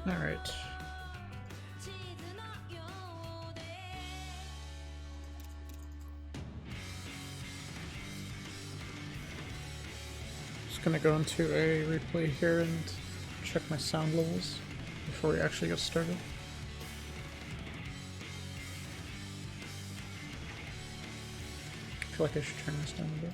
Alright. Just gonna go into a replay here and check my sound levels before we actually get started. I feel like I should turn this down a bit.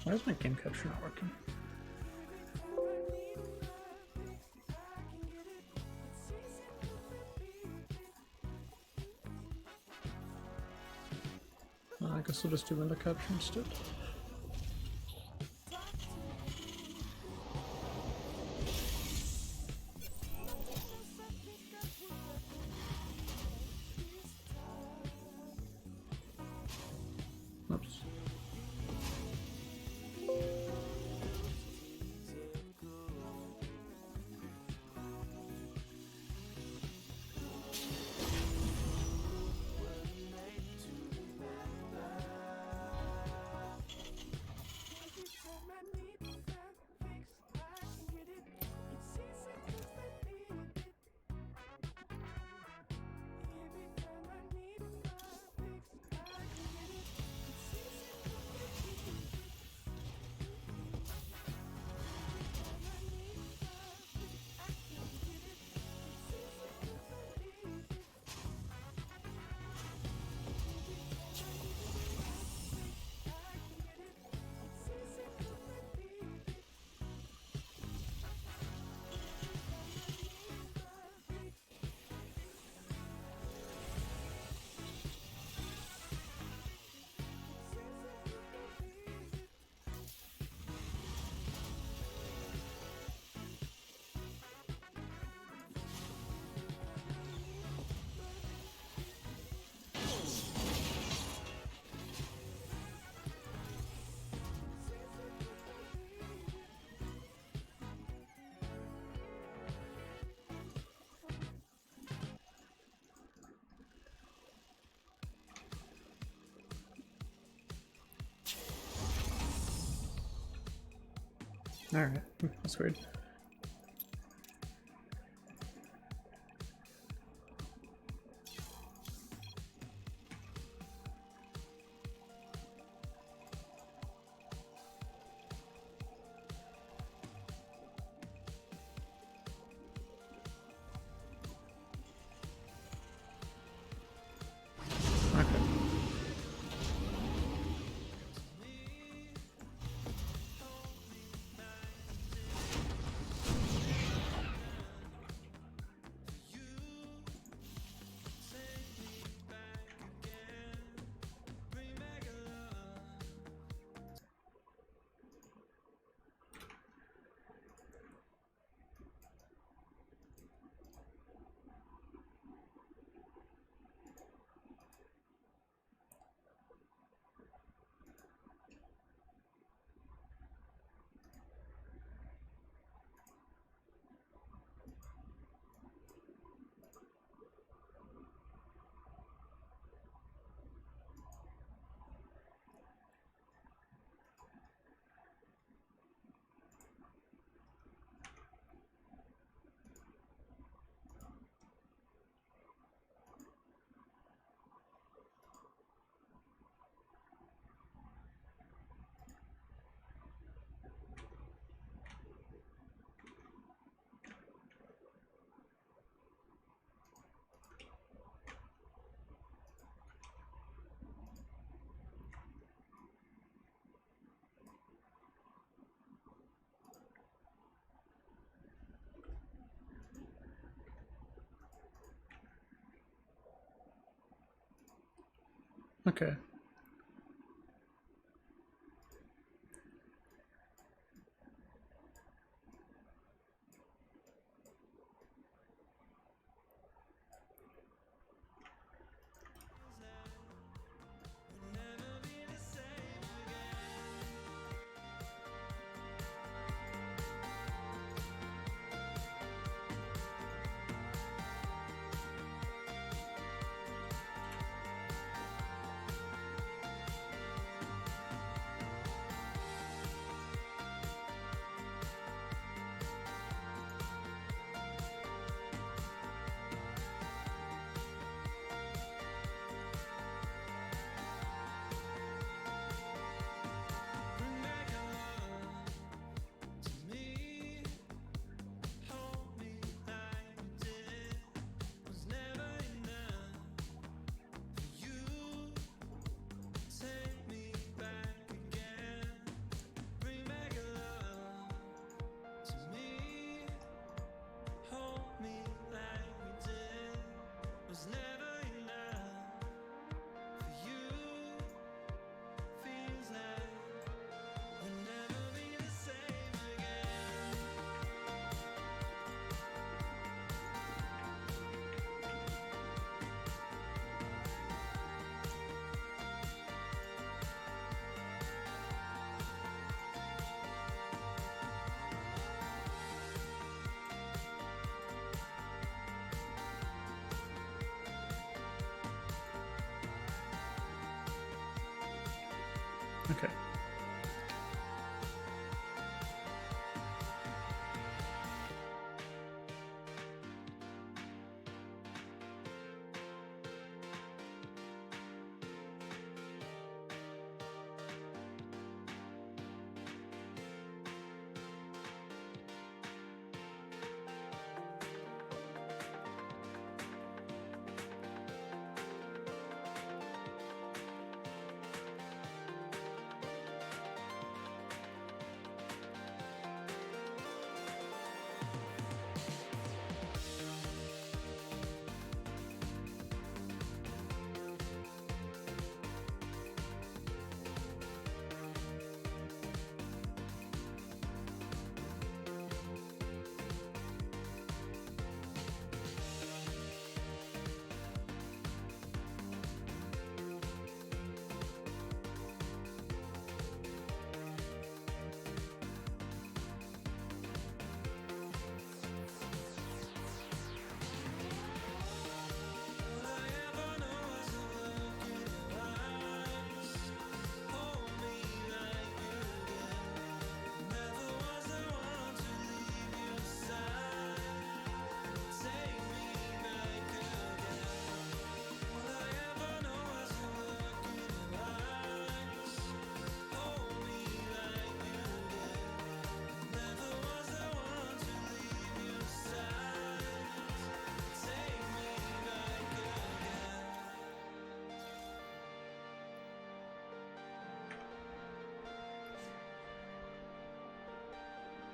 Why is my game capture not working? I guess I'll just do window capture instead. Oops. Alright, that's weird. Okay. Okay.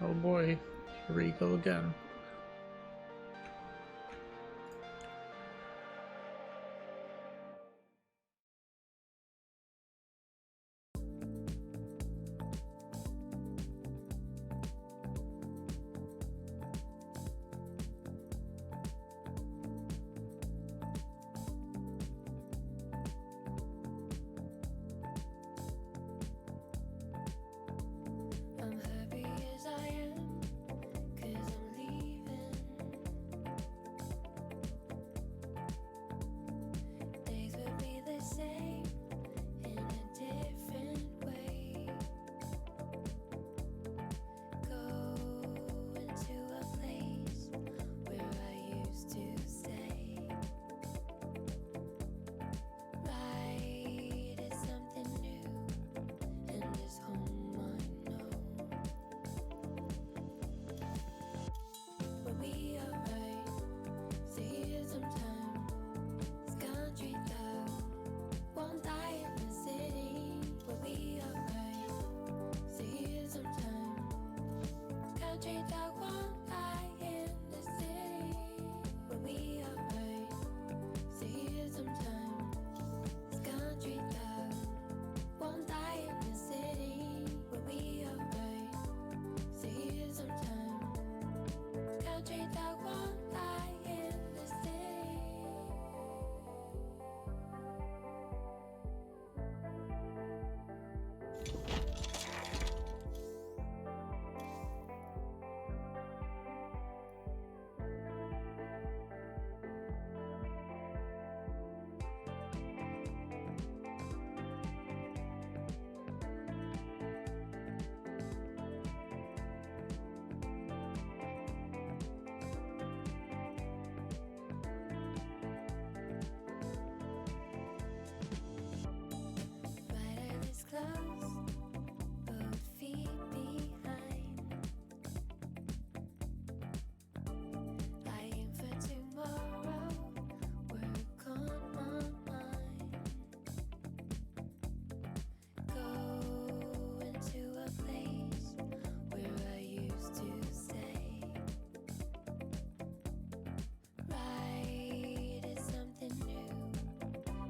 Oh boy, here we go again. I'm happy as I am, 'cause I'm leaving. Days will be the same in a different way. Going to a place where I used to stay. Right is something new, and this home I know. We'll be alright. See you sometime. This country love won't die in the city. We'll be alright. See you sometime. Country dog won't die in the city. We'll be alright. See you sometime. This country country that won't lie in the city. Rider this close, both feet behind. I aim for tomorrow, work on my mind. Go into a place where I used to stay. Right is something new,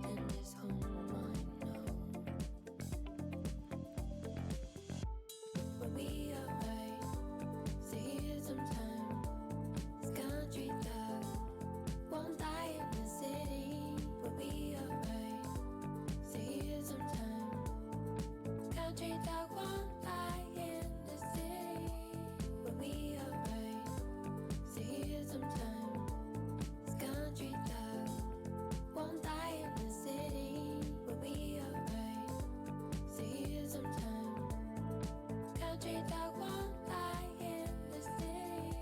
and this home I know. We'll be alright. Stay here sometime. This country that won't die in the city. We'll be alright. Stay here sometime. This country that won't die in the city. We'll be alright. Stay here sometime. This country that won't die in the city. We'll be alright. Stay here sometime. Country that won't lie in the city.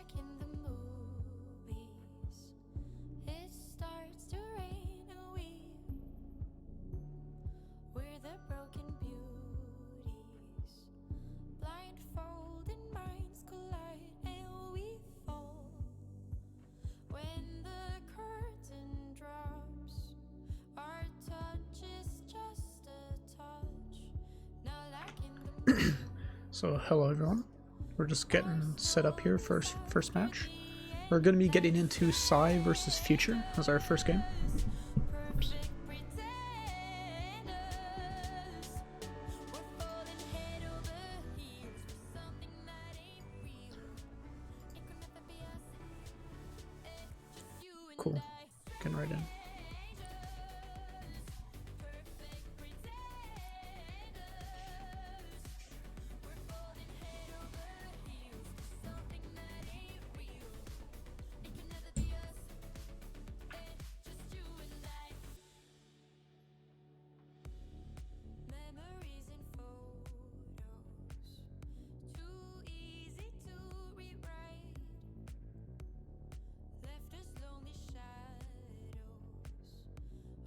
like in the movies. It starts to rain and we're the broken beauties. Blindfolded minds collide and we fall. When the curtain drops, our touch is just a touch. Not like in the So hello everyone, we're just getting set up here for first match. We're going to be getting into Psy versus Future as our first game. Oops. Cool, getting right in. Memories and photos, too easy to rewrite. Left us lonely shadows,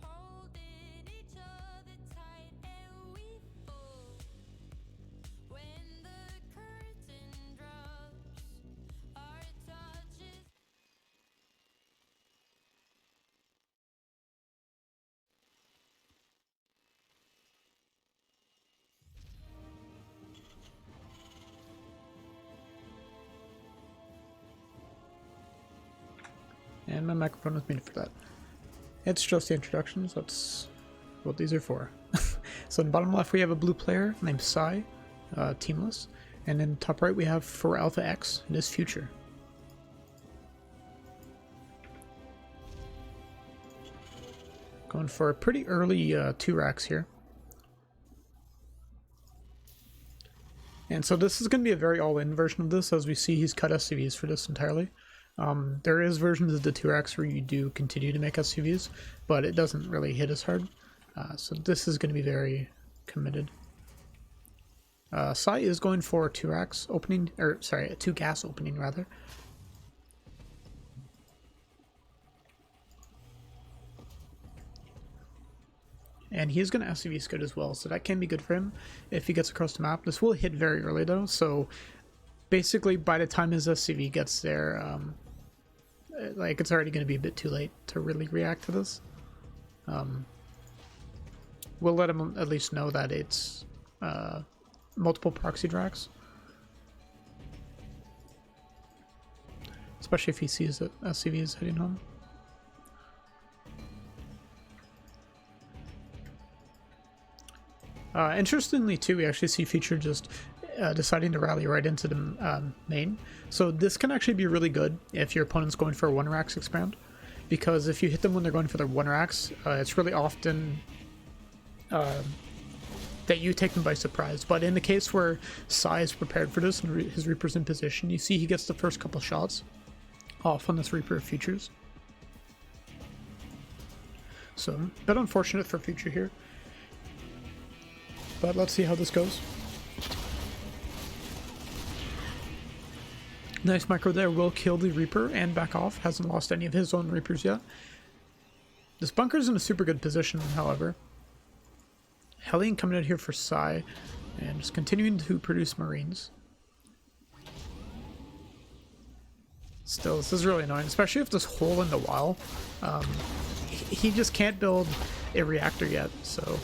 holding each other tight, and we fall. When the curtain drops, our touches. And my microphone was muted for that. It's just the introductions, that's what these are for. So in the bottom left we have a blue player named Psy, teamless. And in the top right we have for Alpha X, and his Future. Going for a pretty early 2 racks here. And so this is going to be a very all-in version of this. As we see, he's cut SCVs for this entirely. There is versions of the 2 racks where you do continue to make SCVs, but it doesn't really hit as hard. So this is going to be very committed. Psy is going for 2 racks opening, or sorry, a 2 gas opening rather. And he is going to SCV scout as well, so that can be good for him if he gets across the map. This will hit very early though, so basically by the time his SCV gets there, like it's already going to be a bit too late to really react to this. We'll let him at least know that it's multiple proxy tracks, especially if he sees that SCV is heading home. Interestingly too, we actually see Future just deciding to rally right into the main. So this can actually be really good if your opponent's going for a 1 racks expand, because if you hit them when they're going for their 1 racks, it's really often that you take them by surprise. But in the case where Psy is prepared for this and his Reaper's in position, you see he gets the first couple shots off on this Reaper of Futures. So a bit unfortunate for Future here. But let's see how this goes. Nice micro there, will kill the Reaper and back off. Hasn't lost any of his own Reapers yet. This bunker's in a super good position, however. Hellion coming out here for Psy, and just continuing to produce Marines. Still, this is really annoying, especially if this hole in the wall. He just can't build a reactor yet, so...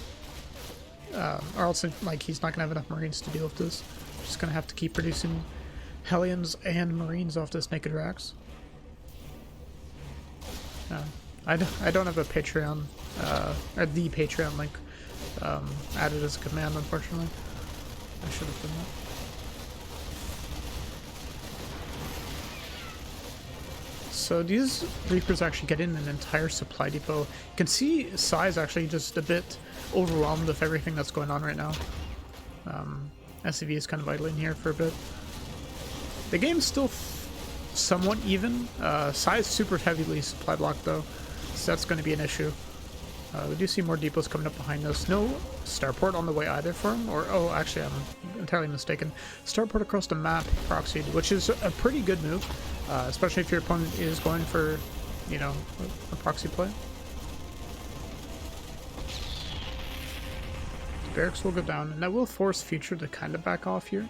or else, like, he's not going to have enough Marines to deal with this. Just going to have to keep producing Hellions and Marines off this naked racks. I don't have a Patreon, or the Patreon link added as a command, unfortunately. I should have done that. So these Reapers actually get in an entire supply depot. You can see Psy is actually just a bit overwhelmed with everything that's going on right now. SCV is kind of idling here for a bit. The game's still somewhat even. Psy is super heavily supply blocked though, so that's going to be an issue. We do see more depots coming up behind us. No starport on the way either for him, or oh, actually, I'm entirely mistaken. Starport across the map, proxied, which is a pretty good move, especially if your opponent is going for, you know, a proxy play. The barracks will go down, and that will force Future to kind of back off here.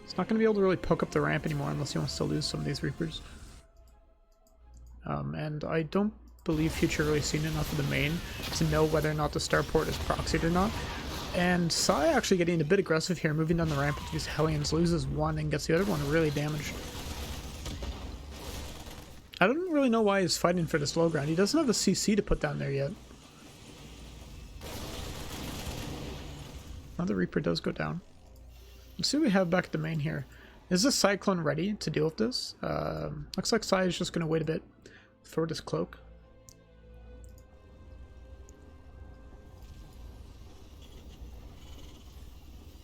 He's not going to be able to really poke up the ramp anymore unless he wants to lose some of these Reapers. And I don't believe Future really seen enough of the main to know whether or not the starport is proxied or not. And Sai actually getting a bit aggressive here, moving down the ramp with these Hellions, loses one and gets the other one really damaged. I don't really know why he's fighting for this low ground. He doesn't have a CC to put down there yet. Another Reaper does go down. Let's see what we have back at the main here. Is the Cyclone ready to deal with this? Looks like Sai is just going to wait a bit. Throw this cloak.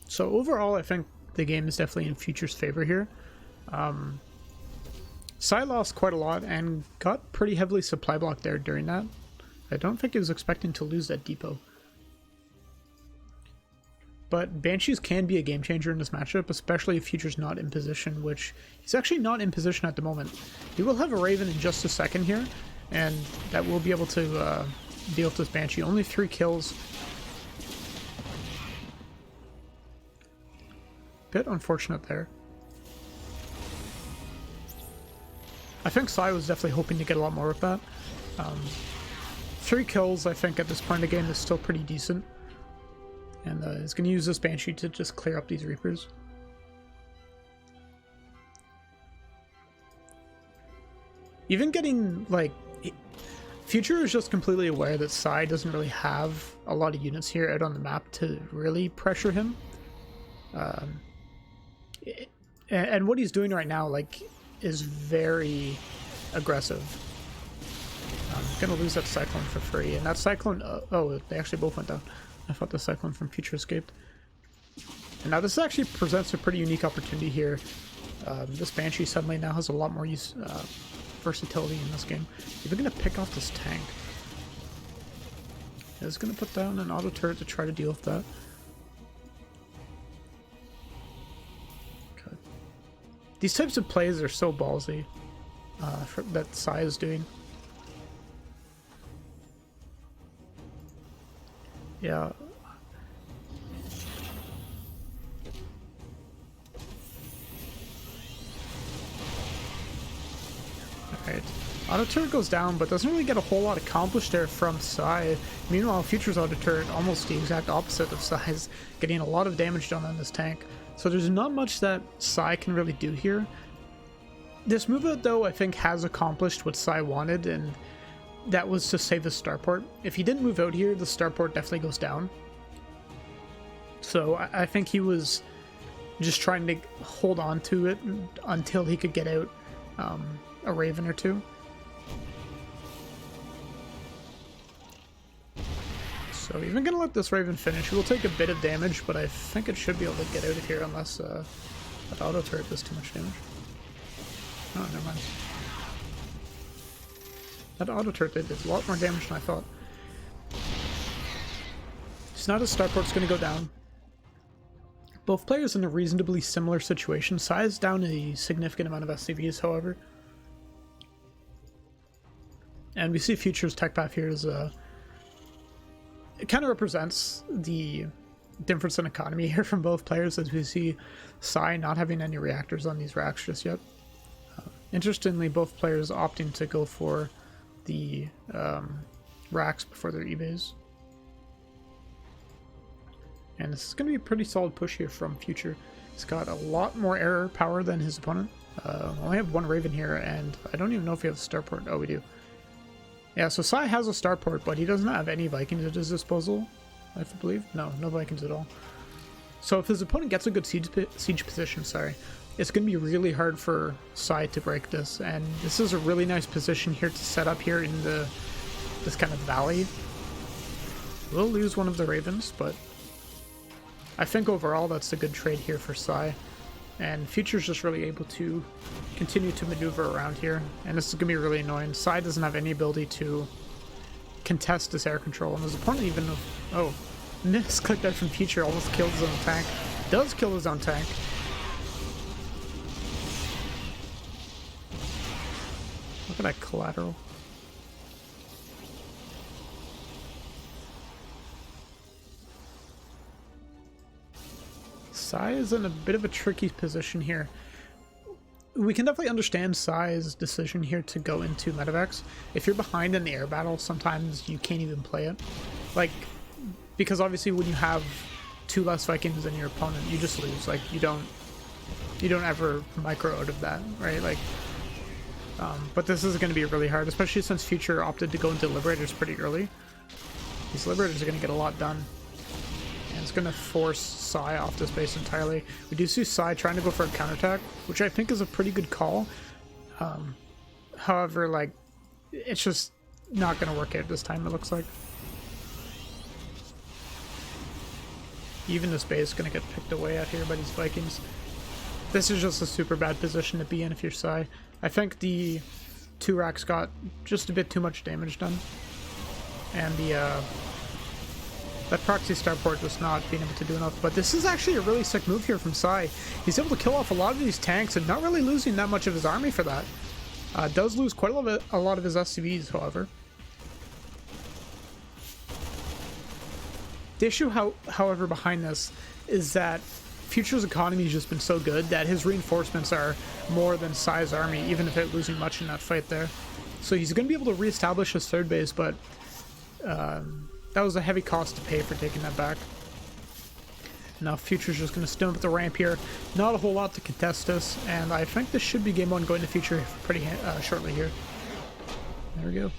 So overall, I think the game is definitely in Future's favor here. Sai lost quite a lot and got pretty heavily supply blocked there during that. I don't think he was expecting to lose that depot. But Banshees can be a game changer in this matchup, especially if Future's not in position, which he's actually not in position at the moment. He will have a Raven in just a second here, and that will be able to deal with this Banshee. Only 3 kills. Bit unfortunate there. I think Sai was definitely hoping to get a lot more with that. 3 kills, I think, at this point in the game is still pretty decent. And he's going to use this Banshee to just clear up these Reapers. Even getting, like... Future is just completely aware that Sai doesn't really have a lot of units here out on the map to really pressure him. And what he's doing right now, like, is very aggressive. I'm going to lose that Cyclone for free. And that Cyclone... oh, they actually both went down. I thought the Cyclone from Future escaped. And now this actually presents a pretty unique opportunity here. This Banshee suddenly now has a lot more versatility in this game. Even going to pick off this tank. Is going to put down an auto turret to try to deal with that. Okay. These types of plays are so ballsy that Sai is doing. Yeah. Alright. Auto turret goes down, but doesn't really get a whole lot accomplished there from Sai. Meanwhile, Future's auto turret, almost the exact opposite of Sai's, getting a lot of damage done on this tank. So there's not much that Sai can really do here. This move out, though, I think has accomplished what Sai wanted, and that was to save the starport. If he didn't move out here, the starport definitely goes down. So I think he was just trying to hold on to it until he could get out a Raven or two. So even gonna let this Raven finish. He will take a bit of damage, but I think it should be able to get out of here unless that auto turret does too much damage. Oh, never mind. That auto turret did a lot more damage than I thought. So now the starport's going to go down. Both players in a reasonably similar situation. Sai is down a significant amount of SCVs, however. And we see Future's tech path here is it kind of represents the difference in economy here from both players, as we see Sai not having any reactors on these racks just yet. Interestingly, both players opting to go for the racks before their eBays. And this is going to be a pretty solid push here from Future. He's got a lot more error power than his opponent. We only have 1 Raven here, and I don't even know if we have a starport. Oh, we do. Yeah, so Sai has a starport, but he doesn't have any Vikings at his disposal, I believe. No Vikings at all. So if his opponent gets a good siege position, it's going to be really hard for Sai to break this, and this is a really nice position here to set up here in this kind of valley. We'll lose one of the Ravens, but I think overall that's a good trade here for Sai. And Future's just really able to continue to maneuver around here, and this is going to be really annoying. Sai doesn't have any ability to contest this air control, and his opponent even... Oh, misclicked out from Future, almost killed his own tank. Does kill his own tank. Look at that collateral. Sai is in a bit of a tricky position here. We can definitely understand Sai's decision here to go into Medivacs. If you're behind in the air battle, sometimes you can't even play it. Like, because obviously when you have 2 less Vikings than your opponent, you just lose. Like, you don't ever micro out of that, right? Like, but this is going to be really hard, especially since Future opted to go into Liberators pretty early. These Liberators are going to get a lot done. And it's going to force Sai off this base entirely. We do see Sai trying to go for a counterattack, which I think is a pretty good call. However, like, it's just not going to work out this time, it looks like. Even this base is going to get picked away at here by these Vikings. This is just a super bad position to be in if you're Sai. I think the 2 racks got just a bit too much damage done. And the that proxy starport just not being able to do enough. But this is actually a really sick move here from Sai. He's able to kill off a lot of these tanks and not really losing that much of his army for that. Does lose quite a lot of his SCVs, however. The issue, however, behind this is that Future's economy has just been so good that his reinforcements are more than Sai's army, even if it's losing much in that fight there. So he's going to be able to reestablish his 3rd base, but that was a heavy cost to pay for taking that back. Now Future's just going to stim up the ramp here. Not a whole lot to contest this, and I think this should be game 1 going to Future pretty shortly here. There we go.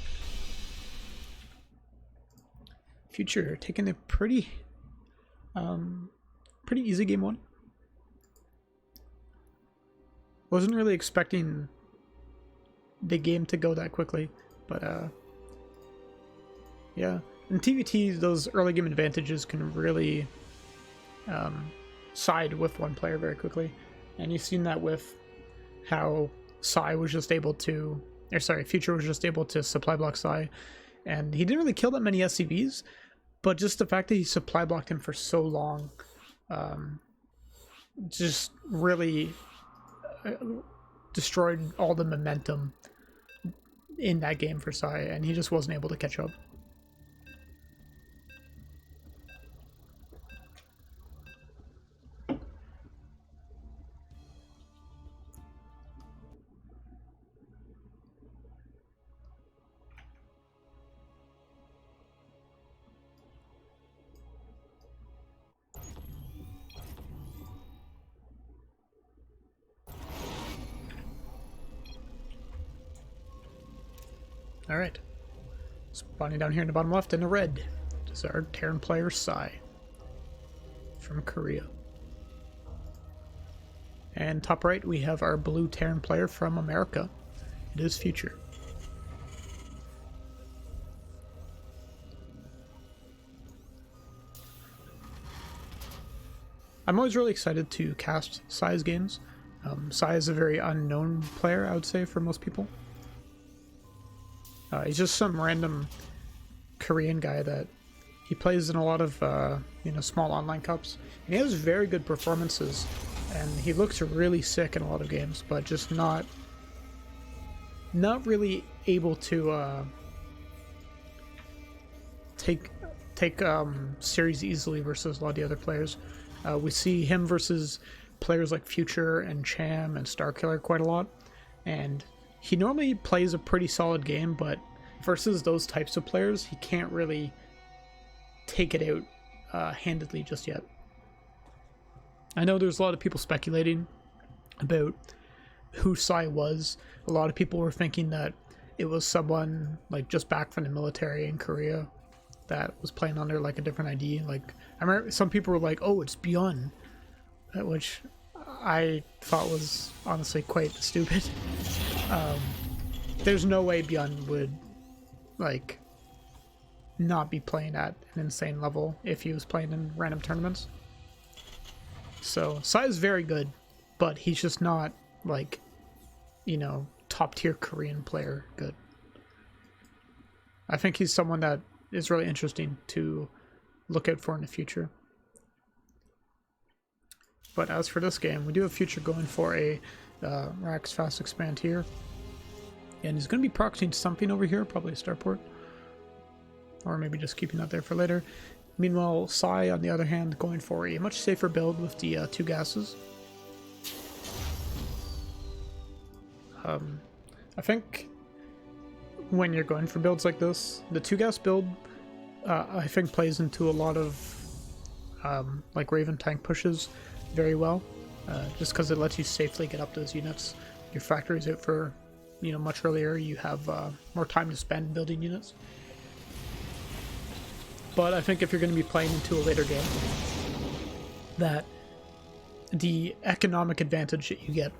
Future taking a pretty easy game 1. Wasn't really expecting the game to go that quickly, but yeah. In TVT, those early game advantages can really side with one player very quickly, and you've seen that with how Sai was just able to, or sorry, Future was just able to supply block Sai, and he didn't really kill that many SCVs, but just the fact that he supply blocked him for so long just really destroyed all the momentum in that game for Sai, and he just wasn't able to catch up. Alright. Spawning down here in the bottom left in the red is our Terran player Sai from Korea. And top right we have our blue Terran player from America. It is Future. I'm always really excited to cast Sai's games. Sai is a very unknown player, I would say, for most people. He's just some random Korean guy that he plays in a lot of small online cups, and he has very good performances, and he looks really sick in a lot of games, but just not really able to take series easily versus a lot of the other players. We see him versus players like Future and Cham and Starkiller quite a lot, and he normally plays a pretty solid game, but versus those types of players, he can't really take it out handedly just yet. I know there's a lot of people speculating about who Sai was. A lot of people were thinking that it was someone like just back from the military in Korea that was playing under like a different ID. Like, I remember some people were like, "Oh, it's Beyond," which I thought was honestly quite stupid. There's no way Beyond would like not be playing at an insane level if he was playing in random tournaments. So Sai is very good, but he's just not like, you know, top tier Korean player good. I think he's someone that is really interesting to look out for in the future. But as for this game, we do have Future going for a Rax Fast Expand here. And he's going to be proxying something over here, probably a Starport. Or maybe just keeping that there for later. Meanwhile, Psy, on the other hand, going for a much safer build with the 2 gases. I think when you're going for builds like this, the 2 gas build, I think plays into a lot of like Raven tank pushes very well, just because it lets you safely get up those units. Your factory's out for, you know, much earlier. You have more time to spend building units. But I think if you're going to be playing into a later game, that the economic advantage that you get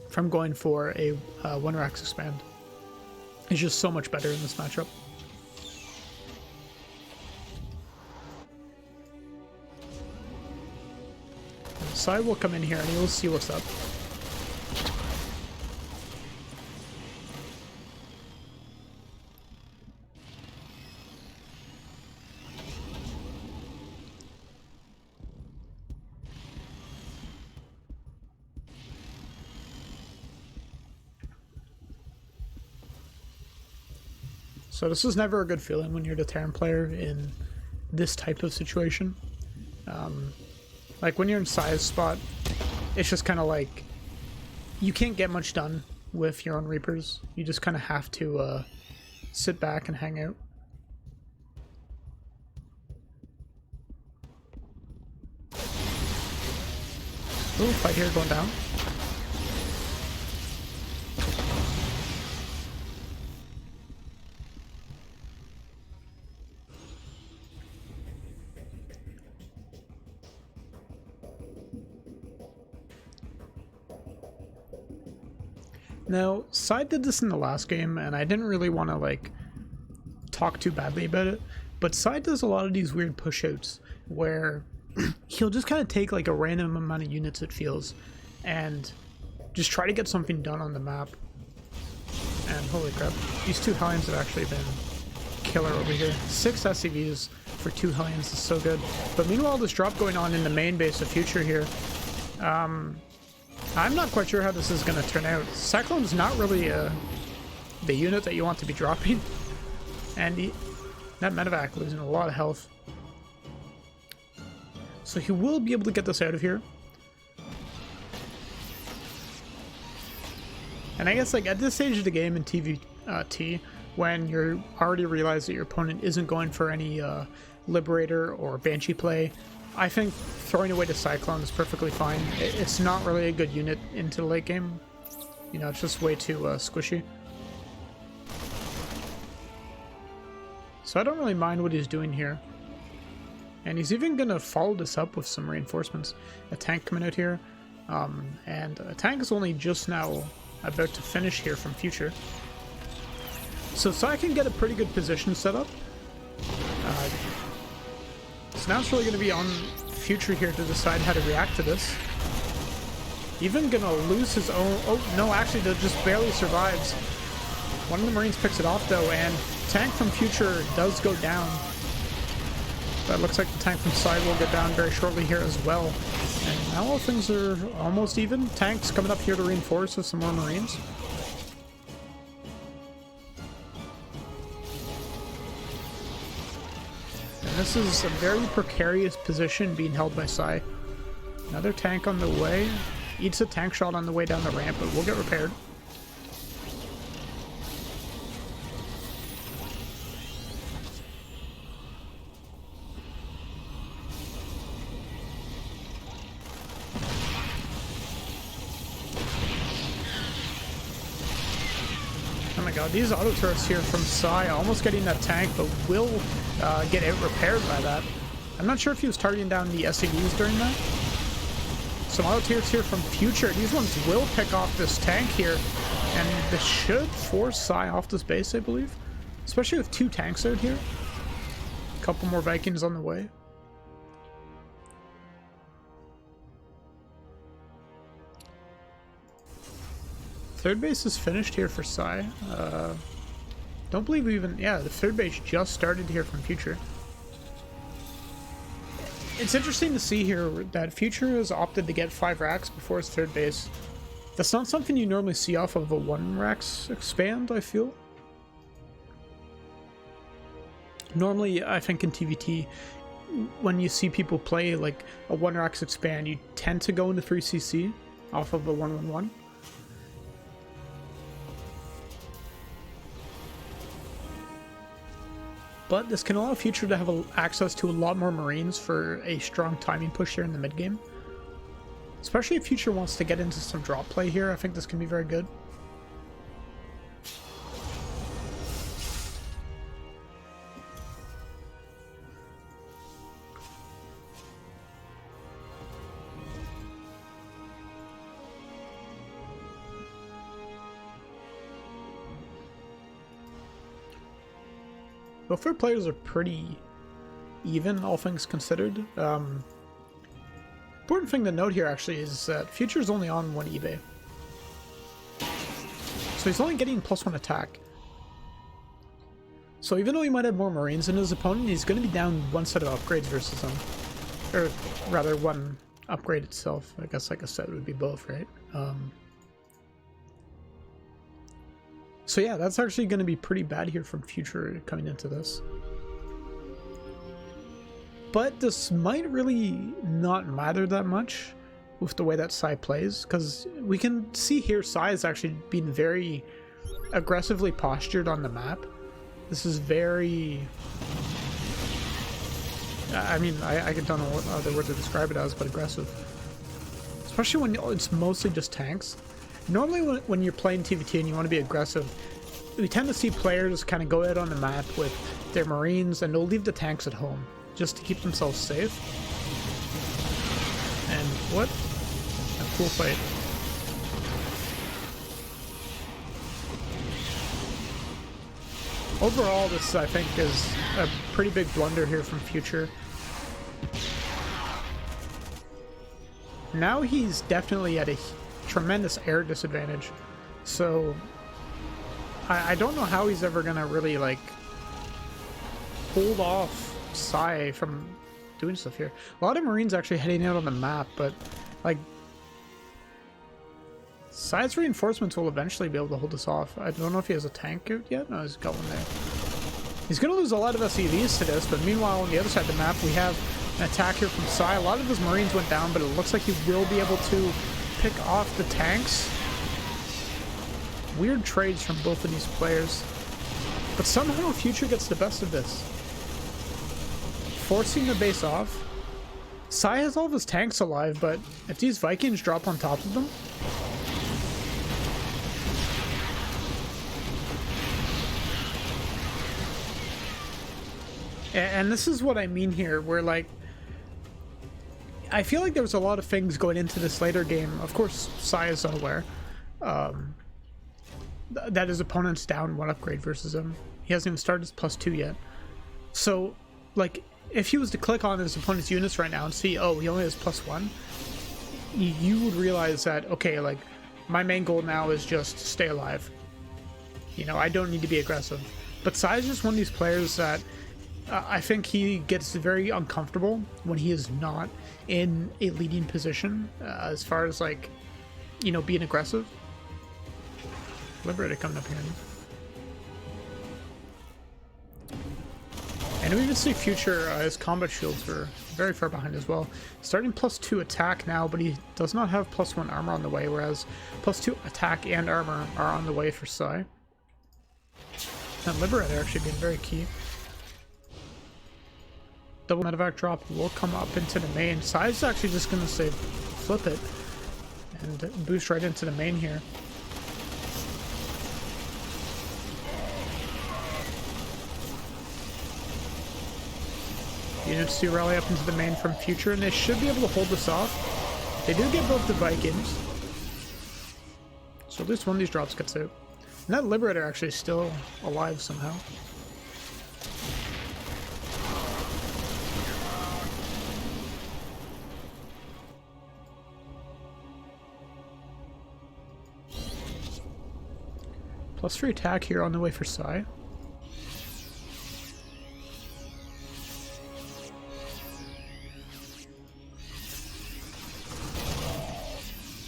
from going for a 1 Rax Expand is just so much better in this matchup. Psy will come in here and he'll see what's up. So this is never a good feeling when you're the Terran player in this type of situation. Like when you're in Psy's spot, it's just kind of like you can't get much done with your own Reapers. You just kind of have to sit back and hang out. Ooh, fight here going down. Now, Psy did this in the last game, and I didn't really want to, like, talk too badly about it, but Psy does a lot of these weird push-outs where he'll just kind of take, like, a random amount of units, it feels, and just try to get something done on the map. And holy crap, these 2 Hellions have actually been killer over here. 6 SCVs for 2 Hellions is so good. But meanwhile, this drop going on in the main base of Future here, I'm not quite sure how this is going to turn out. Cyclone's not really the unit that you want to be dropping. And that medevac losing a lot of health. So he will be able to get this out of here. And I guess like at this stage of the game in TVT, when you're already realize that your opponent isn't going for any Liberator or Banshee play, I think throwing away the Cyclone is perfectly fine. It's not really a good unit into the late game. You know, it's just way too squishy. So I don't really mind what he's doing here. And he's even going to follow this up with some reinforcements. A tank coming out here. And a tank is only just now about to finish here from Future. So I can get a pretty good position set up. So now it's really going to be on Future here to decide how to react to this. Even going to lose his own... Oh, no, actually, that just barely survives. One of the Marines picks it off, though, and tank from Future does go down. But it looks like the tank from Psy will get down very shortly here as well. And now all things are almost even. Tanks coming up here to reinforce with some more Marines. And this is a very precarious position being held by Psy. Another tank on the way. Eats a tank shot on the way down the ramp, but will get repaired. Oh my god, these auto turrets here from Psy almost getting that tank, but will get out repaired by that. I'm not sure if he was targeting down the SCVs during that. Some auto turrets here from Future. These ones will pick off this tank here, and this should force Psy off this base, I believe. Especially with 2 tanks out here. A couple more Vikings on the way. third base is finished here for Sai. Don't believe we even... Yeah, the third base just started here from Future. It's interesting to see here that Future has opted to get 5 racks before his third base. That's not something you normally see off of a 1 racks expand, I feel. Normally, I think in TVT, when you see people play like a 1 racks expand, you tend to go into 3CC off of a 1-1-1. But this can allow Future to have access to a lot more Marines for a strong timing push here in the mid game. Especially if Future wants to get into some drop play here, I think this can be very good. Both our players are pretty even, all things considered. Important thing to note here actually is that Future is only on 1 eBay. So he's only getting +1 attack. So even though he might have more Marines than his opponent, he's going to be down 1 set of upgrades versus him. Or rather, 1 upgrade itself. I guess like I said, it would be both, right? So yeah, that's actually going to be pretty bad here from Future coming into this. But this might really not matter that much with the way that Sai plays, because we can see here Sai is actually being very aggressively postured on the map. This is very... I mean, I don't know what other word to describe it as, but aggressive. Especially when it's mostly just tanks. Normally when you're playing TVT and you want to be aggressive, we tend to see players kind of go out on the map with their Marines and they'll leave the tanks at home just to keep themselves safe. And what a cool fight. Overall, this I think is a pretty big blunder here from Future. Now he's definitely at a tremendous air disadvantage, so I don't know how he's ever gonna really like hold off Sai from doing stuff here. A lot of Marines actually heading out on the map, but like Sai's reinforcements will eventually be able to hold this off. I don't know if he has a tank out yet. No, he's got one there. He's gonna lose a lot of SCVs to this, but meanwhile on the other side of the map we have an attack here from Sai. A lot of his Marines went down, but it looks like he will be able to pick off the tanks. Weird trades from both of these players. But somehow Future gets the best of this. Forcing the base off. Sai has all of his tanks alive, but if these Vikings drop on top of them... And this is what I mean here, where like... I feel like there was a lot of things going into this later game. Of course, Sai is unaware that his opponent's down 1 upgrade versus him. He hasn't even started his +2 yet. So, like, if he was to click on his opponent's units right now and see, oh, he only has +1, you would realize that, okay, like, my main goal now is just to stay alive. You know, I don't need to be aggressive. But Sai is just one of these players that I think he gets very uncomfortable when he is not in a leading position as far as, like, you know, being aggressive. Liberator coming up here. And we even see Future, his combat shields were very far behind as well. Starting +2 attack now, but he does not have +1 armor on the way, whereas +2 attack and armor are on the way for Sai. And Liberator actually being very key. Double medevac drop will come up into the main. Sai's actually just going to say flip it and boost right into the main here. Units do rally up into the main from Future, and they should be able to hold this off. They do get both the Vikings. So at least one of these drops gets out. And that Liberator actually is still alive somehow. +3 attack here on the way for Sai.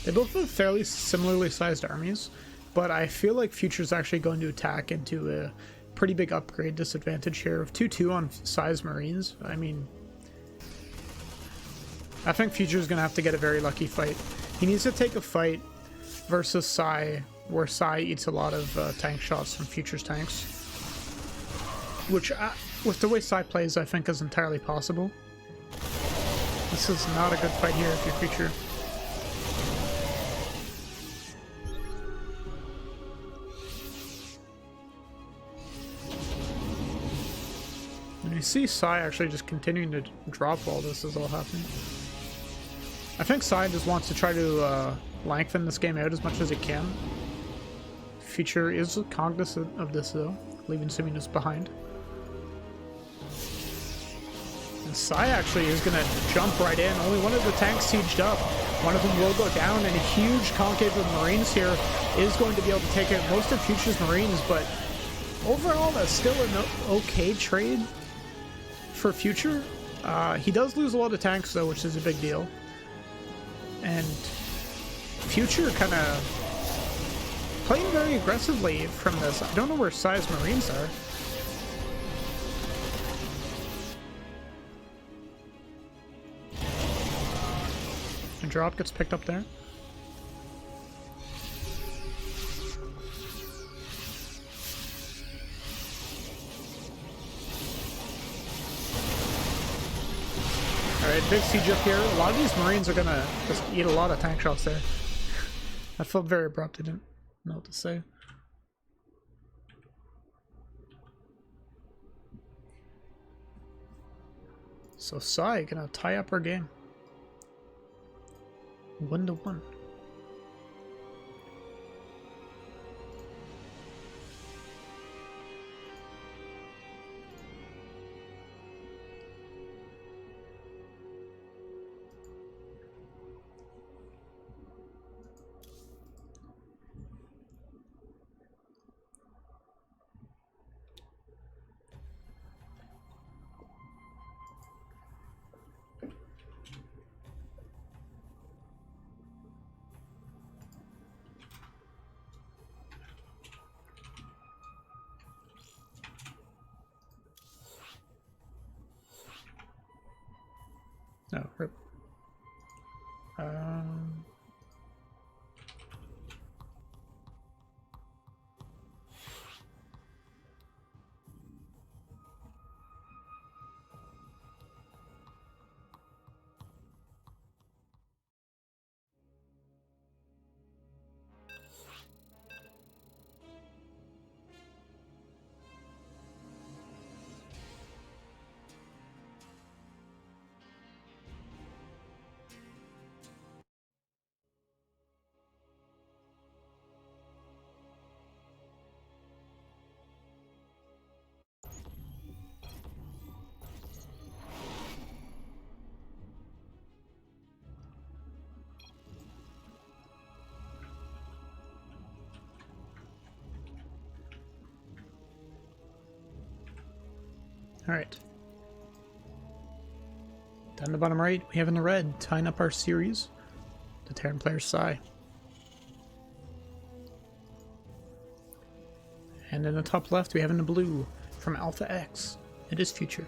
They both have fairly similarly sized armies, but I feel like Future's actually going to attack into a pretty big upgrade disadvantage here of 2-2 on size Marines. I mean, I think Future's going to have to get a very lucky fight. He needs to take a fight versus Sai, where Sai eats a lot of tank shots from Future's tanks. Which, with the way Sai plays, I think is entirely possible. This is not a good fight here if you're Future. And you see Sai actually just continuing to drop while this is all happening. I think Sai just wants to try to lengthen this game out as much as he can. Future is cognizant of this though, leaving Simunus behind. And Sai actually is going to jump right in. Only one of the tanks sieged up. One of them will go down, and a huge concave of Marines here is going to be able to take out most of Future's Marines, but overall that's still an okay trade for Future. He does lose a lot of tanks though, which is a big deal. And Future kind of playing very aggressively from this. I don't know where Sai's Marines are. And drop gets picked up there. Alright, big siege up here. A lot of these Marines are gonna just eat a lot of tank shots there. I felt very abrupt, I didn't know what to say. So Sai gonna tie up our game. 1-1. Oh, rip. Alright. Down the bottom right, we have in the red, tying up our series, the Terran player Sai. And in the top left, we have in the blue, from Alpha X, it is Future.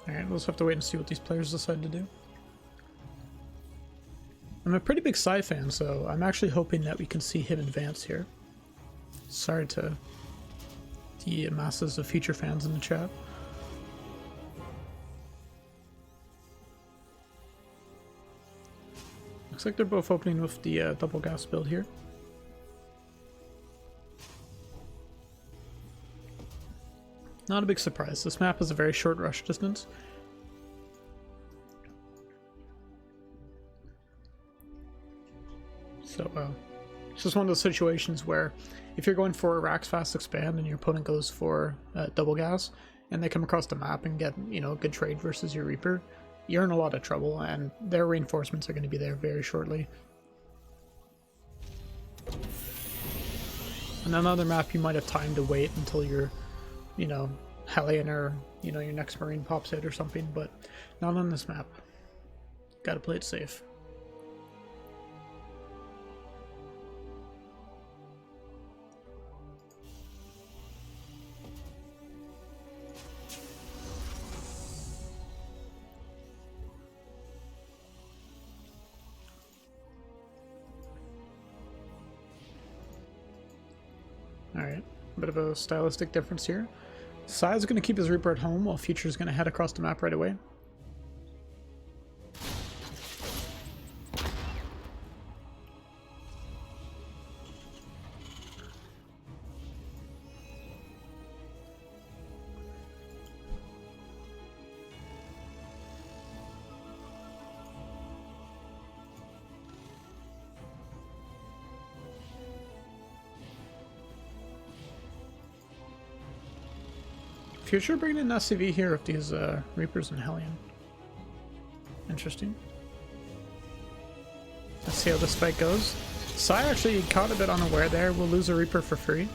Alright, we'll just have to wait and see what these players decide to do. I'm a pretty big Sai fan, so I'm actually hoping that we can see him advance here. Sorry to the masses of Future fans in the chat. Looks like they're both opening with the double gas build here. Not a big surprise. This map has a very short rush distance. So it's just one of those situations where if you're going for a Rax Fast Expand and your opponent goes for Double Gas, and they come across the map and get, you know, a good trade versus your Reaper, you're in a lot of trouble, and their reinforcements are going to be there very shortly. On another map, you might have time to wait until your, you know, Hellion or, you know, your next Marine pops out or something, but not on this map. Gotta play it safe. Alright, bit of a stylistic difference here. Sai is going to keep his Reaper at home while Future is going to head across the map right away. Future bringing in SCV here with these Reapers and Hellion. Interesting. Let's see how this fight goes. Sai actually caught a bit unaware there. We'll lose a Reaper for free.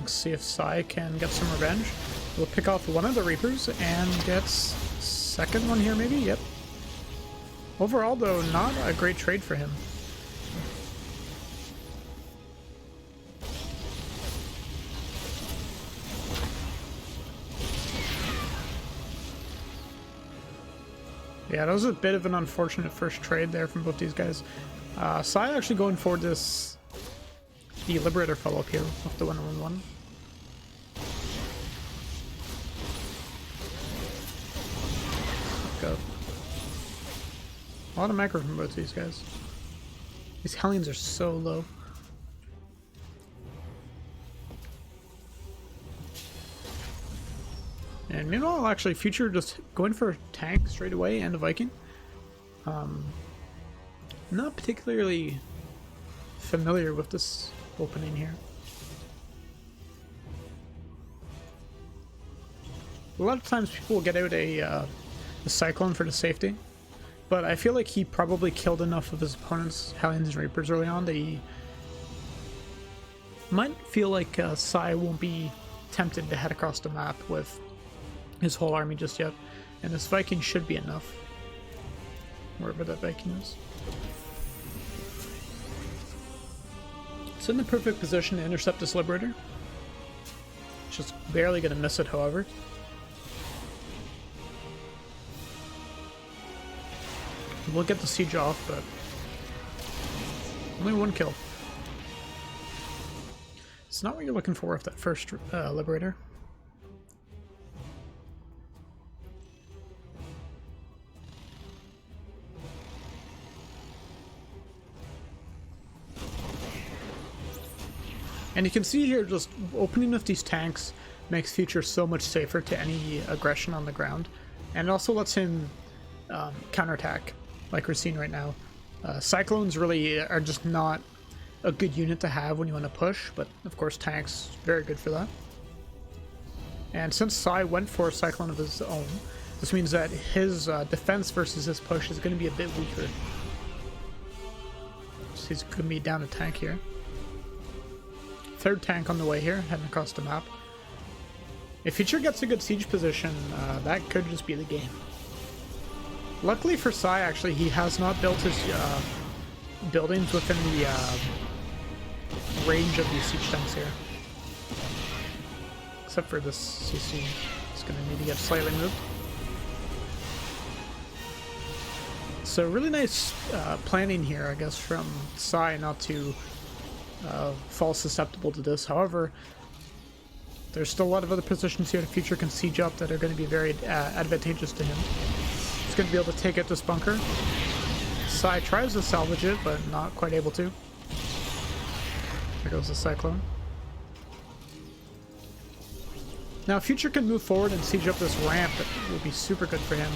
Let's see if Sai can get some revenge. We'll pick off one of the Reapers and gets second one here maybe? Yep. Overall though, not a great trade for him. Yeah, that was a bit of an unfortunate first trade there from both these guys. Sai actually going for the Liberator follow-up here with the 1-1-1. Go. A lot of macro from both these guys. These Hellions are so low. And meanwhile, actually, Future just going for a tank straight away and a Viking. Not particularly familiar with this opening here. A lot of times people will get out a Cyclone for the safety, but I feel like he probably killed enough of his opponent's Hellions and Reapers early on that he might feel like Sai won't be tempted to head across the map with his whole army just yet, and this Viking should be enough, wherever that Viking is. It's in the perfect position to intercept this Liberator. Just barely gonna miss it, however. We'll get the siege off, but only one kill. It's not what you're looking for with that first Liberator. And you can see here, just opening with these tanks makes Future so much safer to any aggression on the ground. And it also lets him counterattack, like we're seeing right now. Cyclones really are just not a good unit to have when you want to push, but of course tanks, very good for that. And since Sai went for a Cyclone of his own, this means that his defense versus his push is going to be a bit weaker. So he's going to be down a tank here. Third tank on the way here, heading across the map. If Future gets a good siege position, that could just be the game. Luckily for Sai, actually, he has not built his buildings within the range of these siege tanks here. Except for this CC. It's going to need to get slightly moved. So really nice planning here, I guess, from Sai not to fall susceptible to this. However, there's still a lot of other positions here the Future can siege up that are going to be very advantageous to him. He's going to be able to take out this bunker. Sai tries to salvage it, but not quite able to. There goes the Cyclone. Now Future can move forward and siege up this ramp. That will be super good for him.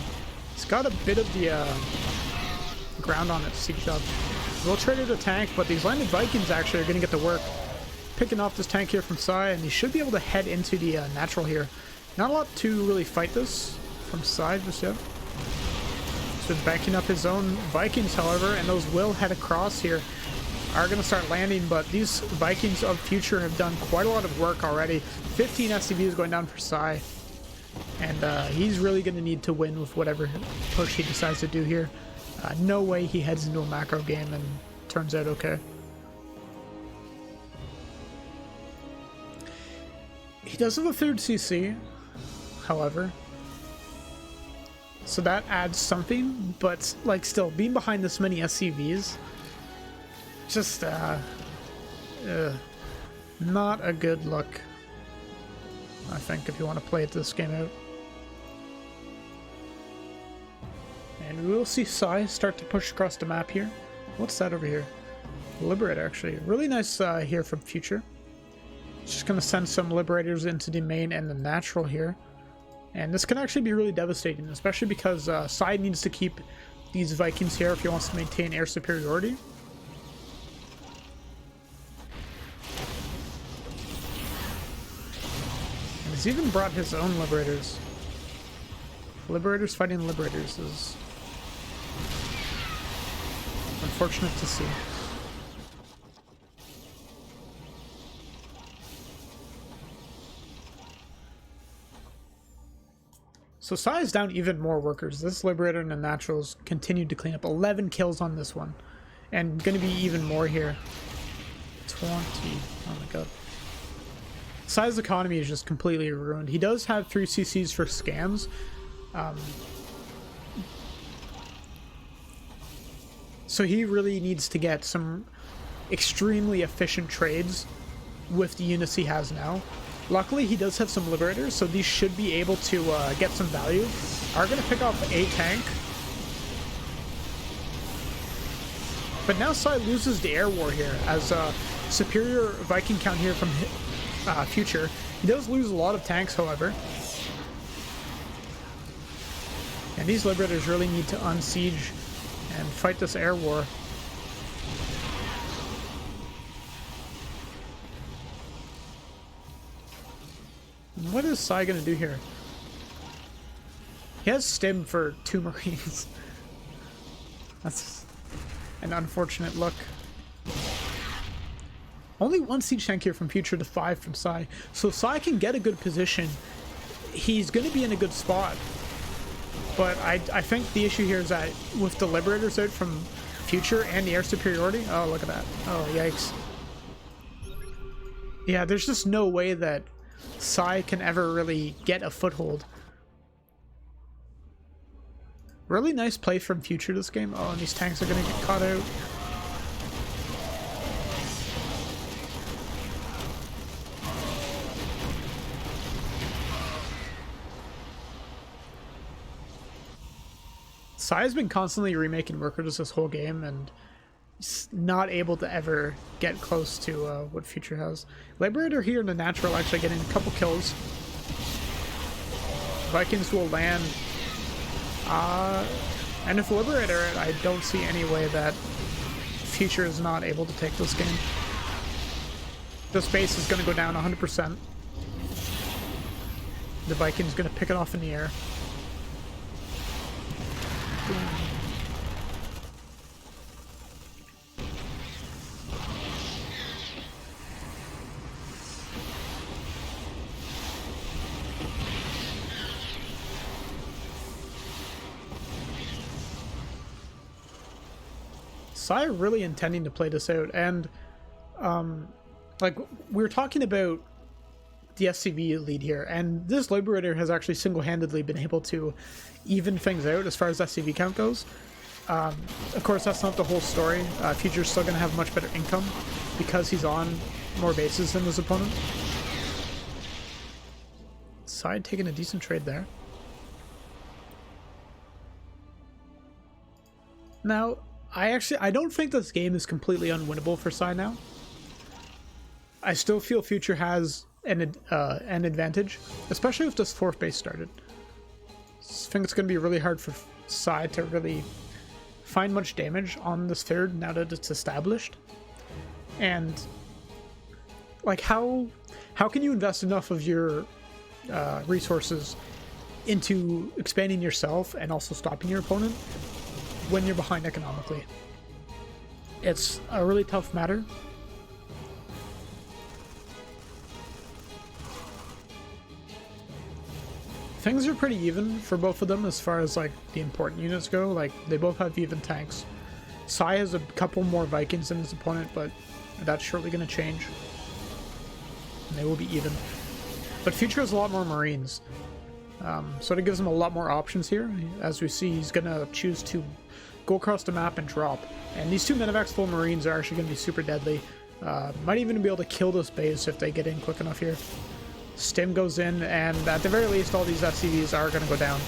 He's got a bit of the ground on it to siege up. We'll trade it a tank, but these landed Vikings actually are going to get to work. Picking off this tank here from Sai, and he should be able to head into the natural here. Not a lot to really fight this from Sai just yet. So backing up his own Vikings, however, and those will head across here. Are going to start landing, but these Vikings of Future have done quite a lot of work already. 15 SCVs going down for Sai. And he's really going to need to win with whatever push he decides to do here. No way he heads into a macro game and turns out okay. He does have a third CC, however. So that adds something, but like still, being behind this many SCVs, just not a good look, I think, if you want to play this game out. And we will see Sai start to push across the map here. What's that over here? Liberator, actually. Really nice here from Future. Just going to send some Liberators into the main and the natural here. And this can actually be really devastating, especially because Sai needs to keep these Vikings here if he wants to maintain air superiority. And he's even brought his own Liberators. Liberators fighting Liberators is unfortunate to see. So Sai is down even more workers. This Liberator and the Naturals continued to clean up. 11 kills on this one. And going to be even more here. 20. Oh my god. Sai's economy is just completely ruined. He does have 3 CCs for scans. So he really needs to get some extremely efficient trades with the units he has now. Luckily, he does have some Liberators, so these should be able to get some value. Are going to pick off a tank. But now Sai loses the air war here, as superior Viking count here from Future. He does lose a lot of tanks, however. And these Liberators really need to unsiege and fight this air war. What is Sai gonna do here? He has stim for 2 Marines. That's an unfortunate look. Only 1 siege tank here from Future to 5 from Sai. So Sai can get a good position. He's gonna be in a good spot. But I think the issue here is that with the Liberators out from Future and the air superiority... Oh, look at that. Oh, yikes. Yeah, there's just no way that Sai can ever really get a foothold. Really nice play from Future this game. Oh, and these tanks are going to get caught out. Sai has been constantly remaking workers this whole game, and he's not able to ever get close to what Future has. Liberator here in the natural actually getting a couple kills. Vikings will land. And if Liberator, I don't see any way that Future is not able to take this game. This base is going to go down 100%. The Viking's going to pick it off in the air. Sai really intending to play this out, and like we were talking about the SCV lead here, and this Liberator has actually single-handedly been able to even things out as far as SCV count goes. Of course, that's not the whole story. Future's still going to have much better income because he's on more bases than his opponent. Sai taking a decent trade there. Now, I don't think this game is completely unwinnable for Sai now. I still feel Future has an advantage, especially if this 4th base started. think it's going to be really hard for Psy to really find much damage on this third now that it's established. And like how can you invest enough of your resources into expanding yourself and also stopping your opponent when you're behind economically? It's a really tough matter. Things are pretty even for both of them as far as like the important units go. Like they both have even tanks. Psy has a couple more Vikings than his opponent, but that's surely going to change. And they will be even. But Future has a lot more Marines. So it gives him a lot more options here. As we see, he's going to choose to go across the map and drop. And these two Medivacs full Marines are actually going to be super deadly. Might even be able to kill this base if they get in quick enough here. Stim goes in, and at the very least, all these SCVs are going to go down.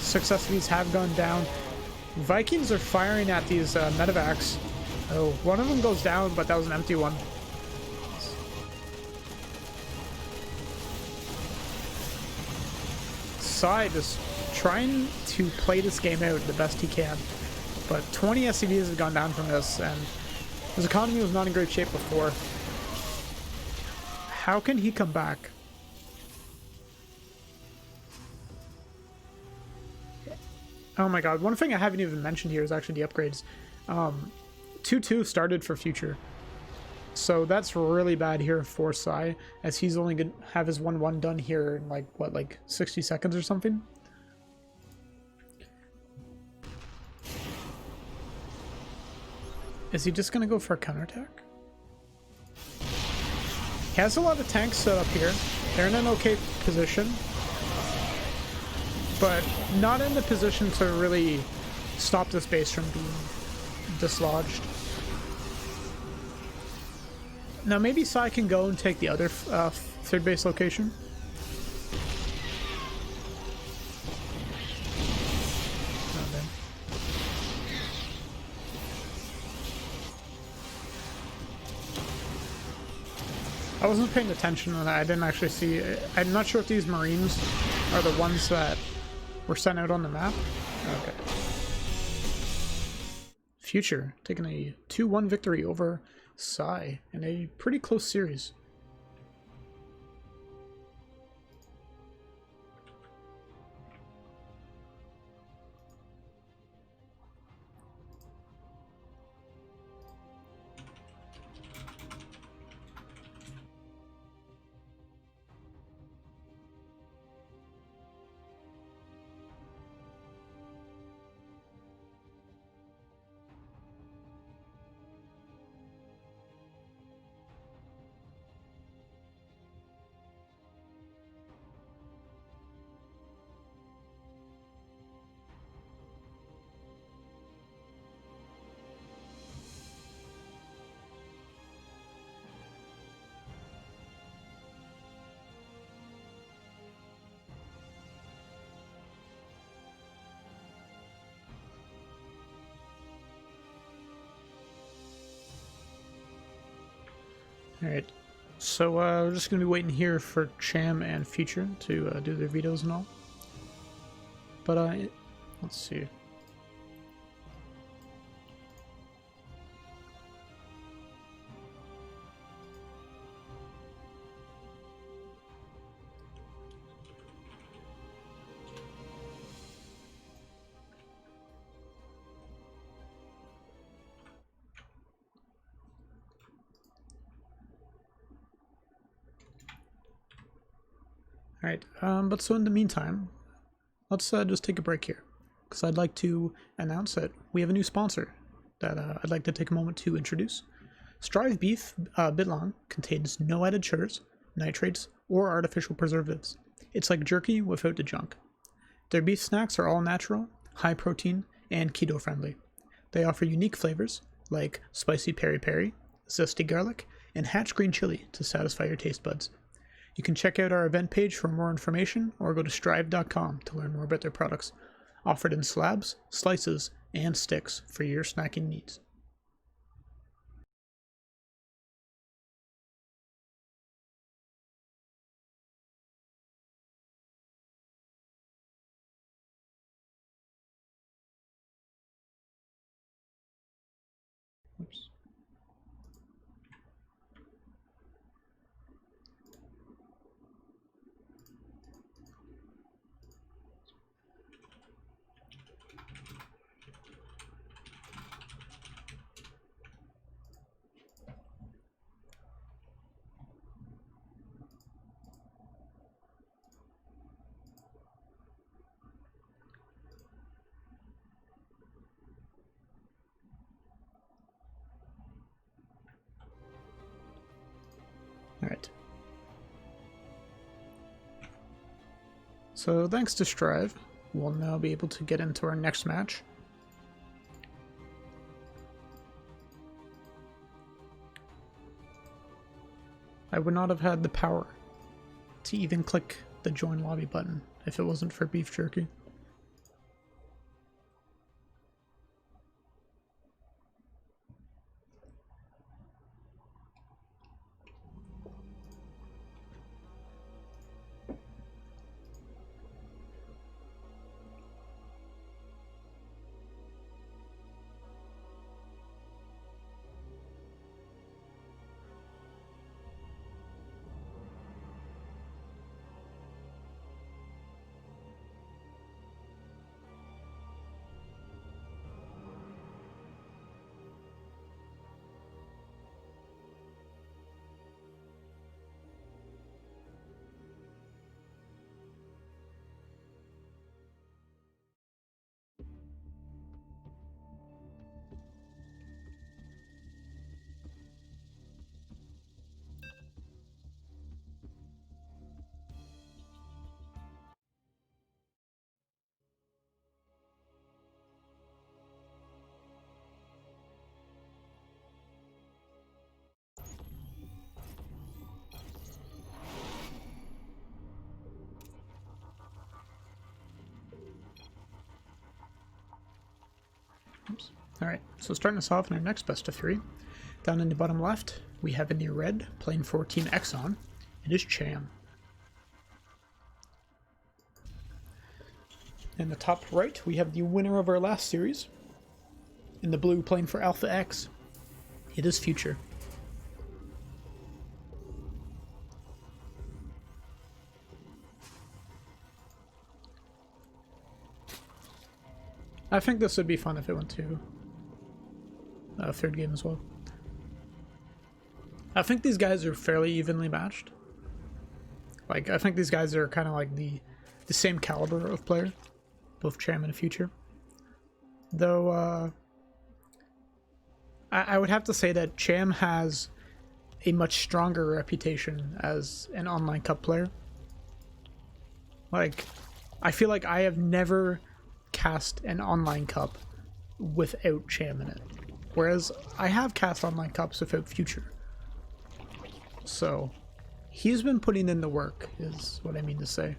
6 SCVs have gone down. Vikings are firing at these Medivacs. Oh, one of them goes down, but that was an empty one. Psy just trying to play this game out the best he can. But 20 SCVs have gone down from this, and his economy was not in great shape before. How can he come back? Oh my god, one thing I haven't even mentioned here is actually the upgrades. 2-2 started for Future. So that's really bad here for Psy, as he's only going to have his 1-1 done here in like, what, like 60 seconds or something? Is he just going to go for a counterattack? He has a lot of tanks set up here. They're in an okay position, but not in the position to really stop this base from being dislodged. Now maybe Psy can go and take the other third base location. I wasn't paying attention to that. I didn't actually see. I'm not sure if these Marines are the ones that were sent out on the map. Okay. Future taking a 2-1 victory over Psy in a pretty close series. Alright, so we're just going to be waiting here for Cham and Future to do their vetoes and all. But let's see. Alright, but so in the meantime, let's just take a break here, because I'd like to announce that we have a new sponsor that I'd like to take a moment to introduce. Strive Beef Bitlong contains no added sugars, nitrates, or artificial preservatives. It's like jerky without the junk. Their beef snacks are all natural, high protein, and keto friendly. They offer unique flavors like spicy peri peri, zesty garlic, and hatch green chili to satisfy your taste buds. You can check out our event page for more information or go to strive.com to learn more about their products, offered in slabs, slices, and sticks for your snacking needs. Oops. Alright. So thanks to Strive, we'll now be able to get into our next match. I would not have had the power to even click the join lobby button if it wasn't for beef jerky. Oops. Alright, so starting us off in our next best of 3. Down in the bottom left, we have in the red, playing for Team Exxon. It is Cham. In the top right, we have the winner of our last series. In the blue, playing for Alpha X. It is Future. I think this would be fun if it went to a third game as well. I think these guys are fairly evenly matched. Like, I think these guys are kind of like the same caliber of player, both Cham and Future. Though, I would have to say that Cham has a much stronger reputation as an online cup player. Like, I feel like I have never cast an online cup without Cham in it, whereas I have cast online cups without Future. So he's been putting in the work, is what I mean to say.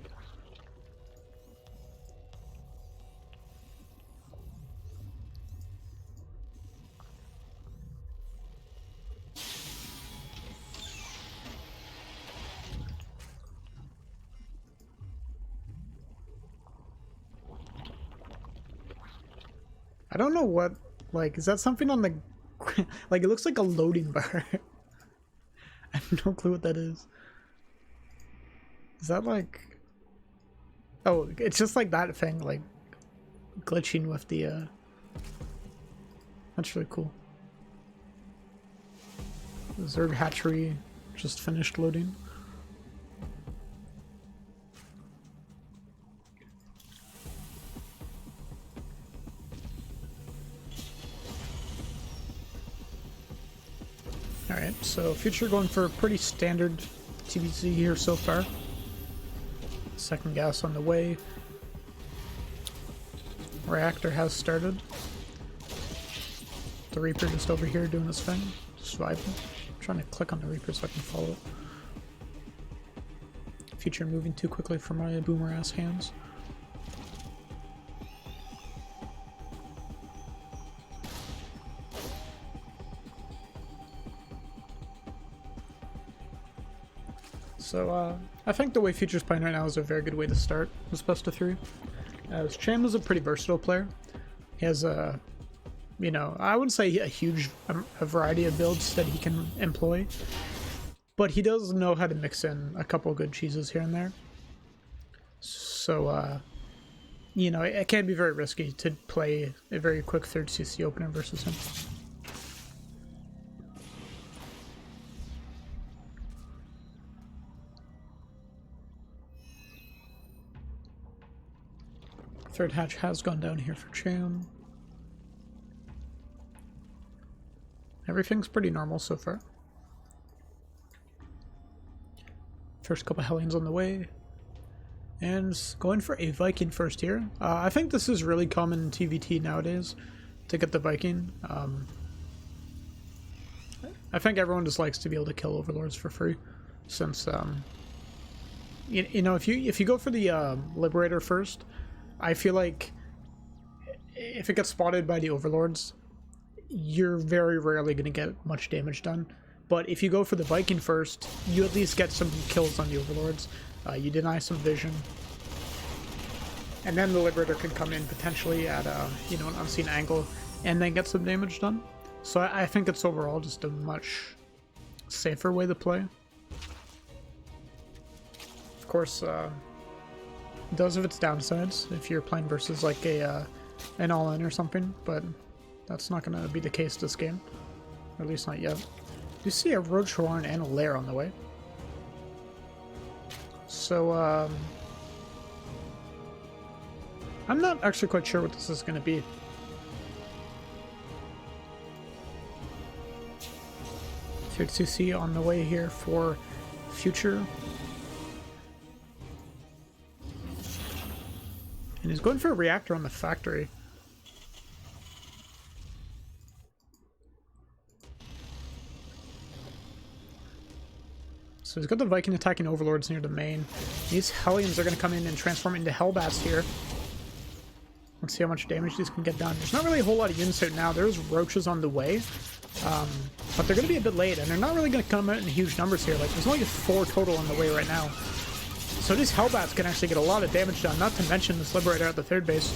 I don't know what, like, is that something on the, like, it looks like a loading bar. I have no clue what that is. Is that like, oh, it's just like that thing, like, glitching with the, that's really cool. The Zerg hatchery just finished loading. Alright, so Future going for a pretty standard TBC here so far. Second gas on the way. Reactor has started. The Reaper just over here doing his thing. Just vibing. I'm trying to click on the Reaper so I can follow it. Future moving too quickly for my boomer ass hands. So, I think the way Future's playing right now is a very good way to start this best of 3. As Cham is a pretty versatile player. He has you know, I wouldn't say a huge a variety of builds that he can employ, but he does know how to mix in a couple good cheeses here and there. So, you know, it can be very risky to play a very quick third CC opener versus him. Third hatch has gone down here for Cham. Everything's pretty normal so far. First couple Hellions on the way. And going for a Viking first here. I think this is really common in TVT nowadays to get the Viking. I think everyone just likes to be able to kill Overlords for free, since you know, if you go for the Liberator first, I feel like if it gets spotted by the Overlords, you're very rarely going to get much damage done. But if you go for the Viking first, you at least get some kills on the Overlords. You deny some vision. And then the Liberator can come in potentially at you know, an unseen angle and then get some damage done. So I think it's overall just a much safer way to play. Of course, it does have its downsides if you're playing versus like a an all-in or something, but that's not going to be the case this game. Or at least not yet. You see a Roach Horn and a Lair on the way. So, I'm not actually quite sure what this is going to be. Third CC on the way here for Future. And he's going for a reactor on the factory. So he's got the Viking attacking Overlords near the main. These Hellions are going to come in and transform into Hellbats here. Let's see how much damage these can get done. There's not really a whole lot of units out now. There's Roaches on the way. But they're going to be a bit late, and they're not really going to come out in huge numbers here. Like, there's only 4 total on the way right now. So these Hellbats can actually get a lot of damage done, not to mention this Liberator at the third base.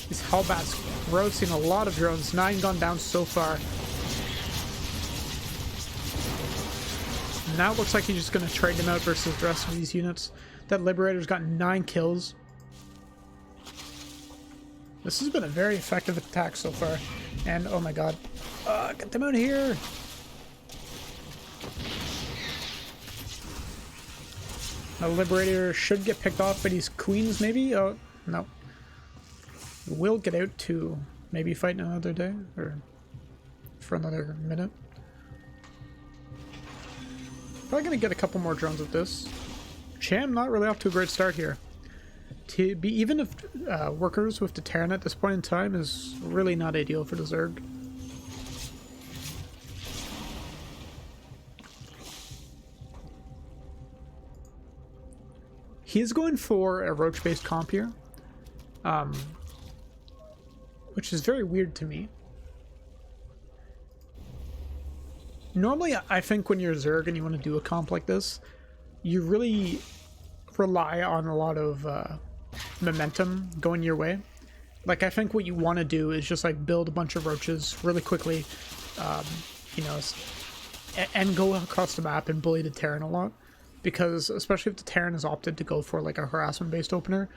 These Hellbats roasting a lot of drones. 9 gone down so far. Now it looks like he's just going to trade them out versus the rest of these units. That Liberator's got 9 kills. This has been a very effective attack so far. And, oh my god. Get them out of here! The Liberator should get picked off by these Queens, maybe? Oh, no. We'll get out to maybe fight another day, or for another minute. Probably gonna get a couple more drones with this. Cham not really off to a great start here. To be even if workers with the Terran at this point in time is really not ideal for the Zerg. He's going for a Roach-based comp here, which is very weird to me. Normally, I think when you're Zerg and you want to do a comp like this, you really rely on a lot of momentum going your way. Like, I think what you want to do is just like build a bunch of Roaches really quickly, you know, and go across the map and bully the Terran a lot. Because especially if the Terran has opted to go for like a harassment-based opener,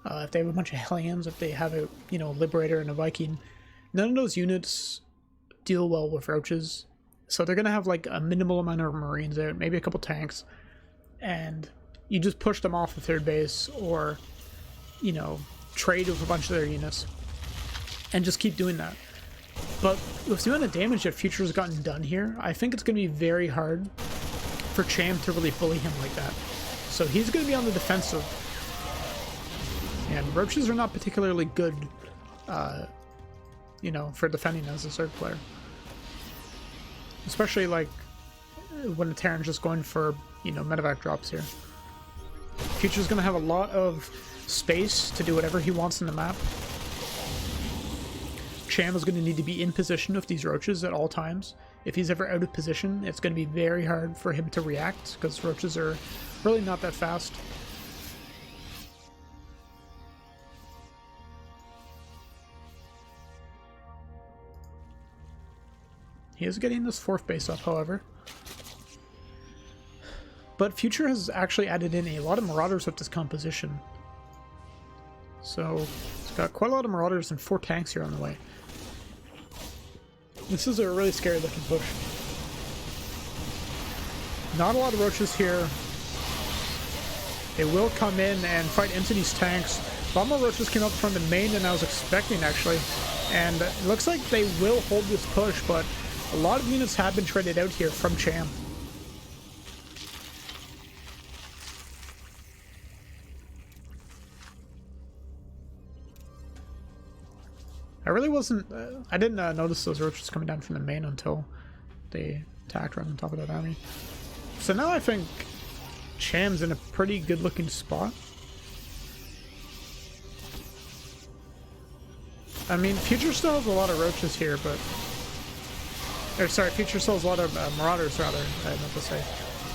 if they have a bunch of Hellions, if they have a, you know, Liberator and a Viking, none of those units deal well with Roaches. So they're going to have like a minimal amount of Marines out, maybe a couple tanks, and you just push them off the third base or, you know, trade with a bunch of their units and just keep doing that. But with the amount of damage that Future's gotten done here, I think it's going to be very hard for Cham to really bully him like that. So he's going to be on the defensive. And Roaches are not particularly good, you know, for defending as a Zerg player. Especially, like, when the Terran's just going for, you know, medevac drops here. Future's going to have a lot of space to do whatever he wants in the map. Cham is going to need to be in position with these Roaches at all times. If he's ever out of position, it's going to be very hard for him to react, because Roaches are really not that fast. He is getting this 4th base up, however. But Future has actually added in a lot of Marauders with this composition. So, it's got quite a lot of Marauders and 4 tanks here on the way. This is a really scary looking push. Not a lot of Roaches here. They will come in and fight into these tanks. A lot more Roaches came up from the main than I was expecting, actually. And it looks like they will hold this push, but a lot of units have been traded out here from Cham. I really wasn't... I didn't notice those Roaches coming down from the main until they attacked right on top of that army. So now I think Cham's in a pretty good looking spot. I mean, Future still has a lot of Roaches here, but... Or sorry, Future still has a lot of Marauders, rather, I meant to say.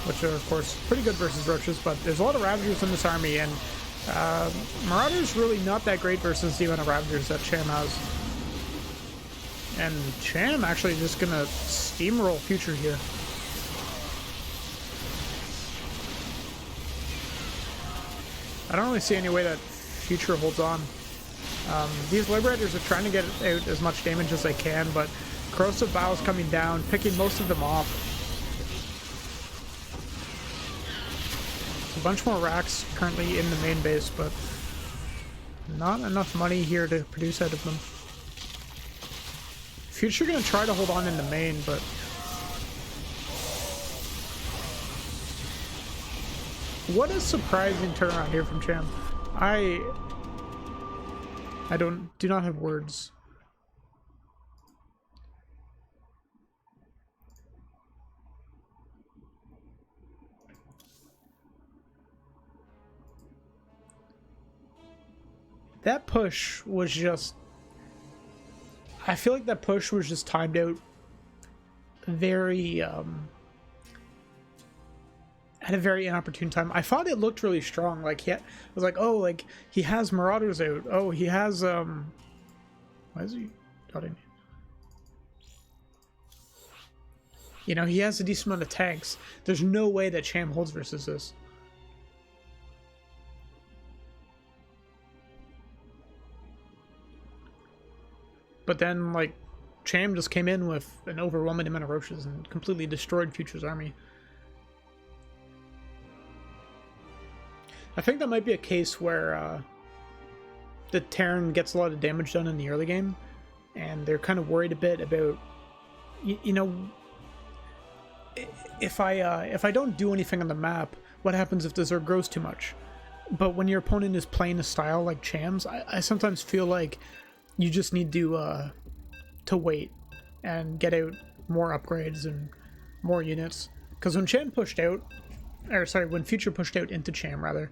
Which are, of course, pretty good versus Roaches, but there's a lot of Ravagers in this army, and Marauders really not that great versus the amount of Ravagers that Cham has. And Cham actually just gonna steamroll Future here. I don't really see any way that Future holds on. These Liberators are trying to get out as much damage as they can, but Corrosive Bow is coming down, picking most of them off. A bunch more racks currently in the main base, but not enough money here to produce out of them. Future gonna try to hold on in the main, but what a surprising turnaround here from Cham. I do not have words. That push was just... I feel like that push was just timed out very, at a very inopportune time. I thought it looked really strong. Like, I was like, oh, like, he has Marauders out. Oh, he has, why is he dotting me? You know, he has a decent amount of tanks. There's no way that Cham holds versus this. But then, like, Cham just came in with an overwhelming amount of Roaches and completely destroyed Future's army. I think that might be a case where the Terran gets a lot of damage done in the early game, and they're kind of worried a bit about, you know, if I don't do anything on the map, what happens if the Zerg grows too much? But when your opponent is playing a style like Cham's, I sometimes feel like you just need to wait and get out more upgrades and more units. Because when Cham pushed out, or sorry, when Future pushed out into Cham, rather,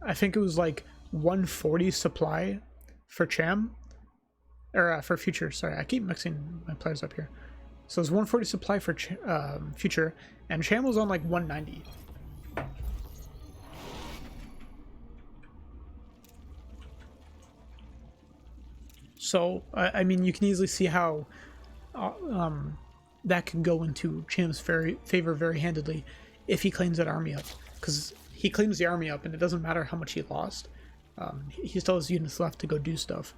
I think it was like 140 supply for Cham, or for Future. Sorry, I keep mixing my players up here. So it was 140 supply for Future, and Cham was on like 190. So, I mean, you can easily see how that can go into Cham's favor very handedly if he cleans that army up. Because he cleans the army up and it doesn't matter how much he lost. He still has units left to go do stuff.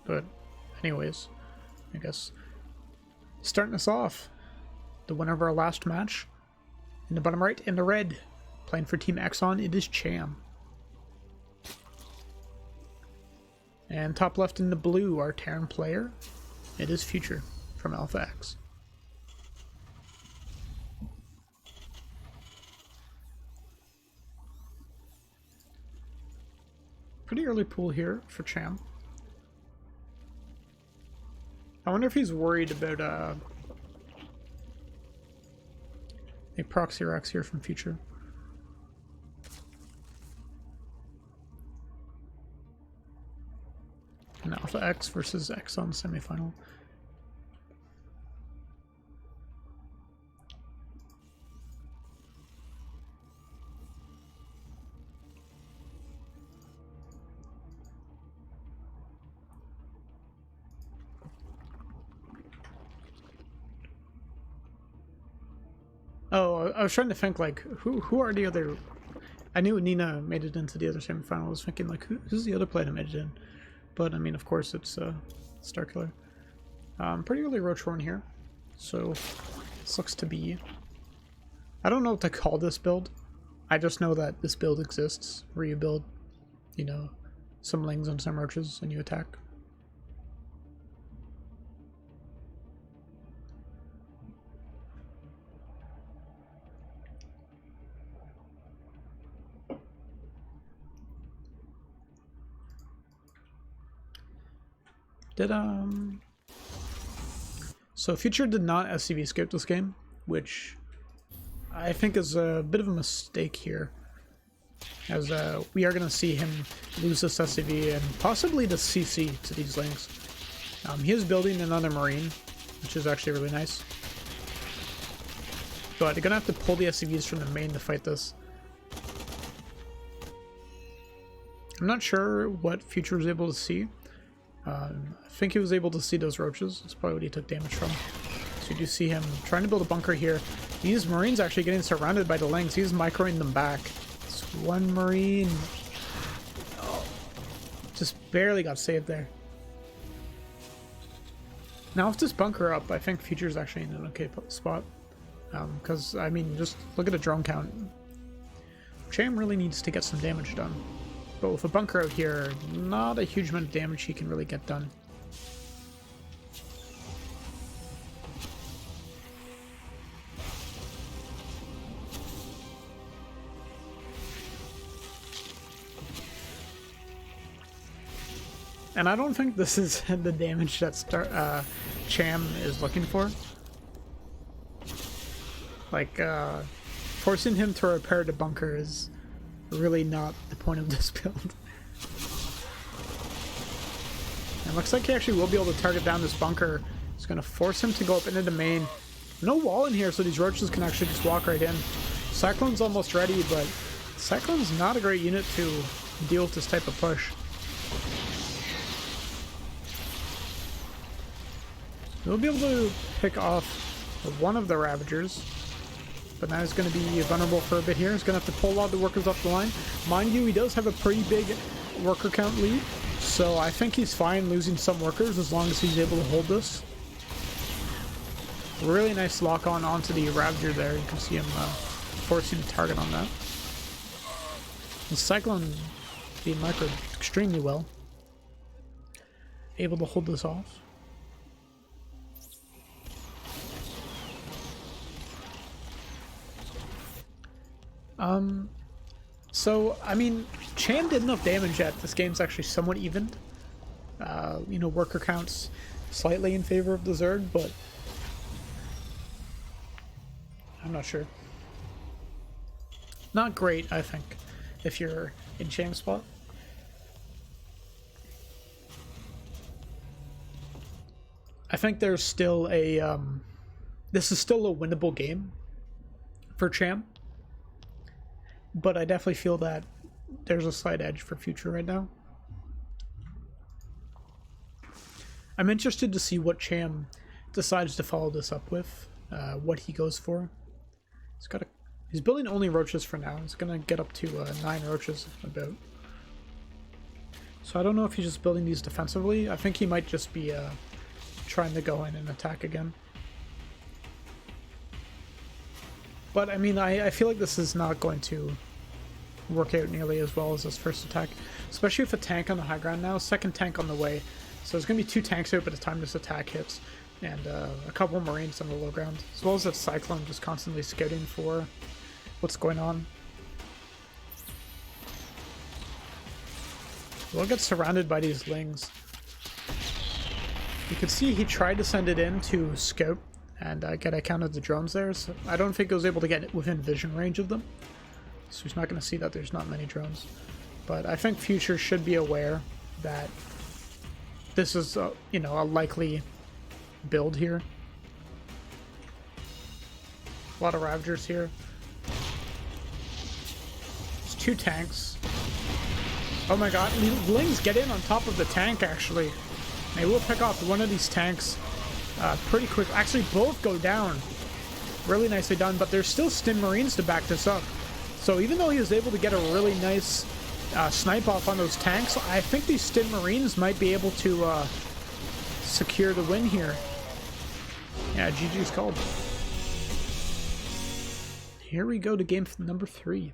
But anyways, I guess starting us off, the winner of our last match, in the bottom right, in the red, playing for Team Exxon, it is Cham. And top left in the blue, our Terran player, it is Future from Alpha X. Pretty early pool here for Cham. I wonder if he's worried about a proxy racks here from Future. An Alpha X versus Exxon semifinal. Oh, I was trying to think, like, who are the other... I knew Nina made it into the other semifinal. I was thinking, like, who's the other player that made it in? But, I mean, of course, it's Starkiller. Pretty early Roach Warren here. So, this looks to be... I don't know what to call this build. I just know that this build exists, where you build, you know, some Lings and some Roaches, and you attack. So Future did not SCV skip this game, which I think is a bit of a mistake here, as we are going to see him lose this SCV and possibly the CC to these Lings. He is building another Marine, which is actually really nice, but they're going to have to pull the SCVs from the main to fight this. I'm not sure what Future was able to see. I think he was able to see those Roaches. That's probably what he took damage from. So you do see him trying to build a bunker here. These Marines actually getting surrounded by the Lings. He's microing them back. It's one Marine. Oh, just barely got saved there. Now with this bunker up, I think Future's actually in an okay spot. Because, I mean, just look at the drone count. Cham really needs to get some damage done. But with a bunker out here, not a huge amount of damage he can really get done. And I don't think this is the damage that Cham is looking for. Like, forcing him to repair the bunker is really not the point of this build. And looks like he actually will be able to target down this bunker. It's going to force him to go up into the main. No wall in here, so these Roaches can actually just walk right in. Cyclone's almost ready, but Cyclone's not a great unit to deal with this type of push. We'll be able to pick off one of the Ravagers, but now he's going to be vulnerable for a bit here. He's going to have to pull a lot of the workers off the line. Mind you, he does have a pretty big worker count lead, so I think he's fine losing some workers as long as he's able to hold this. Really nice lock on onto the Ravager there. You can see him forcing a target on that. The Cyclone being microed extremely well. Able to hold this off. So, I mean, Cham did enough damage that this game's actually somewhat evened. You know, worker counts slightly in favor of the Zerg, but I'm not sure. Not great, I think, if you're in Cham's spot. I think there's still a, this is still a winnable game for Cham. But I definitely feel that there's a slight edge for Future right now. I'm interested to see what Cham decides to follow this up with, what he goes for. He's building only Roaches for now. He's gonna get up to 9 Roaches about. So I don't know if he's just building these defensively. I think he might just be trying to go in and attack again. But I mean, I feel like this is not going to work out nearly as well as this first attack, especially with a tank on the high ground now, second tank on the way. So there's going to be 2 tanks out by the time this attack hits, and a couple of Marines on the low ground, as well as that Cyclone just constantly scouting for what's going on. We'll get surrounded by these Lings. You can see he tried to send it in to scout and get a count of the drones there, so I don't think it was able to get within vision range of them. So he's not going to see that there's not many drones. But I think Future should be aware that this is, you know, a likely build here. A lot of Ravagers here. There's 2 tanks. Oh my god, Lings get in on top of the tank, actually. They will pick off one of these tanks pretty quick. Actually, both go down. Really nicely done, but there's still Stim Marines to back this up. So even though he was able to get a really nice snipe off on those tanks, I think these Stim Marines might be able to secure the win here. Yeah, GG's called. Here we go to game number 3.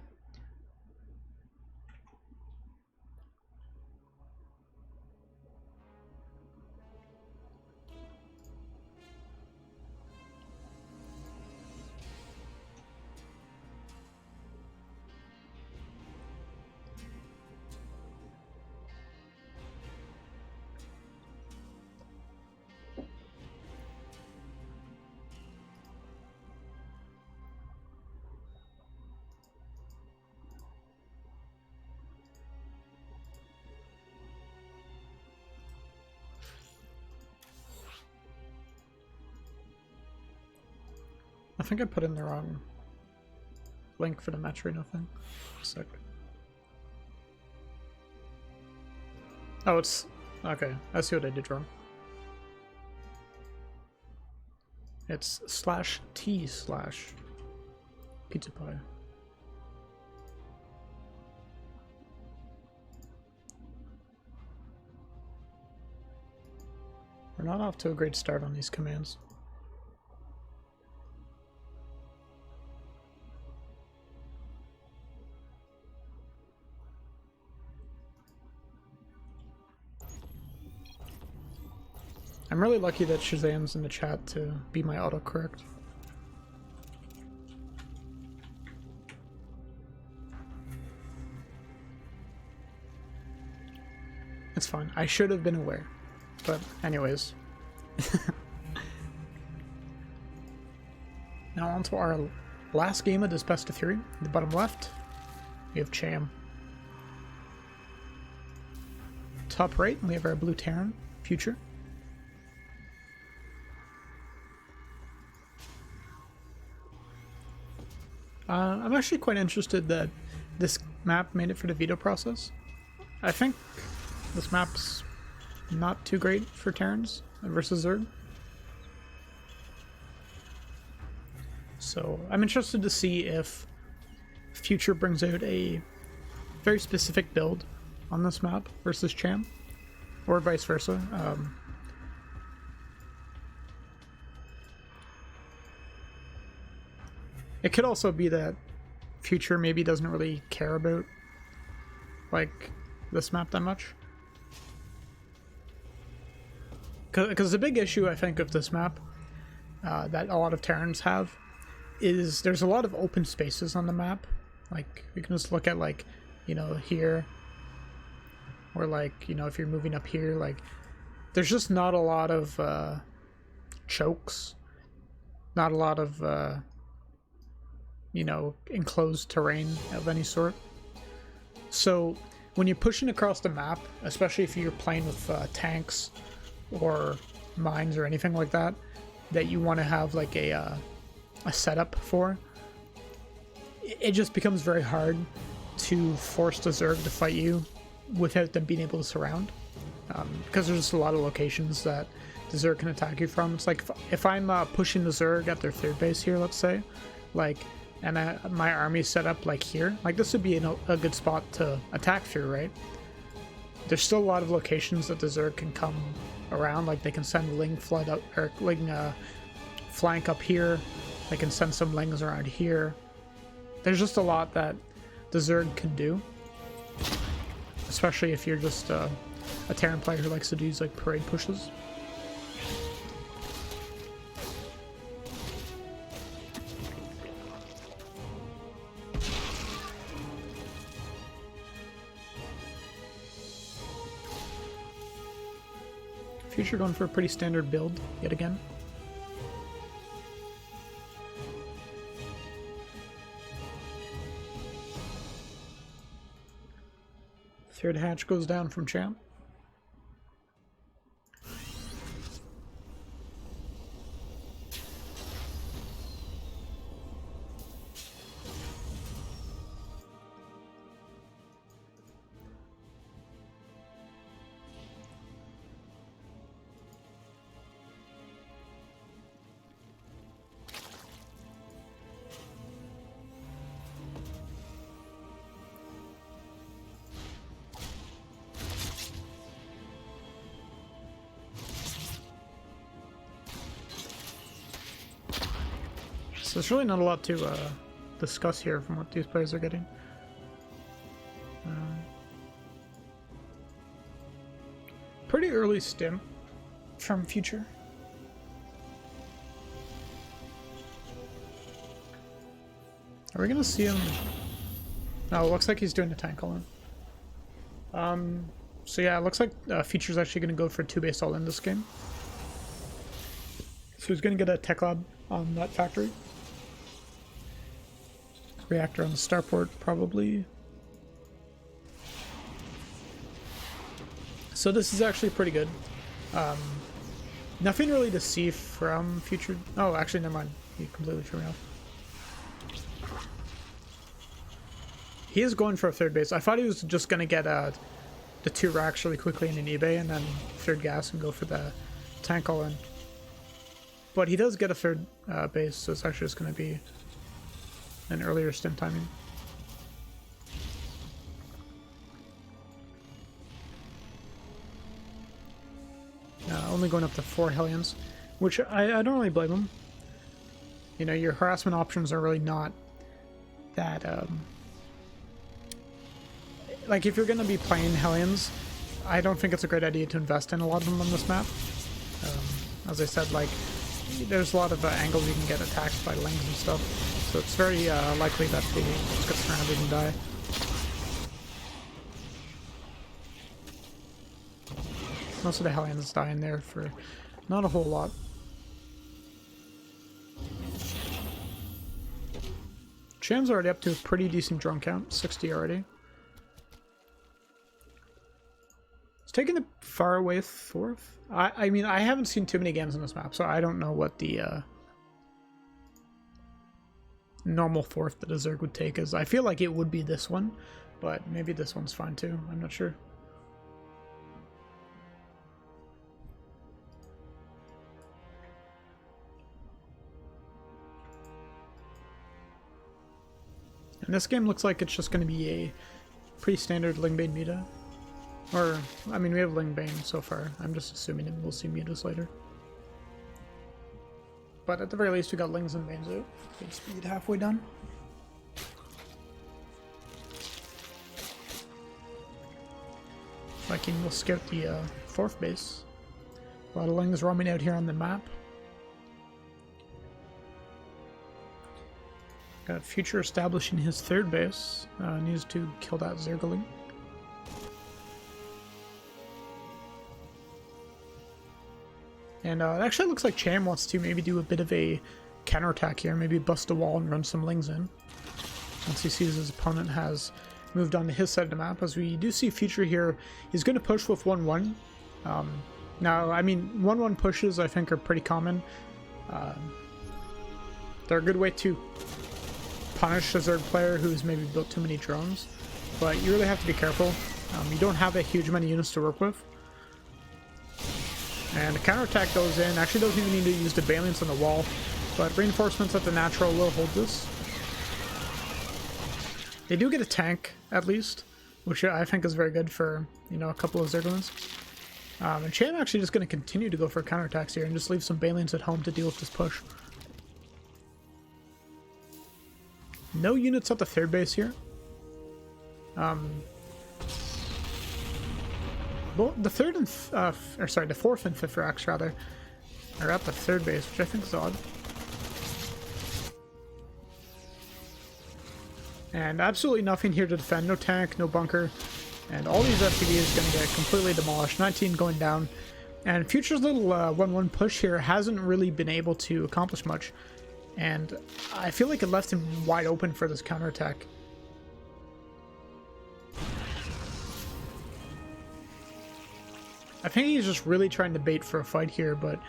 I think I put in the wrong link for the match arena thing. A sec. Oh, it's... okay, I see what I did wrong. It's /T/Pizza Pie. We're not off to a great start on these commands. I'm really lucky that Shazam's in the chat to be my autocorrect. It's fine. I should have been aware. But anyways. Now on to our last game of this best of 3. In the bottom left, we have Cham. Top right, we have our blue Terran, Future. I'm actually quite interested that this map made it for the veto process. I think this map's not too great for Terrans versus Zerg. So I'm interested to see if Future brings out a very specific build on this map versus Cham, or vice versa. It could also be that Future maybe doesn't really care about like this map that much. Because the big issue I think of this map that a lot of Terrans have is there's a lot of open spaces on the map. Like you can just look at like, you know, here, or like, you know, if you're moving up here, like there's just not a lot of chokes, not a lot of you know, enclosed terrain of any sort. So when you're pushing across the map, especially if you're playing with tanks or mines or anything like that, that you want to have like a setup for, it just becomes very hard to force the Zerg to fight you without them being able to surround. Because there's just a lot of locations that the Zerg can attack you from. It's like if I'm pushing the Zerg at their third base here, let's say, like, and my army's set up like here, like this would be a good spot to attack through, right? There's still a lot of locations that the Zerg can come around, like they can send Ling flood up, or Ling flank up here, they can send some Lings around here. There's just a lot that the Zerg can do, especially if you're just a Terran player who likes to do these like parade pushes. Future going for a pretty standard build yet again. Third hatch goes down from Cham. So there's really not a lot to discuss here from what these players are getting. Pretty early stim from Future. Are we gonna see him? No, it looks like he's doing the tank all in. So yeah, it looks like Future's actually gonna go for 2 base all in this game. So he's gonna get a Tech Lab on that factory. Reactor on the starport, probably. So this is actually pretty good. Nothing really to see from Future. Oh, actually, never mind. He completely threw me off. He is going for a 3rd base. I thought he was just going to get the 2 racks really quickly in an eBay and then 3rd gas and go for the tank all in. But he does get a 3rd base, so it's actually just going to be an earlier stim timing. Only going up to 4 Hellions, which I don't really blame him. You know, your harassment options are really not that... like, if you're going to be playing Hellions, I don't think it's a great idea to invest in a lot of them on this map. As I said, like, there's a lot of angles you can get attacked by Lings and stuff, so it's very likely that they just get surrounded and die. Most of the Hellions die in there for not a whole lot. Cham's already up to a pretty decent drone count, 60 already. It's taking the far away 4th. I mean, I haven't seen too many games on this map, so I don't know what the normal 4th that a Zerg would take is. I feel like it would be this one, but maybe this one's fine too. I'm not sure. And this game looks like it's just going to be a pretty standard Lingbane meta. Or, I mean, we have Lingbane so far. I'm just assuming we'll see metas later. But at the very least, we got Lings and Banes out. Good speed halfway done. Viking will scout the 4th base. A lot of Lings roaming out here on the map. Got Future establishing his 3rd base. Needs to kill that Zergling. And it actually looks like Cham wants to maybe do a bit of a counterattack here. Maybe bust a wall and run some Lings in. Once he sees his opponent has moved on to his side of the map. As we do see Future here, he's going to push with 1-1. Now, I mean, 1-1 pushes I think are pretty common. They're a good way to punish a Zerg player who's maybe built too many drones, but you really have to be careful. You don't have a huge amount of units to work with. And the counterattack goes in. Actually doesn't even need to use the Baliants on the wall, but reinforcements at the natural will hold this. They do get a tank, at least, which I think is very good for, you know, a couple of Zerglings. And Cham actually just going to continue to go for counterattacks here and just leave some Baliants at home to deal with this push. No units at the 3rd base here. Well, the 3rd and the 4th and 5th racks rather are at the 3rd base, which I think is odd. And absolutely nothing here to defend. No tank, no bunker, and all these SCVs going to get completely demolished. 19 going down, and Future's little 1-1 push here hasn't really been able to accomplish much. And I feel like it left him wide open for this counterattack. I think he's just really trying to bait for a fight here, but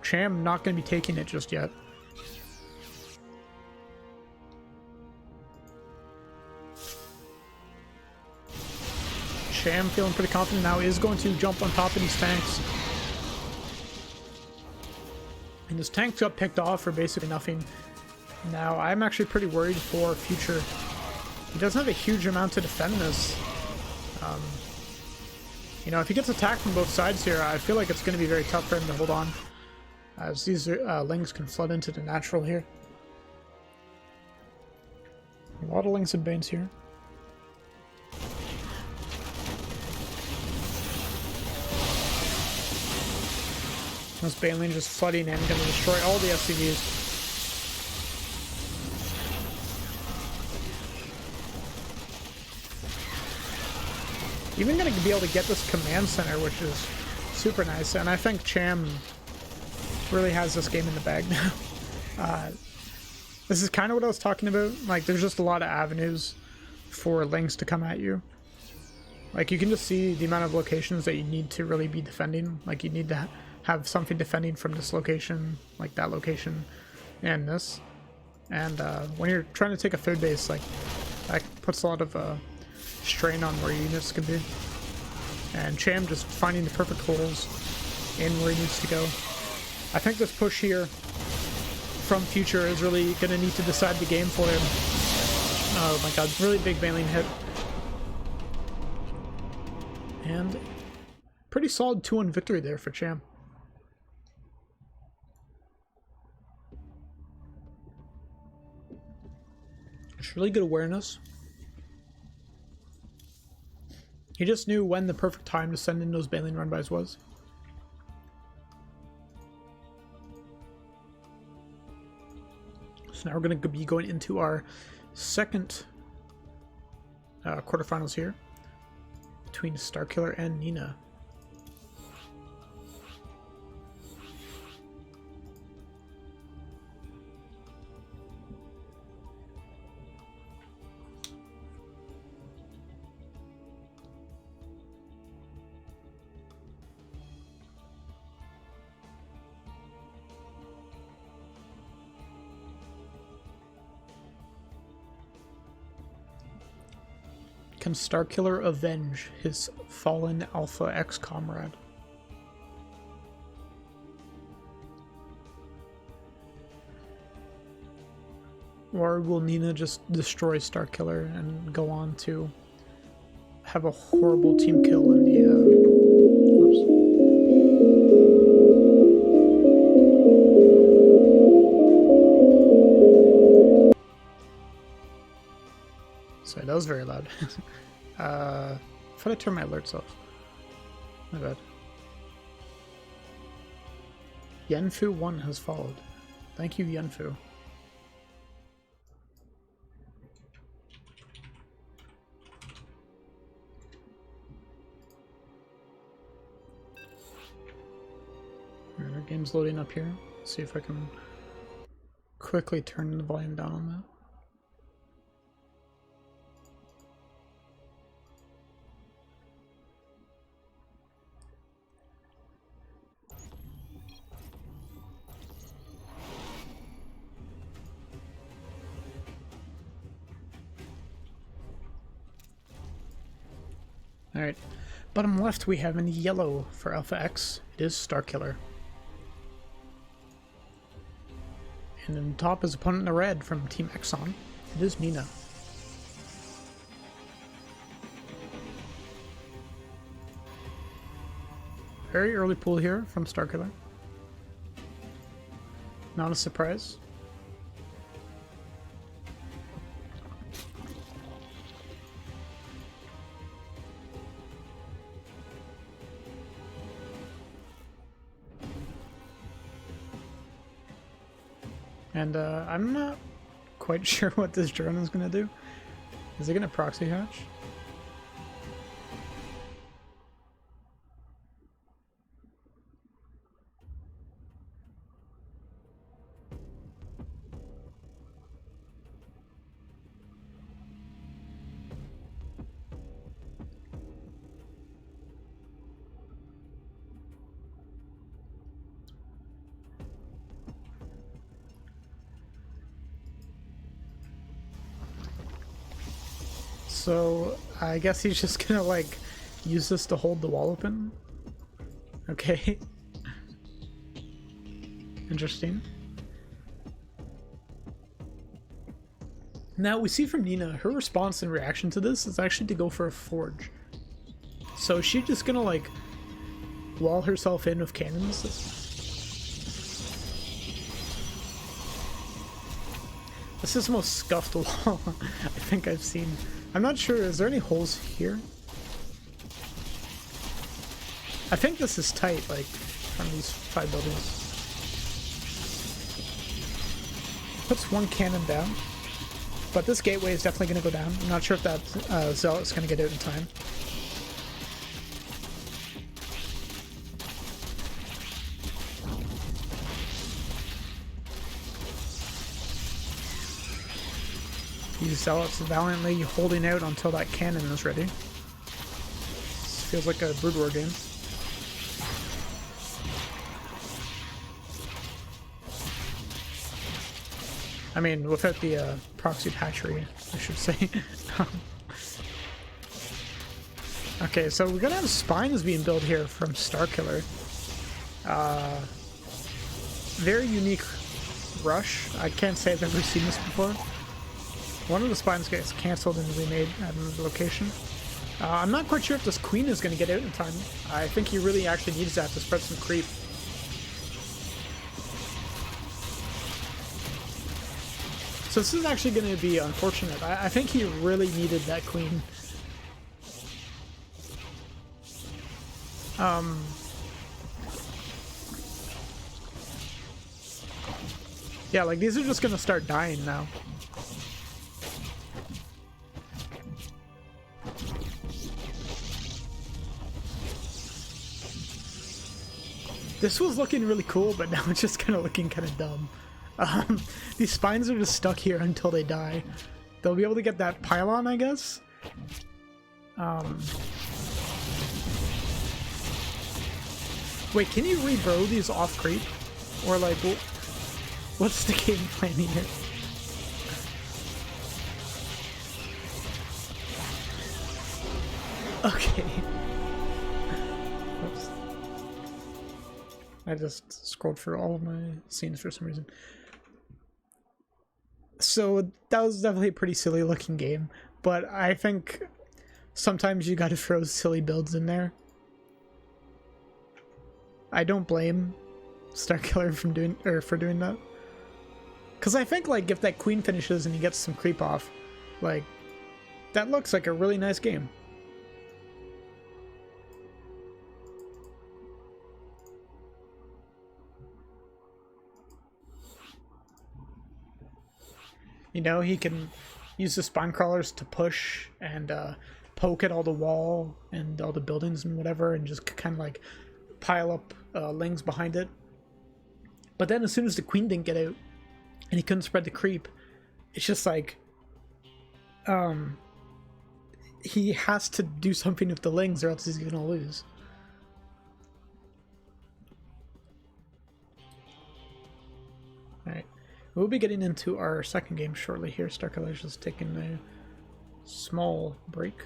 Cham not going to be taking it just yet. Cham feeling pretty confident now, is going to jump on top of these tanks. And his tanks got picked off for basically nothing. Now, I'm actually pretty worried for Future. He doesn't have a huge amount to defend this. You know, if he gets attacked from both sides here, I feel like it's going to be very tough for him to hold on, as these Lings can flood into the natural here. A lot of Links and Banes here. This Baneling just flooding in, gonna destroy all the SCVs. Even gonna be able to get this command center, which is super nice, and I think Cham really has this game in the bag now. This is kind of what I was talking about. Like, there's just a lot of avenues for Links to come at you. Like, you can just see the amount of locations that you need to really be defending. Like, you need to have something defending from this location, like that location, and this. And when you're trying to take a third base, like, that puts a lot of strain on where your units can be. And Cham just finding the perfect holes in where he needs to go. I think this push here from Future is really going to need to decide the game for him. Oh my god, really big Baneling hit. And pretty solid 2-1 victory there for Cham. It's really good awareness. He just knew when the perfect time to send in those Baneling run-bys was. So now we're going to be going into our second quarterfinals here between Starkiller and Nina. Can Starkiller avenge his fallen Alpha X comrade? Or will Nina just destroy Starkiller and go on to have a horrible team kill in the Sorry, that was very loud. I thought I turned my alerts off. My bad. Yenfu1 has followed. Thank you, Yenfu. Alright, our game's loading up here. Let's see if I can quickly turn the volume down on that. Alright, bottom left we have in yellow for Alpha X, it is Starkiller. And then top is opponent in the red from Team Exxon, it is Nina. Very early pull here from Starkiller. Not a surprise. And I'm not quite sure what this drone is going to do. Is it going to proxy hatch? So I guess he's just gonna like use this to hold the wall open. Okay. Interesting. Now we see from Nina, her response in reaction to this is actually to go for a forge. So she's just gonna like wall herself in with cannons. This is the most scuffed wall I think I've seen. I'm not sure, is there any holes here? I think this is tight, like, from these 5 buildings. Puts one cannon down. But this gateway is definitely going to go down. I'm not sure if that Zealot's going to get out in time. These Zealots valiantly holding out until that cannon is ready. This feels like a Brood War game. I mean, without the proxy hatchery, I should say. Okay, so we're gonna have spines being built here from Starkiller. Very unique rush. I can't say I've ever seen this before. One of the spines gets cancelled and remade at another location. I'm not quite sure if this queen is going to get out in time. I think he really actually needs that to spread some creep. So this is actually going to be unfortunate. I think he really needed that queen. Yeah, like these are just going to start dying now. This was looking really cool, but now it's just kind of looking kind of dumb. These spines are just stuck here until they die. They'll be able to get that pylon, I guess. Wait, can you rebro these off creep? Or like, what's the game plan here? Okay. Oops. I just scrolled through all of my scenes for some reason. So that was definitely a pretty silly looking game, but I think sometimes you gotta throw silly builds in there. I don't blame Starkiller for doing that. Cause I think like if that queen finishes and he gets some creep off, like that looks like a really nice game. You know, he can use the spine crawlers to push and poke at all the wall and all the buildings and whatever, and just kind of like pile up lings behind it. But then as soon as the queen didn't get out and he couldn't spread the creep, it's just like he has to do something with the lings or else he's gonna lose. Alright. We'll be getting into our second game shortly here. Starkiller's just taking a small break.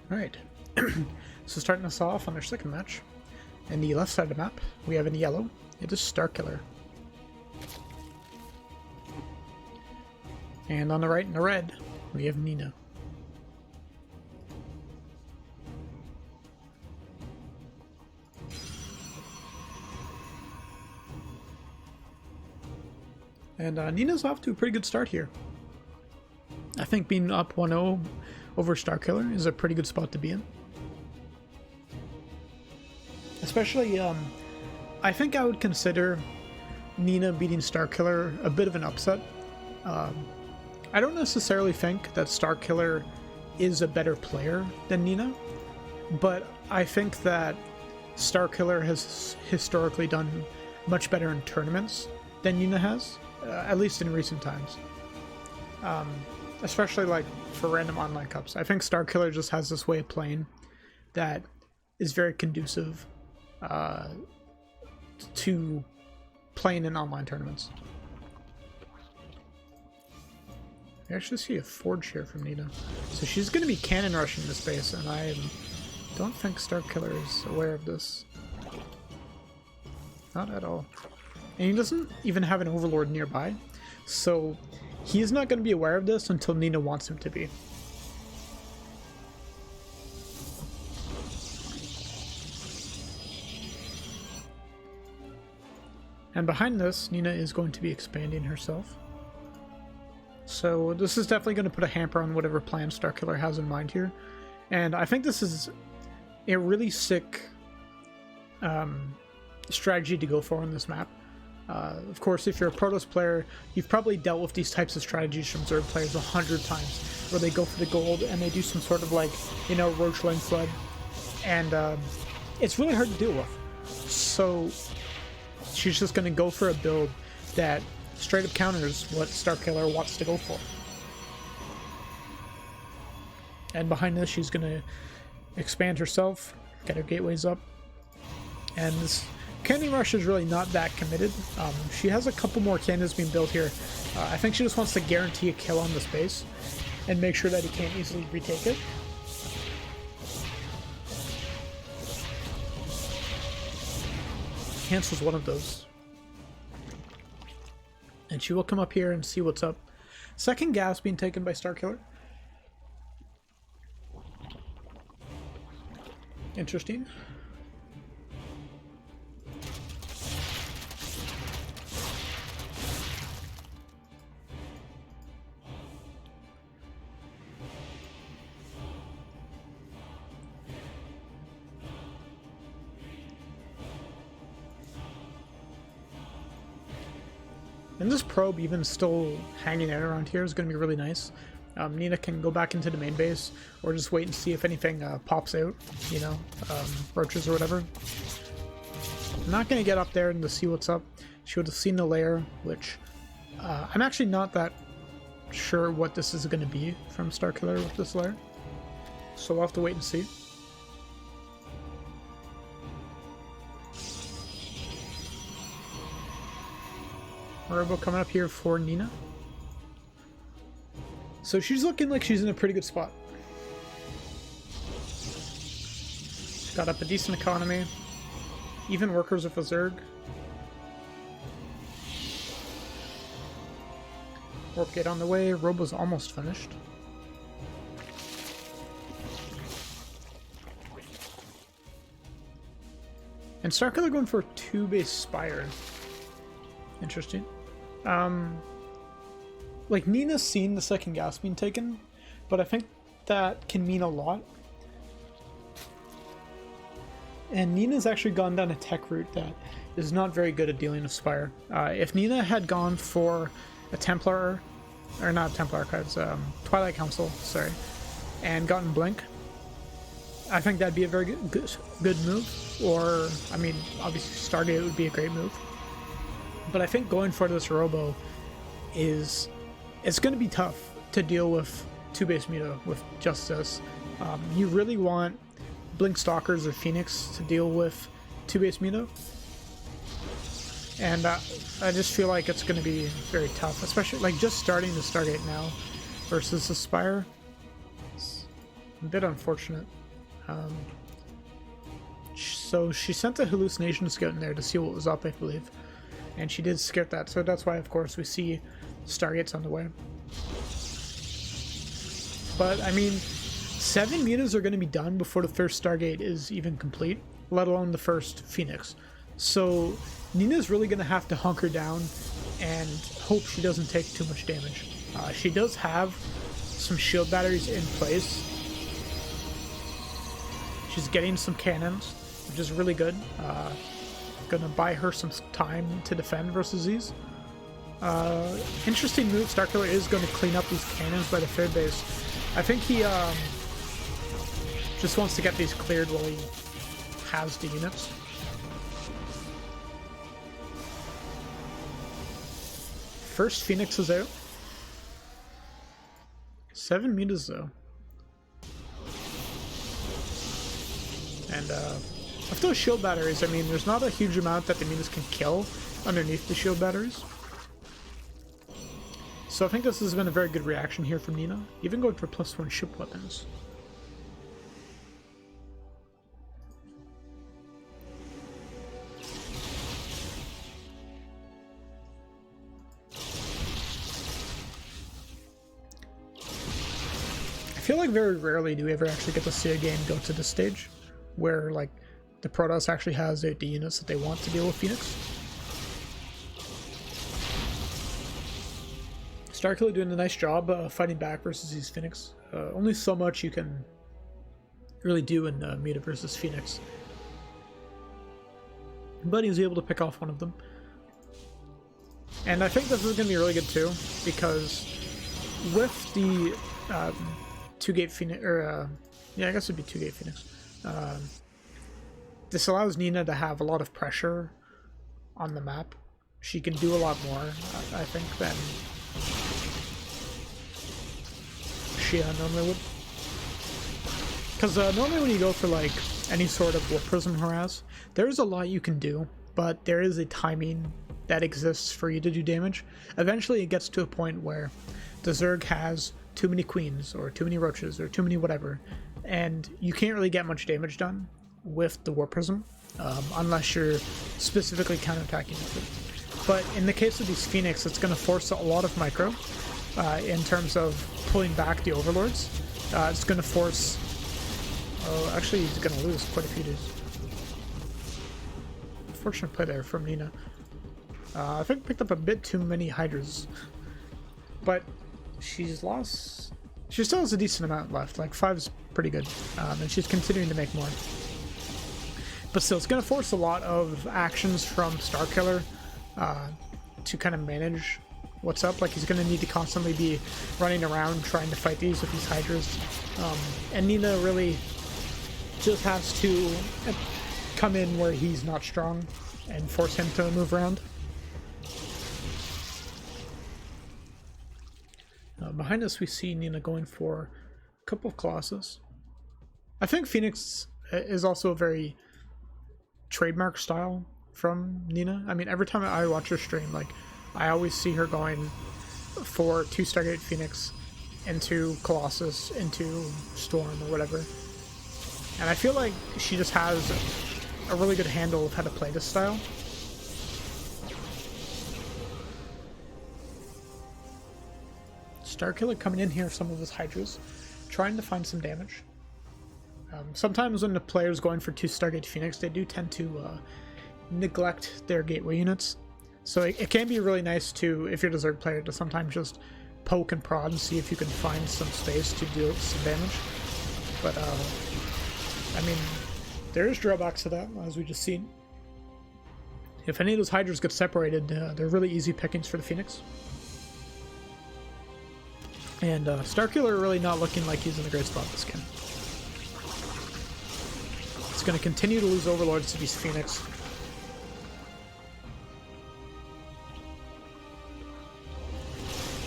Alright, so starting us off on our second match, in the left side of the map, we have in yellow, it is Starkiller. And on the right in the red, we have Nina. And Nina's off to a pretty good start here. I think being up 1-0 over Starkiller is a pretty good spot to be in. Especially, I think I would consider Nina beating Starkiller a bit of an upset. I don't necessarily think that Starkiller is a better player than Nina, but I think that Starkiller has historically done much better in tournaments than Nina has, at least in recent times. Especially like for random online cups. I think Starkiller just has this way of playing that is very conducive to playing in online tournaments. I actually see a forge here from Nina. So she's going to be cannon rushing this base, and I don't think Starkiller is aware of this. Not at all. And he doesn't even have an Overlord nearby, so he's not going to be aware of this until Nina wants him to be. And behind this, Nina is going to be expanding herself. So this is definitely going to put a hamper on whatever plan Starkiller has in mind here. And I think this is a really sick strategy to go for on this map. Of course, if you're a Protoss player, you've probably dealt with these types of strategies from Zerg players 100 times, where they go for the gold and they do some sort of like, you know, Roachling flood, and it's really hard to deal with. So she's just going to go for a build that straight up counters what Starkiller wants to go for. And behind this, she's going to expand herself, get her gateways up, and this cannon rush is really not that committed. She has a couple more cannons being built here. I think she just wants to guarantee a kill on this base and make sure that he can't easily retake it. Cancels one of those. And she will come up here and see what's up. Second gas being taken by Starkiller. Interesting. And this probe, even still hanging out around here, is going to be really nice. Nina can go back into the main base, or just wait and see if anything pops out, you know, roaches or whatever. I'm not going to get up there and to see what's up. She would have seen the lair, which I'm actually not that sure what this is going to be from Starkiller with this lair. So we'll have to wait and see. Robo coming up here for Nina. So she's looking like she's in a pretty good spot. She's got up a decent economy. Even workers with a Zerg. Warp gate on the way. Robo's almost finished. And Starkiller going for a 2-base Spire. Interesting. Like, Nina's seen the second gas being taken, but I think that can mean a lot. And Nina's actually gone down a tech route that is not very good at dealing with Spire. If Nina had gone for a Templar, or not Templar Archives, Twilight Council, sorry, and gotten Blink, I think that'd be a very good move. Or, I mean, obviously Stargate would be a great move. But I think going for this Robo is... it's going to be tough to deal with 2-base Muta with just this. You really want Blink Stalkers or Phoenix to deal with 2-base Muta. And I just feel like it's going to be very tough, especially like just starting the Stargate now versus the Spire. It's a bit unfortunate. So she sent a Hallucination Scout in there to see what was up, I believe. And she did skip that, so that's why, of course, we see Stargates on the way. But I mean, 7 mutas are going to be done before the first Stargate is even complete, let alone the first Phoenix. So Nina's really going to have to hunker down and hope she doesn't take too much damage. She does have some shield batteries in place. She's getting some cannons, which is really good. Gonna buy her some time to defend versus these. Interesting move. Starkiller is going to clean up these cannons by the third base. I think he just wants to get these cleared while he has the units. First Phoenix is out. 7 mutas though. And with those shield batteries, I mean, there's not a huge amount that the mutas can kill underneath the shield batteries. So I think this has been a very good reaction here from Nina, even going for +1 ship weapons. I feel like very rarely do we ever actually get to see a game go to this stage, where like the Protoss actually has the units that they want to deal with Phoenix. Starkiller doing a nice job fighting back versus these Phoenix. Only so much you can really do in Muta versus Phoenix. But he was able to pick off one of them. And I think this is going to be really good too, because with the 2-gate Phoenix, or yeah, I guess it'd be 2-gate Phoenix. This allows Nina to have a lot of pressure on the map. She can do a lot more, I think, than she normally would. Because normally when you go for like any sort of Warp Prism harass, there's a lot you can do, but there is a timing that exists for you to do damage. Eventually it gets to a point where the Zerg has too many queens, or too many roaches, or too many whatever, and you can't really get much damage done with the Warp Prism, unless you're specifically counterattacking with it. But in the case of these Phoenix, it's going to force a lot of micro in terms of pulling back the Overlords. It's going to force... Oh, actually, he's going to lose quite a few dudes. Unfortunate play there from Nina. I think picked up a bit too many Hydras. But she's lost... She still has a decent amount left. Like, 5 is pretty good. And she's continuing to make more. But still, it's going to force a lot of actions from Starkiller to kind of manage what's up. Like, he's going to need to constantly be running around trying to fight these with these Hydras. And Nina really just has to come in where he's not strong and force him to move around. Behind us, we see Nina going for a couple of Colossus. I think Phoenix is also a very trademark style from Nina. I mean, every time I watch her stream, like, I always see her going for 2 Stargate Phoenix into Colossus, into Storm, or whatever. And I feel like she just has a really good handle of how to play this style. Starkiller coming in here with some of his Hydras, trying to find some damage. Sometimes when the player's going for 2 Stargate Phoenix, they do tend to neglect their gateway units. So it can be really nice to, if you're the Zerg player, to sometimes just poke and prod and see if you can find some space to do some damage. But, I mean, there is drawbacks to that, as we just seen. If any of those Hydras get separated, they're really easy pickings for the Phoenix. And Starkiller really not looking like he's in a great spot this game. It's going to continue to lose Overlords to these Phoenix.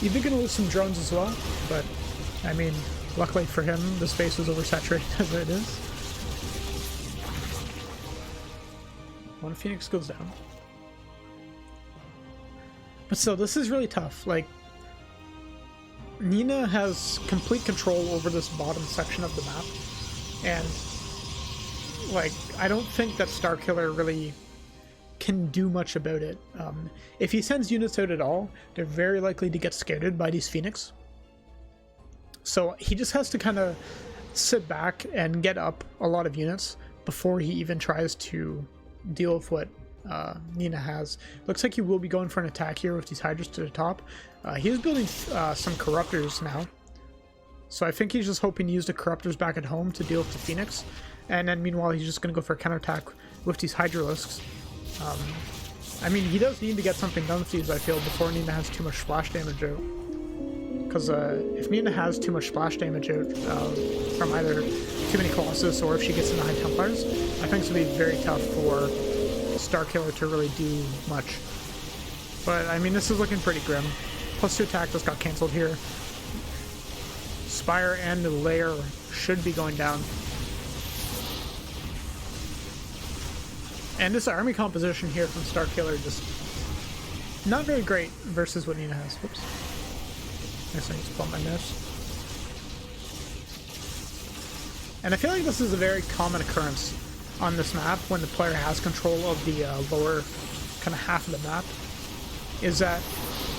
He's going to lose some drones as well, but I mean, luckily for him, the space is oversaturated as it is. One Phoenix goes down. But still, this is really tough. Like, Nina has complete control over this bottom section of the map, and like, I don't think that Starkiller really can do much about it. If he sends units out at all, they're very likely to get scared by these Phoenix. So he just has to kind of sit back and get up a lot of units before he even tries to deal with what Nina has. Looks like he will be going for an attack here with these Hydras to the top. He is building some Corruptors now. So I think he's just hoping to use the Corruptors back at home to deal with the Phoenix. And then meanwhile, he's just going to go for a counterattack with these Hydralisks. I mean, he does need to get something done with these, I feel, before Nina has too much splash damage out. Because if Nina has too much splash damage out from either too many Colossus or if she gets into High Templars, I think it's going to be very tough for Starkiller to really do much. But, I mean, this is looking pretty grim. +2 attack just got cancelled here. Spire and the Lair should be going down. And this army composition here from Starkiller just not very great versus what Nina has. Whoops. I guess I just bumped my mouse. And I feel like this is a very common occurrence on this map when the player has control of the lower kind of half of the map, is that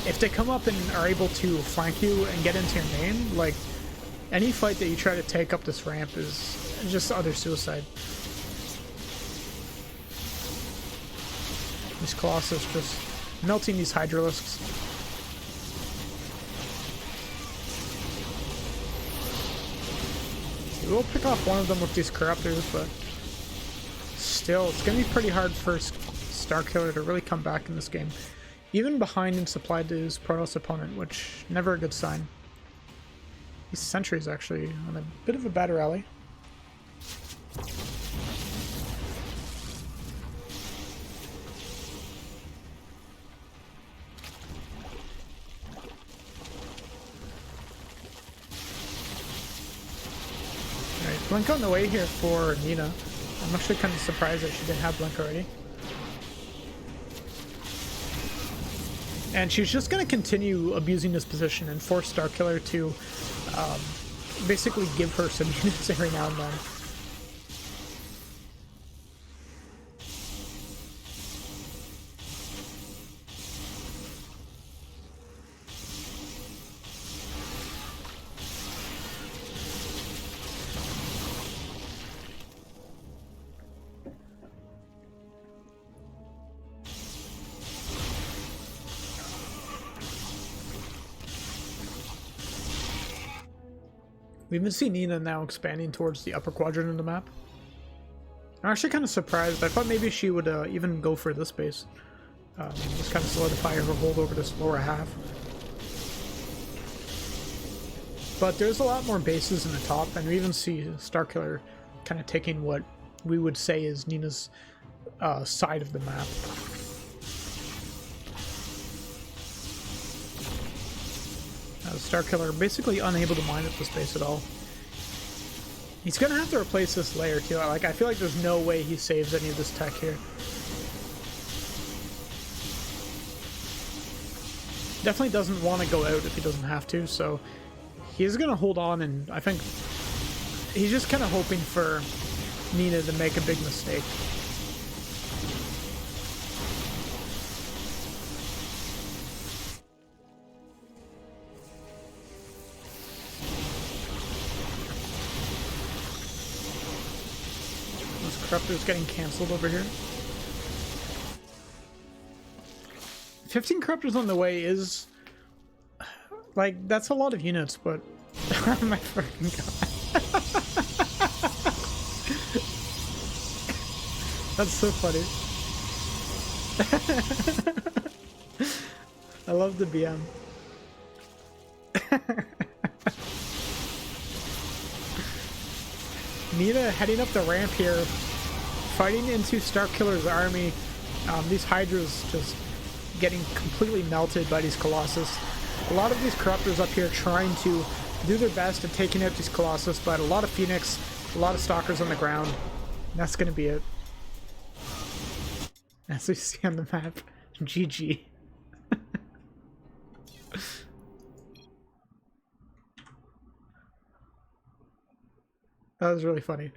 if they come up and are able to flank you and get into your main, like any fight that you try to take up this ramp is just utter suicide. These Colossus just melting these Hydralisks. We'll pick off one of them with these Corruptors, but still, it's going to be pretty hard for Starkiller to really come back in this game. Even behind in supply to his Protoss opponent, which never a good sign. These Sentries actually on a bit of a bad rally. Alright, Blink on the way here for Nina. I'm actually kind of surprised that she didn't have Blink already. And she's just going to continue abusing this position and force Starkiller to basically give her some units every now and then. We even see Nina now expanding towards the upper quadrant of the map. I'm actually kind of surprised. I thought maybe she would even go for this base. Just kind of solidify her hold over this lower half. But there's a lot more bases in the top, and we even see Starkiller kind of taking what we would say is Nina's side of the map. Starkiller basically unable to mine up the space at all. He's gonna have to replace this layer too. Like, I feel like there's no way he saves any of this tech here. Definitely doesn't want to go out if he doesn't have to, so he's gonna hold on, and I think he's just kind of hoping for Nina to make a big mistake. Corruptor's getting cancelled over here. 15 Corruptors on the way is... like, that's a lot of units, but... oh my freaking god. That's so funny. I love the BM. Nina heading up the ramp here, fighting into Starkiller's army. These Hydras just getting completely melted by these Colossus. A lot of these Corruptors up here trying to do their best at taking out these Colossus, but a lot of Phoenix, a lot of Stalkers on the ground. And that's going to be it. As we see on the map, GG. That was really funny.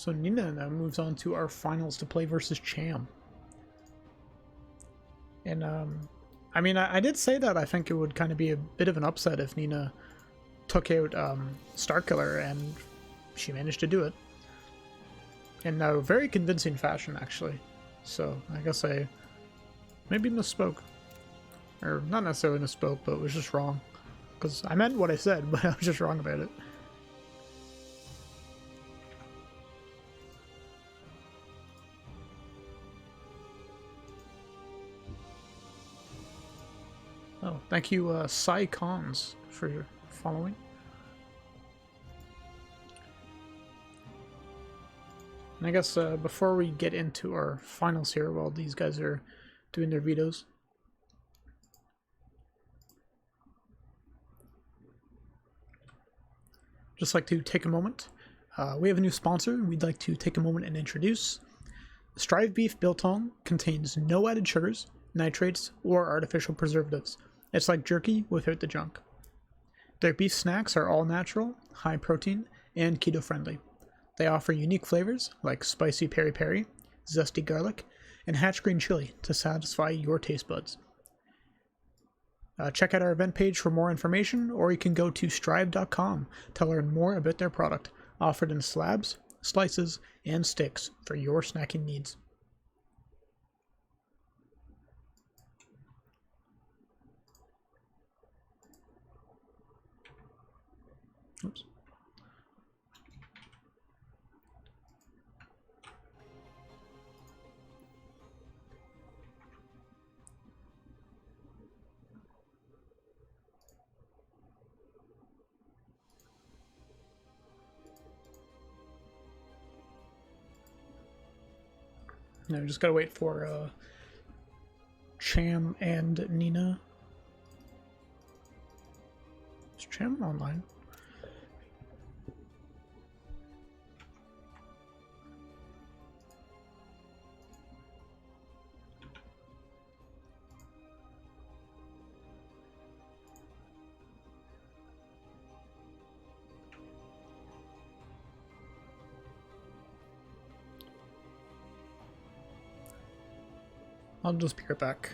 So Nina now moves on to our finals to play versus Cham. And I mean, I did say that I think it would kind of be a bit of an upset if Nina took out Starkiller, and she managed to do it in a very convincing fashion, actually. So I guess I maybe misspoke, or not necessarily misspoke, but was just wrong, because I meant what I said, but I was just wrong about it. Oh, thank you, Sai Cons, for following. And I guess before we get into our finals here, while these guys are doing their vetoes, just like to take a moment. We have a new sponsor we'd like to take a moment and introduce. Strive Beef Biltong contains no added sugars, nitrates, or artificial preservatives. It's like jerky without the junk. Their beef snacks are all natural, high protein, and keto friendly. They offer unique flavors like spicy peri peri, zesty garlic, and hatch green chili to satisfy your taste buds. Check out our event page for more information, or you can go to strive.com to learn more about their product, offered in slabs, slices, and sticks for your snacking needs. Oops. Now, just gotta wait for Cham and Nina. Is Cham online? I'll just be right back.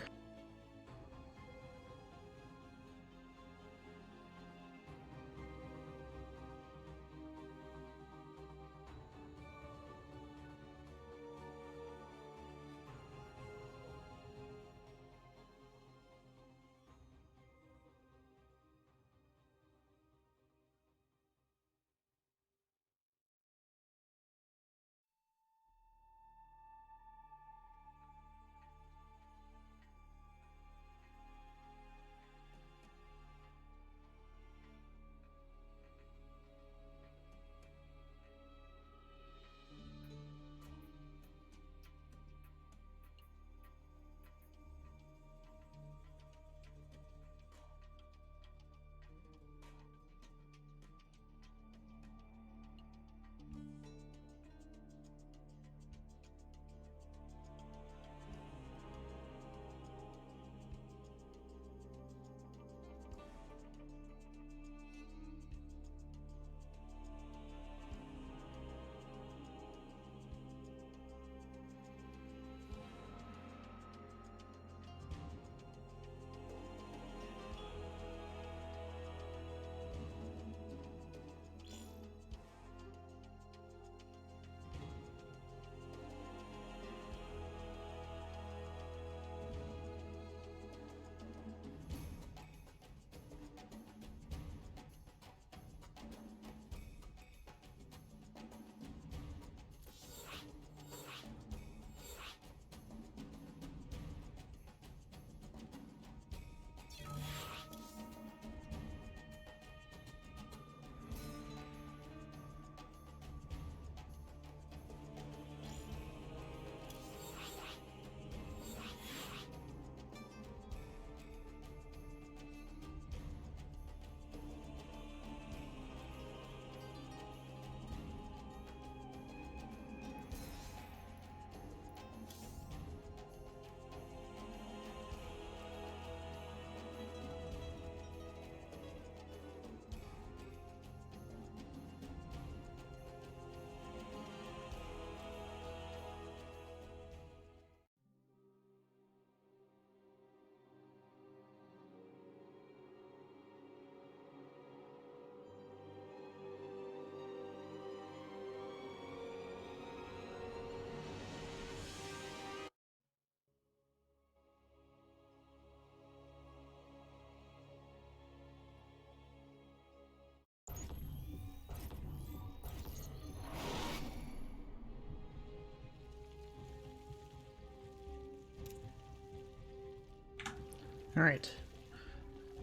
Alright.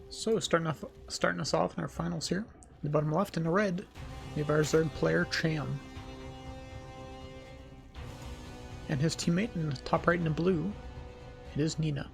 So, starting us off in our finals here. In the bottom left in the red, we have our Zerg player, Cham. And his teammate in the top right in the blue, it is Nina.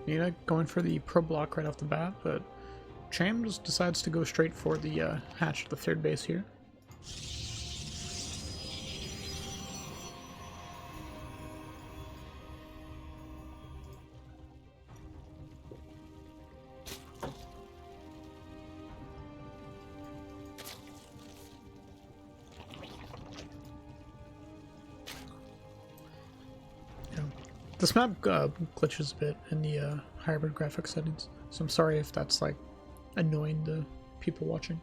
Nina going for the pro block right off the bat, but Cham just decides to go straight for the hatch to the third base here. This map glitches a bit in the hybrid graphics settings, so I'm sorry if that's like annoying the people watching.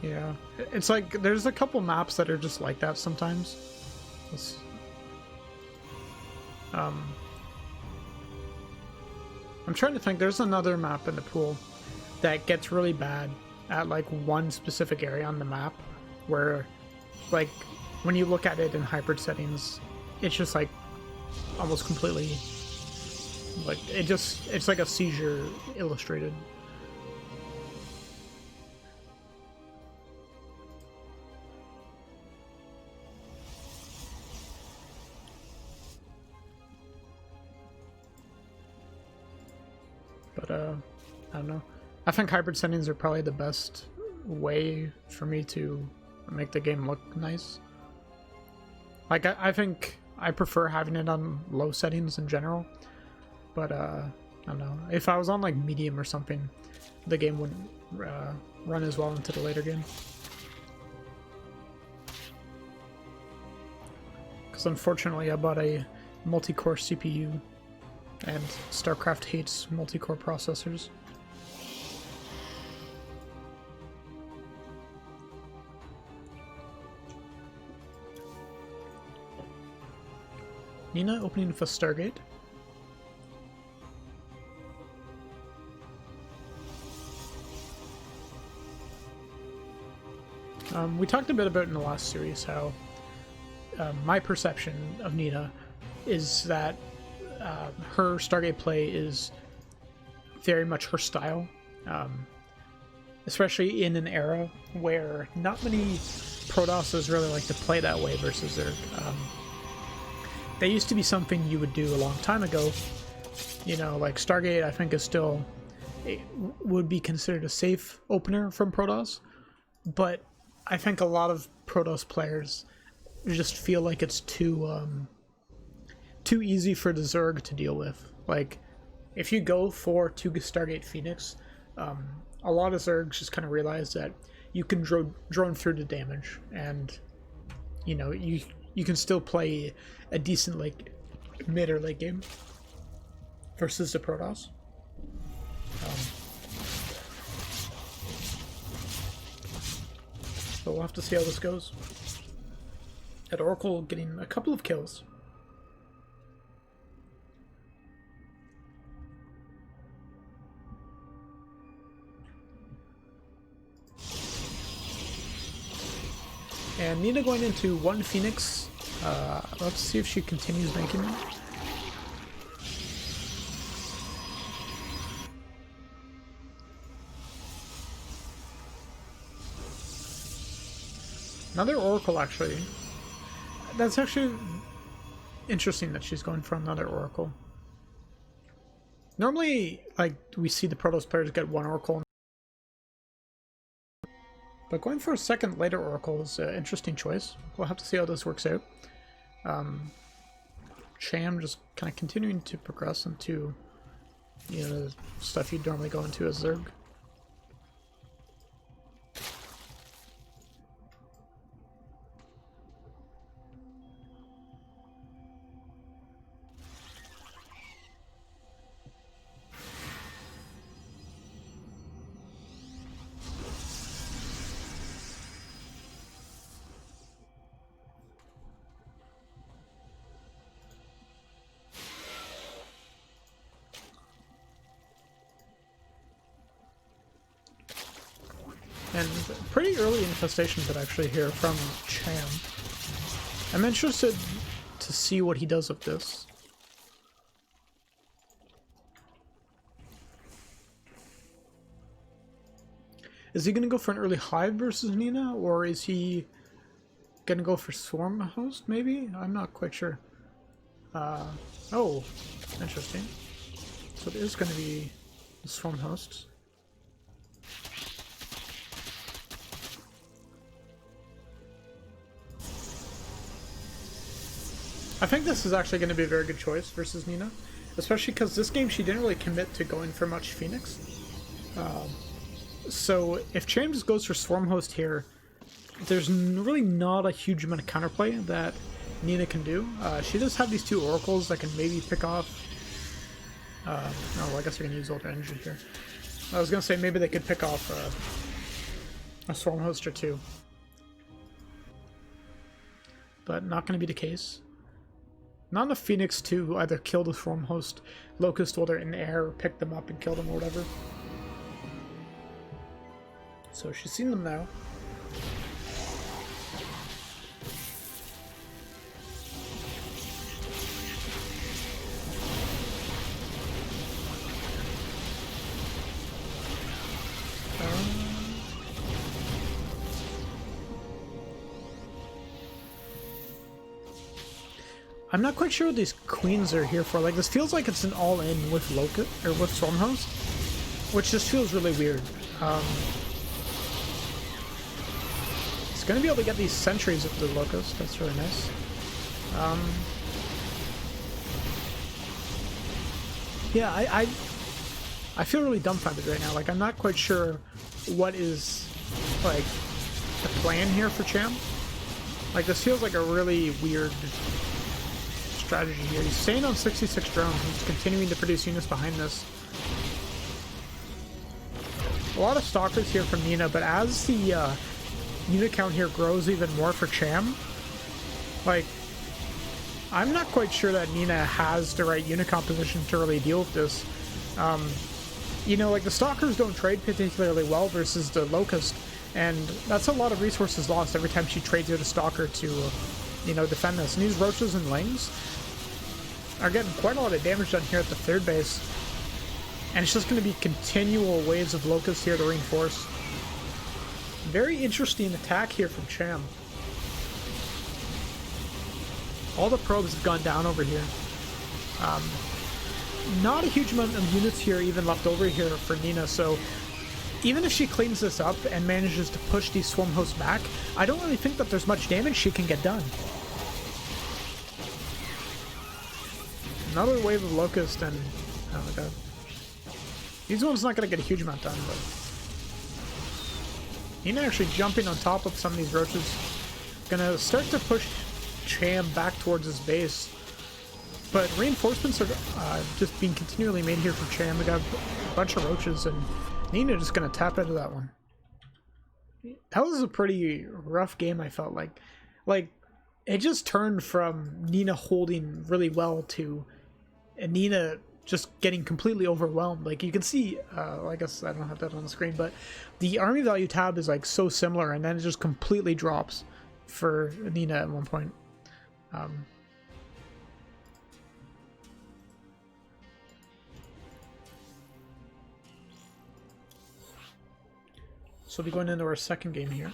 Yeah, it's like there's a couple maps that are just like that sometimes. Let's, I'm trying to think, there's another map in the pool that gets really bad at like one specific area on the map where like when you look at it in hybrid settings, it's just like almost completely like it's like a seizure illustrated. But I don't know. I think hybrid settings are probably the best way for me to make the game look nice. Like I think I prefer having it on low settings in general. But I don't know. If I was on like medium or something, the game wouldn't run as well into the later game. Because unfortunately I bought a multi-core CPU. And StarCraft hates multi-core processors. Nina opening for Stargate. We talked a bit about in the last series how my perception of Nina is that her Stargate play is very much her style, especially in an era where not many Protosses really like to play that way versus Zerg. They used to be something you would do a long time ago. You know, like Stargate I think is still, it would be considered a safe opener from Protoss, but I think a lot of Protoss players just feel like it's too easy for the Zerg to deal with. Like, if you go for 2 Stargate Phoenix, a lot of Zergs just kind of realize that you can drone through the damage, and you know you can still play a decent like mid or late game versus the Protoss. So we'll have to see how this goes. At Oracle getting a couple of kills. And Nina going into 1 Phoenix. Let's see if she continues making them. Another Oracle, actually. That's actually interesting that she's going for another Oracle. Normally, like, we see the Protoss players get 1 Oracle. But going for a second later Oracle is an interesting choice. We'll have to see how this works out. Cham just kind of continuing to progress into, you know, the stuff you'd normally go into as Zerg. And pretty early infestation bit actually here from Cham. I'm interested to see what he does with this. Is he going to go for an early Hive versus Nina, or is he going to go for Swarm Host, maybe? I'm not quite sure. Oh, interesting. So it is going to be the Swarm Hosts. I think this is actually going to be a very good choice versus Nina, especially because this game she didn't really commit to going for much Phoenix. So if Cham just goes for Swarm Host here, there's really not a huge amount of counterplay that Nina can do. She does have these two Oracles that can maybe pick off... no, well, I guess they're going to use Ultra Energy here. I was going to say maybe they could pick off a Swarm Host or two. But not going to be the case. Not enough Phoenix to either kill the Swarm Host Locust while they're in the air, or pick them up and kill them or whatever. So she's seen them now. I'm not quite sure what these queens are here for. Like, this feels like it's an all-in with Locust or with Stormhost, which just feels really weird. It's gonna be able to get these sentries with the Locust. That's really nice. Yeah, I feel really dumbfounded right now. Like, I'm not quite sure what is like the plan here for Cham. Like, this feels like a really weird strategy here. He's staying on 66 drones. He's continuing to produce units behind this. A lot of stalkers here from Nina, but as the unit count here grows even more for Cham, like, I'm not quite sure that Nina has the right unit composition to really deal with this. You know, like, the stalkers don't trade particularly well versus the Locust, and that's a lot of resources lost every time she trades with a stalker to, you know, defend this. And these roaches and lings are getting quite a lot of damage done here at the third base. And it's just going to be continual waves of locusts here to reinforce. Very interesting attack here from Cham. All the probes have gone down over here. Not a huge amount of units here even left over here for Nina, so even if she cleans this up and manages to push these swarm hosts back, I don't really think that there's much damage she can get done. Another wave of locust and... oh my god. These ones not going to get a huge amount done, but... Nina actually jumping on top of some of these roaches. Gonna start to push Cham back towards his base. But reinforcements are just being continually made here for Cham. We got a bunch of roaches, and Nina just gonna tap into that one. That was a pretty rough game, I felt like. Like, it just turned from Nina holding really well to Nina just getting completely overwhelmed. Like, you can see, I guess I don't have that on the screen, but the army value tab is like so similar, and then it just completely drops for Nina at one point. So we'll be going into our second game here.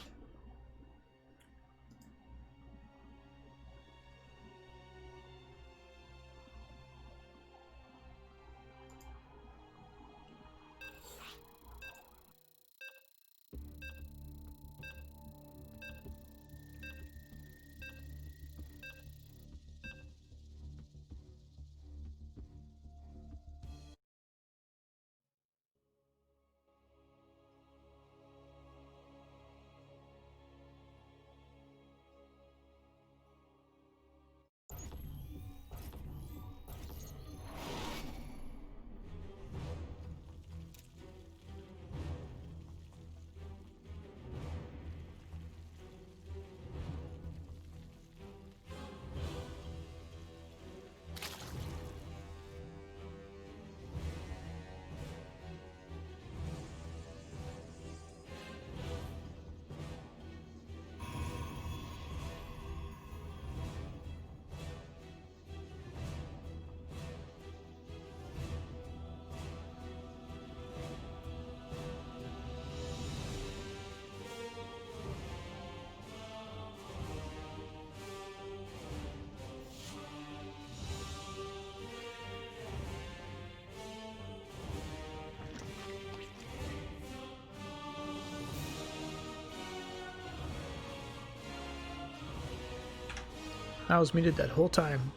I was muted that whole time.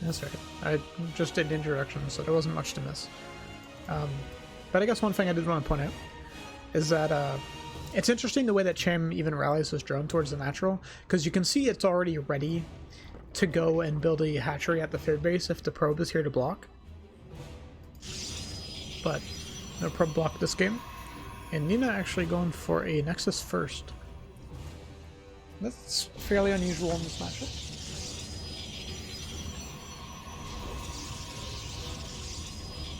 That's right. I just did introduction, so there wasn't much to miss. But I guess one thing I did want to point out is that it's interesting the way that Cham even rallies his drone towards the natural, because you can see it's already ready to go and build a hatchery at the third base if the probe is here to block. But no probe block this game. And Nina actually going for a Nexus first. That's fairly unusual in this matchup.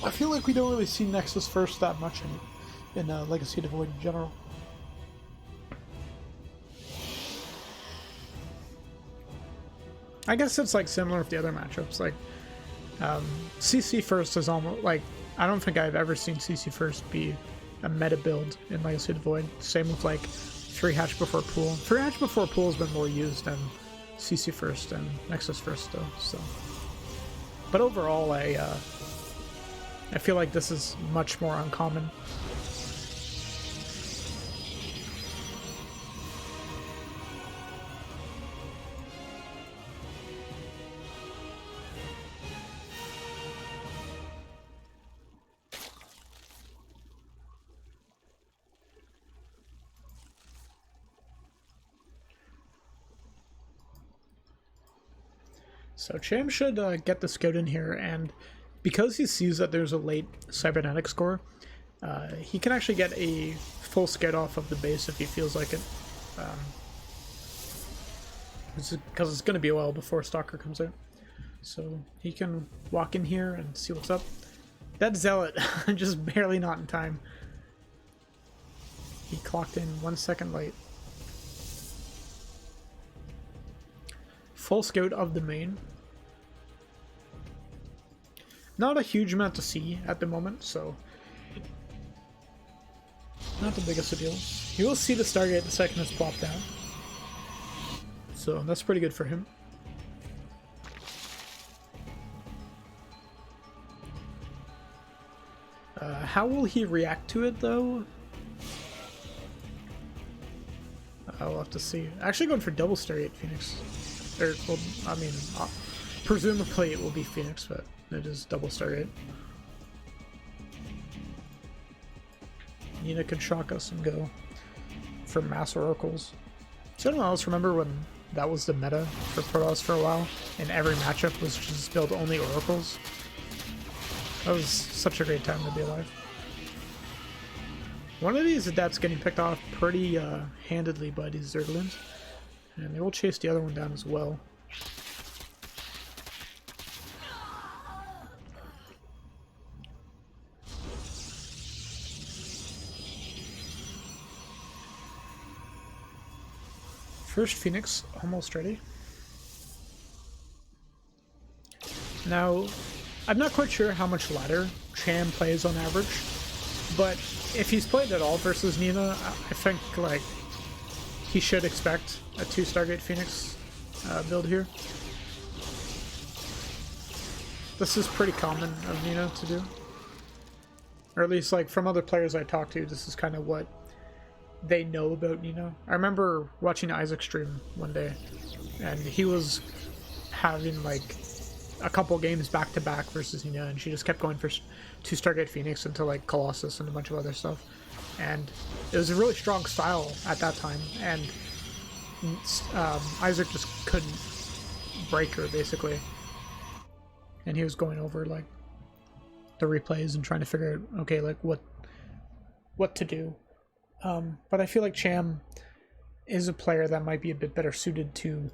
I feel like we don't really see Nexus first that much in Legacy of the Void in general. I guess it's like similar with the other matchups. Like CC first is almost like, I don't think I've ever seen CC first be a meta build in Legacy of the Void. Same with like 3 hatch before pool. 3 hatch before pool has been more used than CC first and Nexus first though. So, but overall, I feel like this is much more uncommon. So Cham should get the scout in here, and because he sees that there's a late cybernetic score, he can actually get a full scout off of the base if he feels like it. Because it's going to be a while before Stalker comes out. So he can walk in here and see what's up. That Zealot, just barely not in time. He clocked in 1 second late. Full scout of the main. Not a huge amount to see at the moment, so not the biggest of deals. He will see the Stargate the second it's plopped down, so that's pretty good for him. How will he react to it, though? I'll have to see. Actually going for double Stargate Phoenix. Or, well, I mean, presumably it will be Phoenix, but it is double Stargate. Nina could shock us and go for mass oracles. Does anyone else remember when that was the meta for Protoss for a while, and every matchup was just build only oracles? That was such a great time to be alive. One of these adepts getting picked off pretty handedly by these Zerglings, and they will chase the other one down as well. First Phoenix almost ready. Now, I'm not quite sure how much ladder Cham plays on average, but if he's played at all versus Nina, I think like he should expect a 2 Stargate Phoenix build here. This is pretty common of Nina to do, or at least like from other players I talked to, this is kind of what they know about Nina. I remember watching Isaac stream one day, and he was having like a couple games back to back versus Nina, and she just kept going for 2 Stargate Phoenix into like Colossus and a bunch of other stuff, and it was a really strong style at that time, and Isaac just couldn't break her basically, and he was going over like the replays and trying to figure out, okay, like what to do. But I feel like Cham is a player that might be a bit better suited to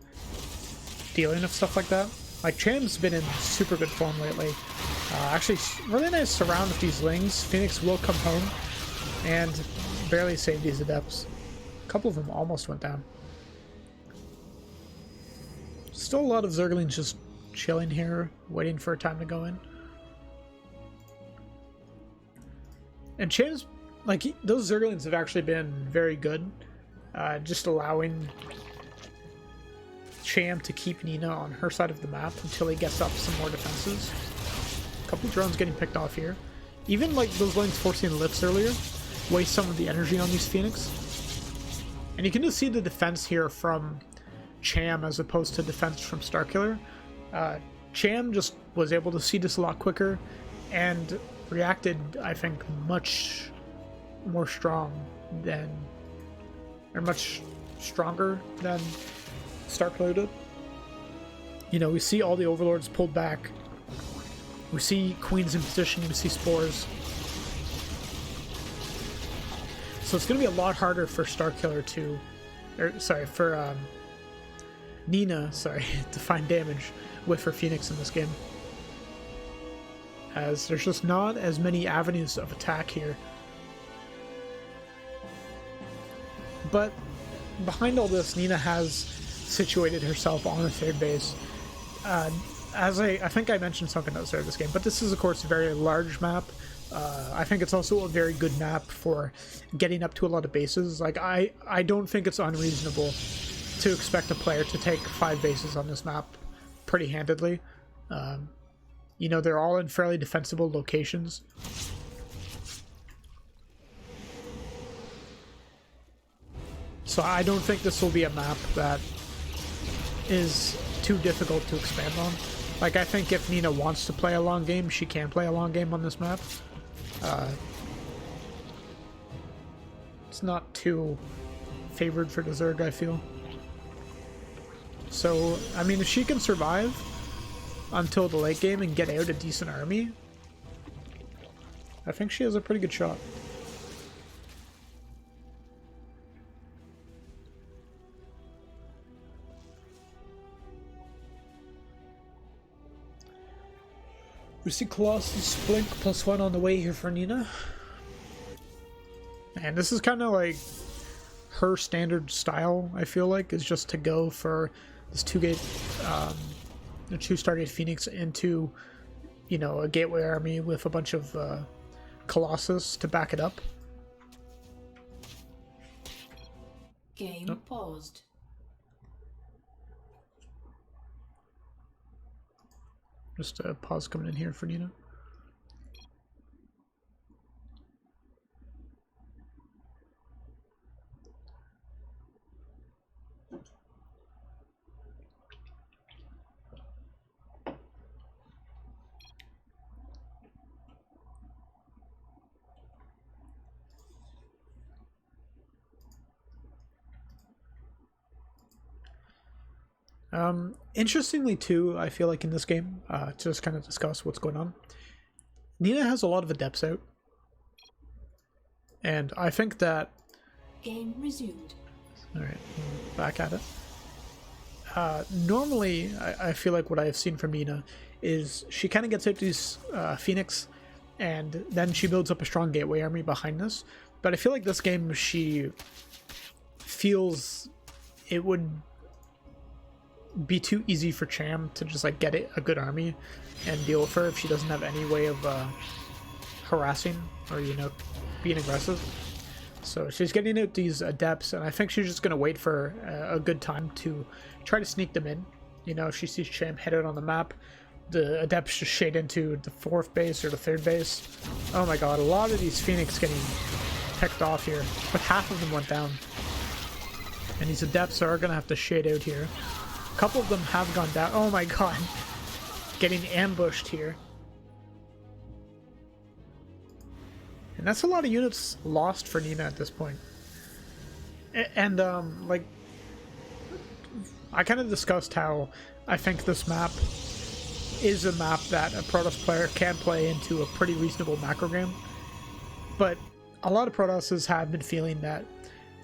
dealing with stuff like that. Like, Cham's been in super good form lately. Actually, really nice surround with these Lings. Phoenix will come home and barely save these Adepts. A couple of them almost went down. Still a lot of Zerglings just chilling here, waiting for a time to go in. And Cham's, like, those Zerglings have actually been very good. Just allowing Cham to keep Nina on her side of the map until he gets up some more defenses. A couple drones getting picked off here. Even like those lanes forcing lifts earlier waste some of the energy on these Phoenix. And you can just see the defense here from Cham as opposed to defense from Starkiller. Cham just was able to see this a lot quicker and reacted, I think, much more strong than, or much stronger than Starkiller did. You know, we see all the Overlords pulled back. We see Queens in position. We see Spores. So it's going to be a lot harder for Starkiller to, or sorry, for Nina, sorry, to find damage with her Phoenix in this game, as there's just not as many avenues of attack here. But behind all this, Nina has situated herself on the third base. As I think I mentioned something at the start of this game, but this is of course a very large map. I think it's also a very good map for getting up to a lot of bases. Like, I don't think it's unreasonable to expect a player to take 5 bases on this map pretty handedly. You know, they're all in fairly defensible locations. So I don't think this will be a map that is too difficult to expand on. Like, I think if Nina wants to play a long game, she can play a long game on this map. It's not too favored for the Zerg, I feel. So, I mean, if she can survive until the late game and get out a decent army, I think she has a pretty good shot. We see Colossus Blink +1 on the way here for Nina. And this is kind of like her standard style, I feel like, is just to go for this 2-gate, a 2-Stargate Phoenix into, you know, a gateway army with a bunch of Colossus to back it up. Game paused. Just a pause coming in here for Nina. Interestingly too, I feel like in this game, to just kind of discuss what's going on, Nina has a lot of adepts out. And I think that... Game resumed. Alright, back at it. Normally, I feel like what I've seen from Nina is she kind of gets out these Phoenix, and then she builds up a strong gateway army behind this. But I feel like this game, she feels it would be too easy for Cham to just like get a good army and deal with her if she doesn't have any way of harassing or, you know, being aggressive. So she's getting out these adepts, and I think she's just going to wait for a good time to try to sneak them in. You know, if she sees Cham head out on the map, the adepts just shade into the 4th base or the 3rd base. Oh my god, a lot of these Phoenix getting picked off here, but half of them went down. And these adepts are going to have to shade out here. A couple of them have gone down. Oh my god. Getting ambushed here. And that's a lot of units lost for Nina at this point. And, like, I kind of discussed how I think this map is a map that a Protoss player can play into a pretty reasonable macro game. But a lot of Protosses have been feeling that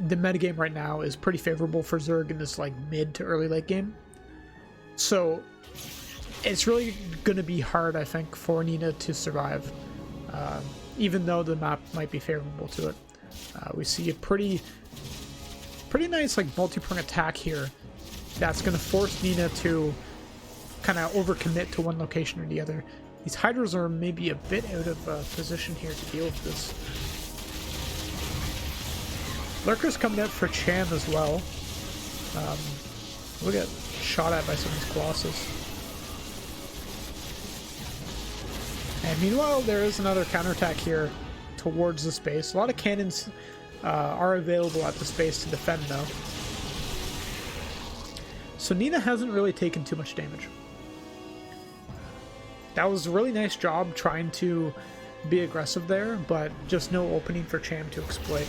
the metagame right now is pretty favorable for Zerg in this like mid to early late game. So it's really going to be hard, I think, for Nina to survive, even though the map might be favorable to it. We see a pretty nice like multi-prong attack here that's going to force Nina to kind of overcommit to one location or the other. These Hydras are maybe a bit out of position here to deal with this. Lurker's coming out for Cham as well. We'll get shot at by some of these Colossus. And meanwhile, there is another counterattack here towards the space. A lot of cannons are available at the space to defend, though. So Nina hasn't really taken too much damage. That was a really nice job trying to be aggressive there, but just no opening for Cham to exploit.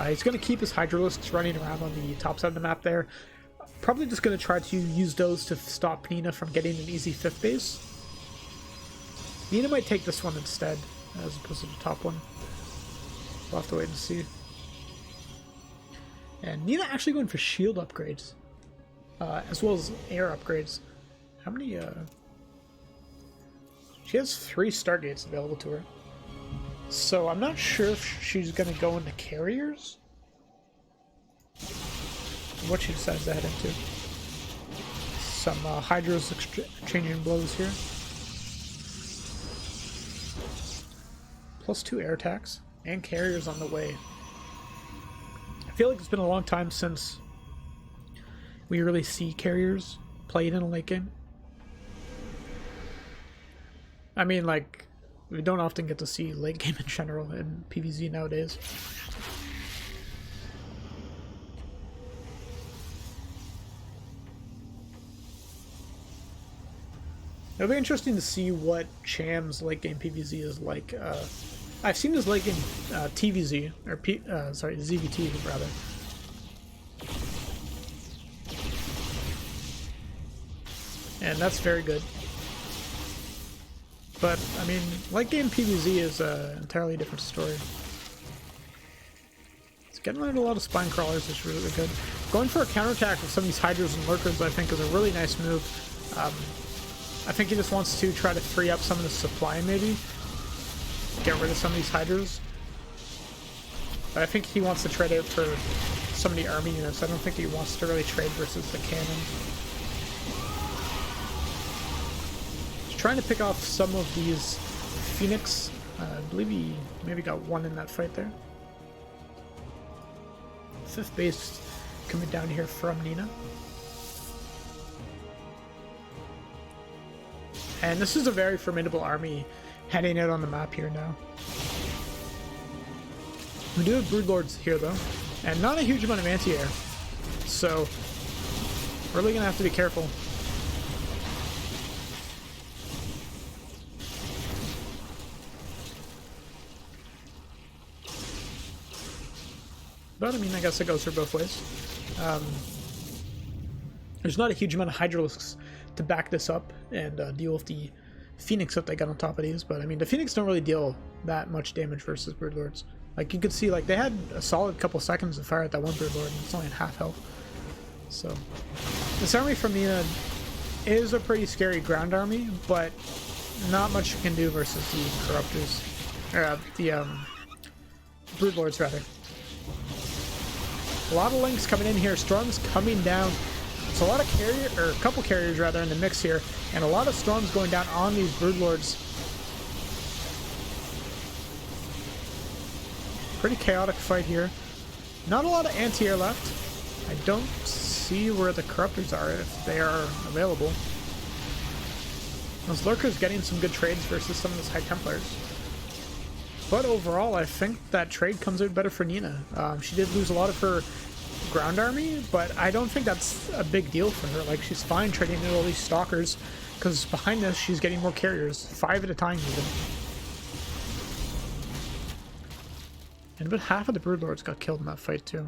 He's going to keep his Hydralisks running around on the top side of the map there. Probably just going to try to use those to stop Nina from getting an easy 5th base. Nina might take this one instead, as opposed to the top one. We'll have to wait and see. And Nina actually going for shield upgrades, as well as air upgrades. How many, She has 3 Stargates available to her. So I'm not sure if she's going to go into carriers. What she decides to head into. Some Hydras exchanging blows here. +2 air attacks. And carriers on the way. I feel like it's been a long time since we really see carriers played in a late game. I mean, like, we don't often get to see late game in general in PvZ nowadays. It'll be interesting to see what Cham's late game PvZ is like. I've seen his late game TVZ, or ZVT rather. And that's very good. But, I mean, late game PvZ is an entirely different story. It's getting rid of a lot of spine crawlers, which is really good. Going for a counterattack with some of these Hydras and Lurkers, I think, is a really nice move. I think he just wants to try to free up some of the supply, maybe. Get rid of some of these Hydras. But I think he wants to trade out for some of the army units. I don't think he wants to really trade versus the cannon. He's trying to pick off some of these Phoenix. I believe he maybe got one in that fight there. 5th base coming down here from Nina. And this is a very formidable army heading out on the map here now. We do have Broodlords here though, and not a huge amount of anti-air, so really gonna have to be careful. But I mean, I guess it goes for both ways. There's not a huge amount of Hydralisks to back this up and deal with the Phoenix that they got on top of these, but I mean, the Phoenix don't really deal that much damage versus Broodlords. Like, you could see, like, they had a solid couple seconds to fire at that one Broodlord, and it's only at half health. So, this army from Nina is a pretty scary ground army, but not much you can do versus the Corruptors, or the Broodlords, rather. A lot of links coming in here, Storms coming down. It's a lot of carrier, or a couple carriers rather, in the mix here, and a lot of Storms going down on these Broodlords. Pretty chaotic fight here. Not a lot of anti-air left. I don't see where the Corruptors are, if they are available. Those Lurkers getting some good trades versus some of those High Templars. But overall, I think that trade comes out better for Nina. She did lose a lot of her ground army, but I don't think that's a big deal for her. Like, she's fine trading in all these Stalkers, because behind this, she's getting more carriers. 5 at a time, even. And about half of the Broodlords got killed in that fight, too.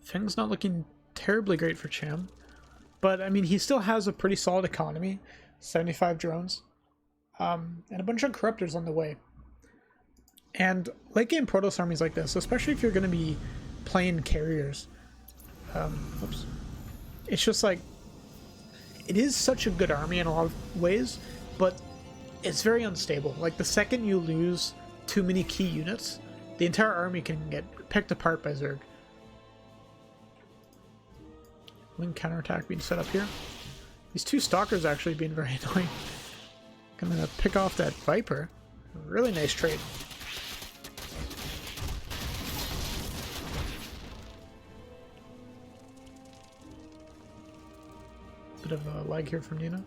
Things not looking terribly great for Cham. But, I mean, he still has a pretty solid economy. 75 drones. And a bunch of Corruptors on the way. And late game Protoss armies like this, especially if you're going to be playing carriers, oops. It's just like, it is such a good army in a lot of ways, but it's very unstable. Like, the second you lose too many key units, the entire army can get picked apart by Zerg. Wing counterattack being set up here. These 2 Stalkers actually being very annoying. Gonna pick off that Viper. Really nice trade. Bit of a lag here from Nina.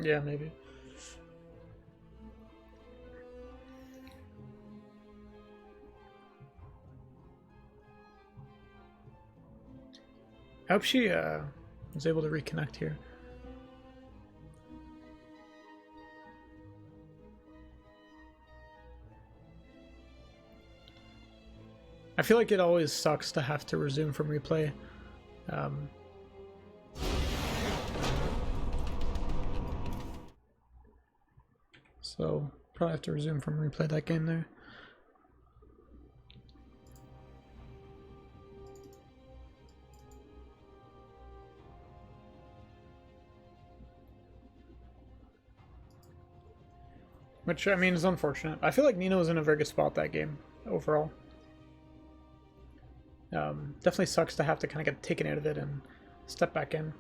Yeah, maybe. I hope she was able to reconnect here. I feel like it always sucks to have to resume from replay. So probably have to resume from replay that game there. Which, I mean, is unfortunate. I feel like Nina was in a very good spot that game, overall. Definitely sucks to have to kind of get taken out of it and step back in.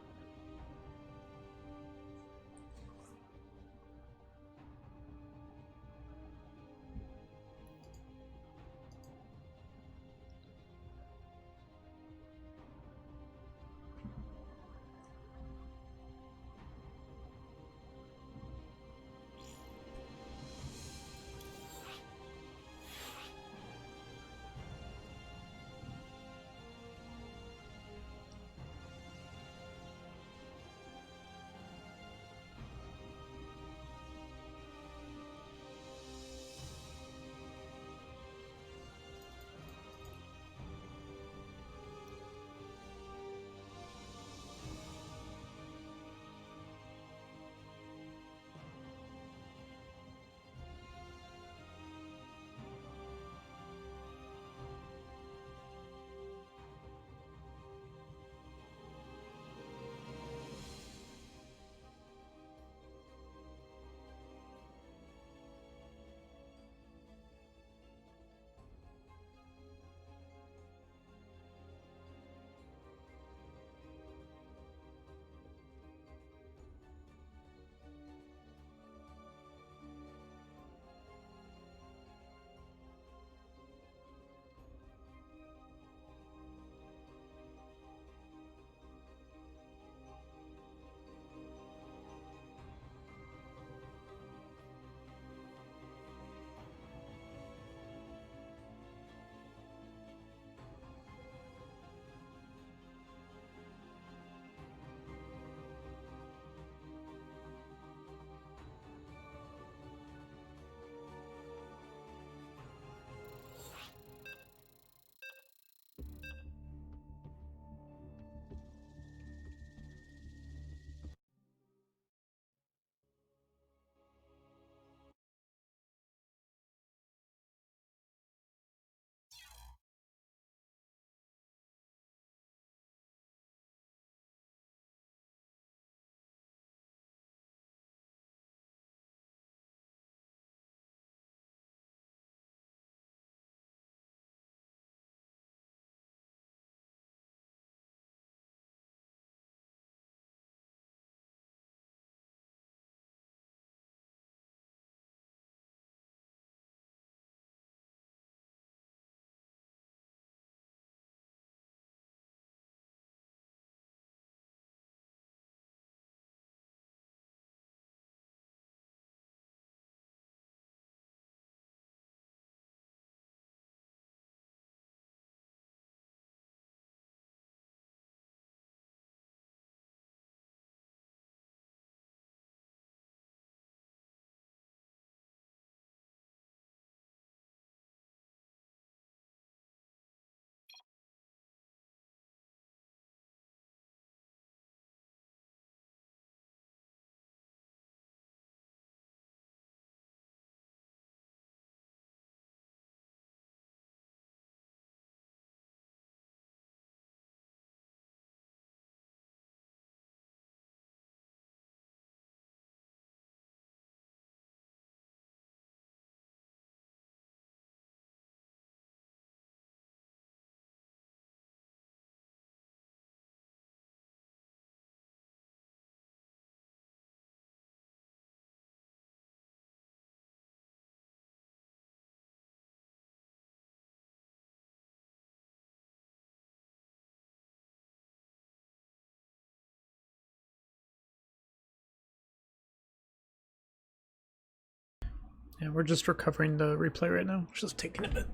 And we're just recovering the replay right now. It's just taking a bit.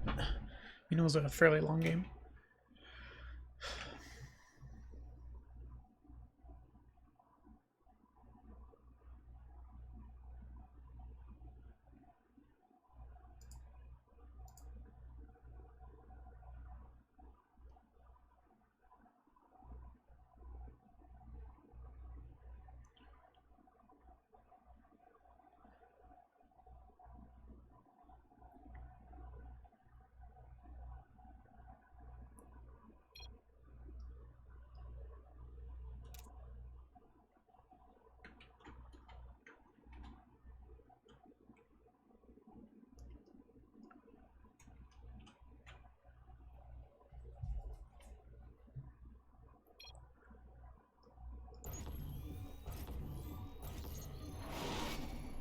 You know, it was a fairly long game.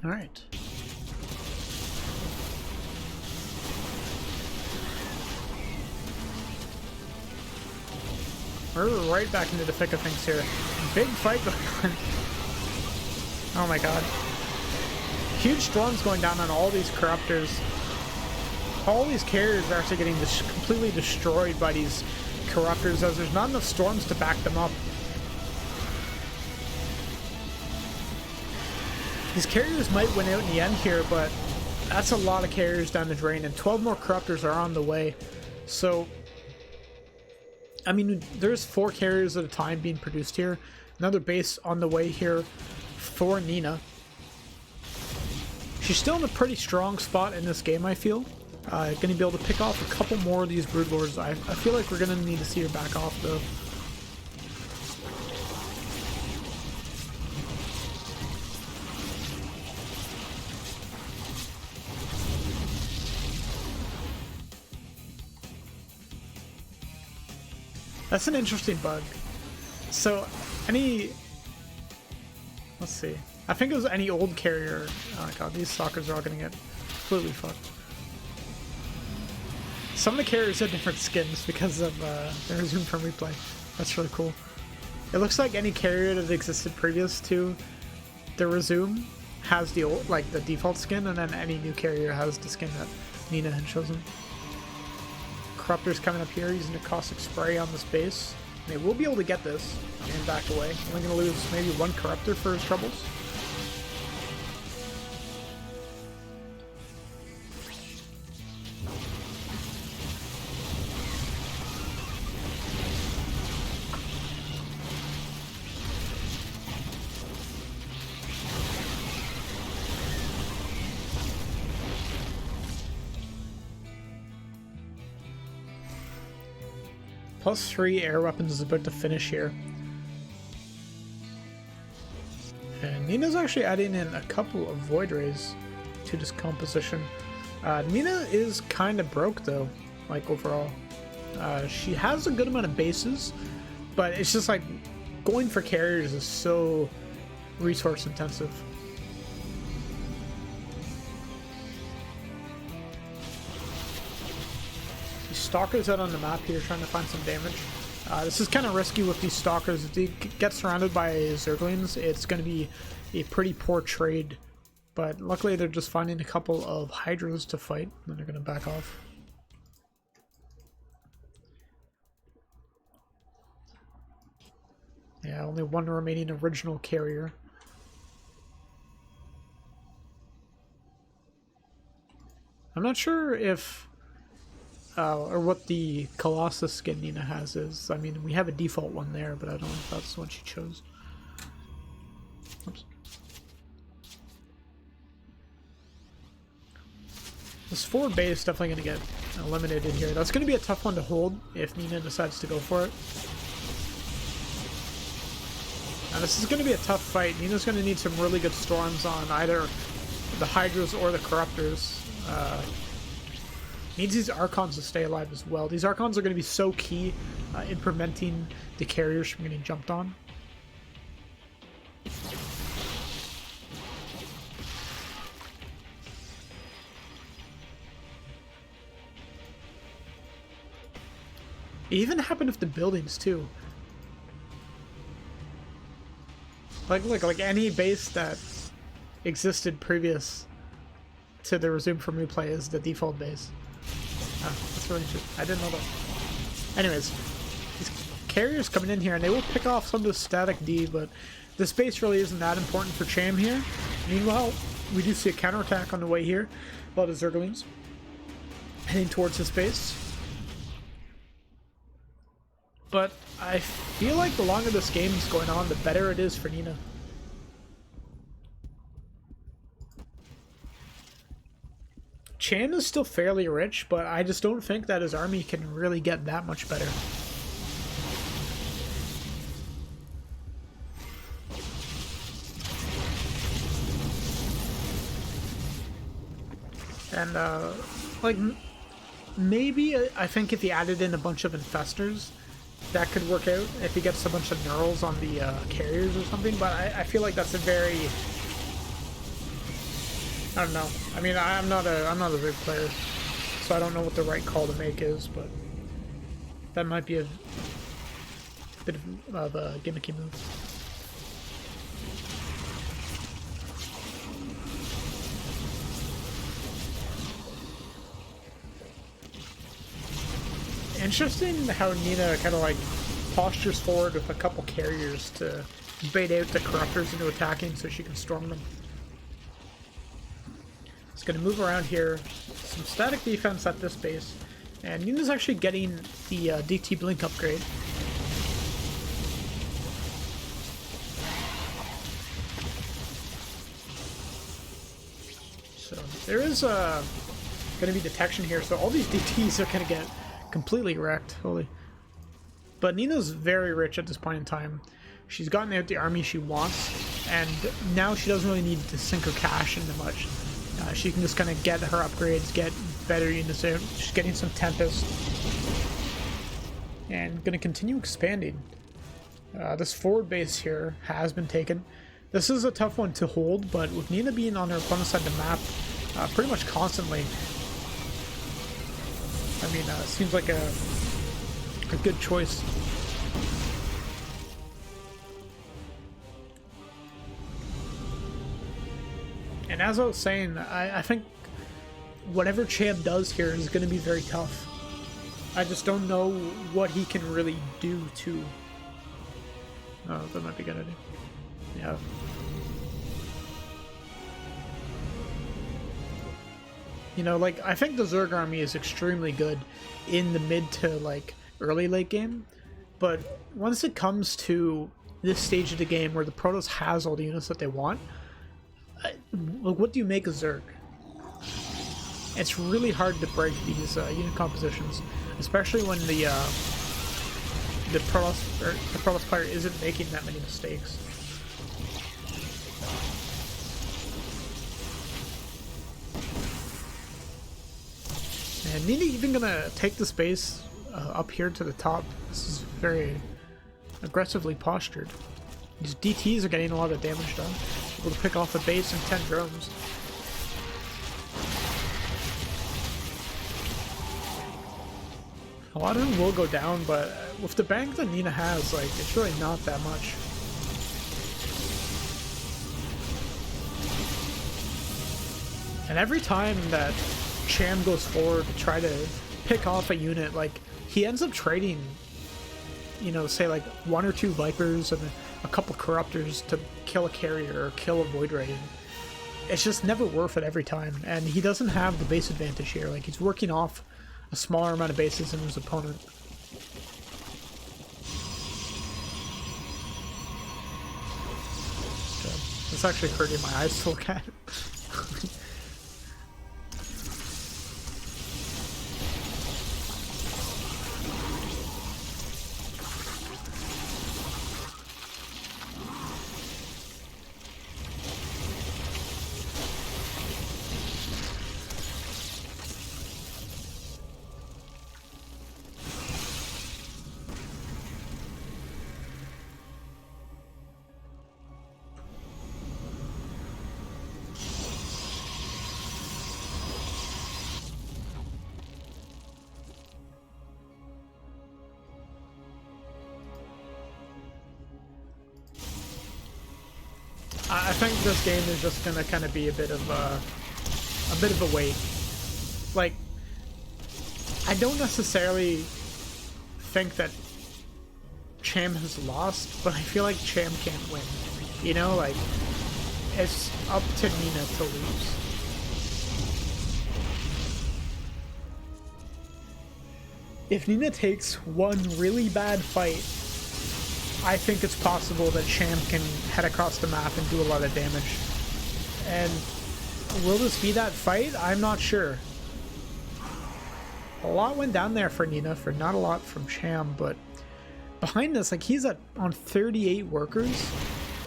All right. We're right back into the thick of things here. Big fight going on. Oh my god. Huge storms going down on all these corruptors. All these carriers are actually getting completely destroyed by these corruptors as there's not enough storms to back them up. These carriers might win out in the end here, but that's a lot of carriers down the drain, and 12 more corruptors are on the way. So, I mean, there's 4 carriers at a time being produced here. Another base on the way here for Nina. She's still in a pretty strong spot in this game, I feel. Going to be able to pick off a couple more of these Broodlords. I feel like we're going to need to see her back off, though. That's an interesting bug. So, let's see. I think it was any old carrier. Oh god, these stalkers are all gonna get completely fucked. Some of the carriers have different skins because of the resume from replay. That's really cool. It looks like any carrier that existed previous to the resume has the old, like the default skin, and then any new carrier has the skin that Nina had chosen. Corruptor's coming up here using a caustic spray on this base. They will be able to get this and back away. Only going to lose maybe 1 corruptor for his troubles. +3 air weapons is about to finish here. And Nina's actually adding in a couple of Void Rays to this composition. Nina is kind of broke though, like overall. She has a good amount of bases, but it's just like going for carriers is so resource intensive. Stalkers out on the map here trying to find some damage. This is kind of risky with these stalkers. If they get surrounded by Zerglings, it's going to be a pretty poor trade. But luckily they're just finding a couple of Hydras to fight, and then they're going to back off. Yeah, only 1 remaining original carrier. I'm not sure if or what the Colossus skin Nina has is. I mean, we have a default one there, but I don't know if that's the one she chose. Oops. This forward base is definitely going to get eliminated here. That's going to be a tough one to hold if Nina decides to go for it. Now this is going to be a tough fight. Nina's going to need some really good storms on either the Hydras or the Corruptors. Needs these Archons to stay alive as well. These Archons are going to be so key in preventing the carriers from getting jumped on. It even happened with the buildings too. Like look, like any base that existed previous to the resume from replay is the default base. Oh, that's really interesting. I didn't know that. Anyways, these carriers coming in here, and they will pick off some of the static D, but this base really isn't that important for Cham here. Meanwhile, we do see a counterattack on the way here. A lot of Zerglings heading towards this base. But I feel like the longer this game is going on, the better it is for Nina. Cham is still fairly rich, but I just don't think that his army can really get that much better. And, like, maybe I think if he added in a bunch of infestors, that could work out if he gets a bunch of knurls on the carriers or something, but I feel like that's a very... I don't know. I mean, I'm not a big player, so I don't know what the right call to make is, but that might be a bit of a gimmicky move. Interesting how Nina kind of like postures forward with a couple carriers to bait out the corruptors into attacking so she can storm them. It's going to move around here, some static defense at this base, and Nina's actually getting the DT Blink upgrade. So there is going to be detection here, so all these DTs are going to get completely wrecked. Holy. But Nina's very rich at this point in time. She's gotten out the army she wants, and now she doesn't really need to sink her cash into much. She can just kind of get her upgrades, get better units out. She's getting some Tempest. And going to continue expanding. This forward base here has been taken. This is a tough one to hold, but with Nina being on her opponent's side of the map pretty much constantly, I mean, seems like a good choice. And as I was saying, I think whatever Cham does here is going to be very tough. I just don't know what he can really do to... Oh, that might be a good idea. Yeah. You know, like, I think the Zerg army is extremely good in the mid to, like, early late game. But once it comes to this stage of the game where the Protoss has all the units that they want, like, what do you make of Zerg? It's really hard to break these unit compositions, especially when the Protoss player isn't making that many mistakes. And Nina even gonna take the space up here to the top. This is very aggressively postured. These DTs are getting a lot of damage done. Able to pick off a base and 10 drones. A lot of them will go down, but with the bank that Nina has, like, it's really not that much. And every time that Cham goes forward to try to pick off a unit, like, he ends up trading, you know, say like 1 or 2 Vipers and a couple Corruptors to kill a carrier or kill a Void Ray. It's just never worth it every time, and he doesn't have the base advantage here. Like, he's working off a smaller amount of bases than his opponent. So, it's actually hurting my eyes to look at. I think this game is just going to kind of be a bit of a bit of a wait. Like, I don't necessarily think that Cham has lost, but I feel like Cham can't win. You know, like, it's up to Nina to lose. If Nina takes one really bad fight, I think it's possible that Cham can head across the map and do a lot of damage. And will this be that fight? I'm not sure. A lot went down there for Nina, for not a lot from Cham, but behind this, like, he's on 38 workers.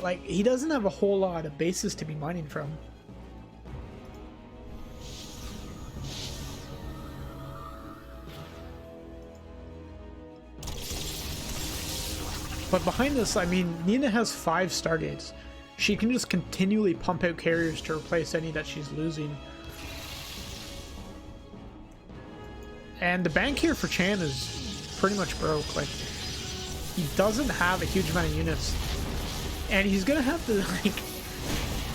Like, he doesn't have a whole lot of bases to be mining from. But behind this, I mean, Nina has 5 Stargates. She can just continually pump out carriers to replace any that she's losing. And the bank here for Cham is pretty much broke. Like, he doesn't have a huge amount of units. And he's gonna have to, like,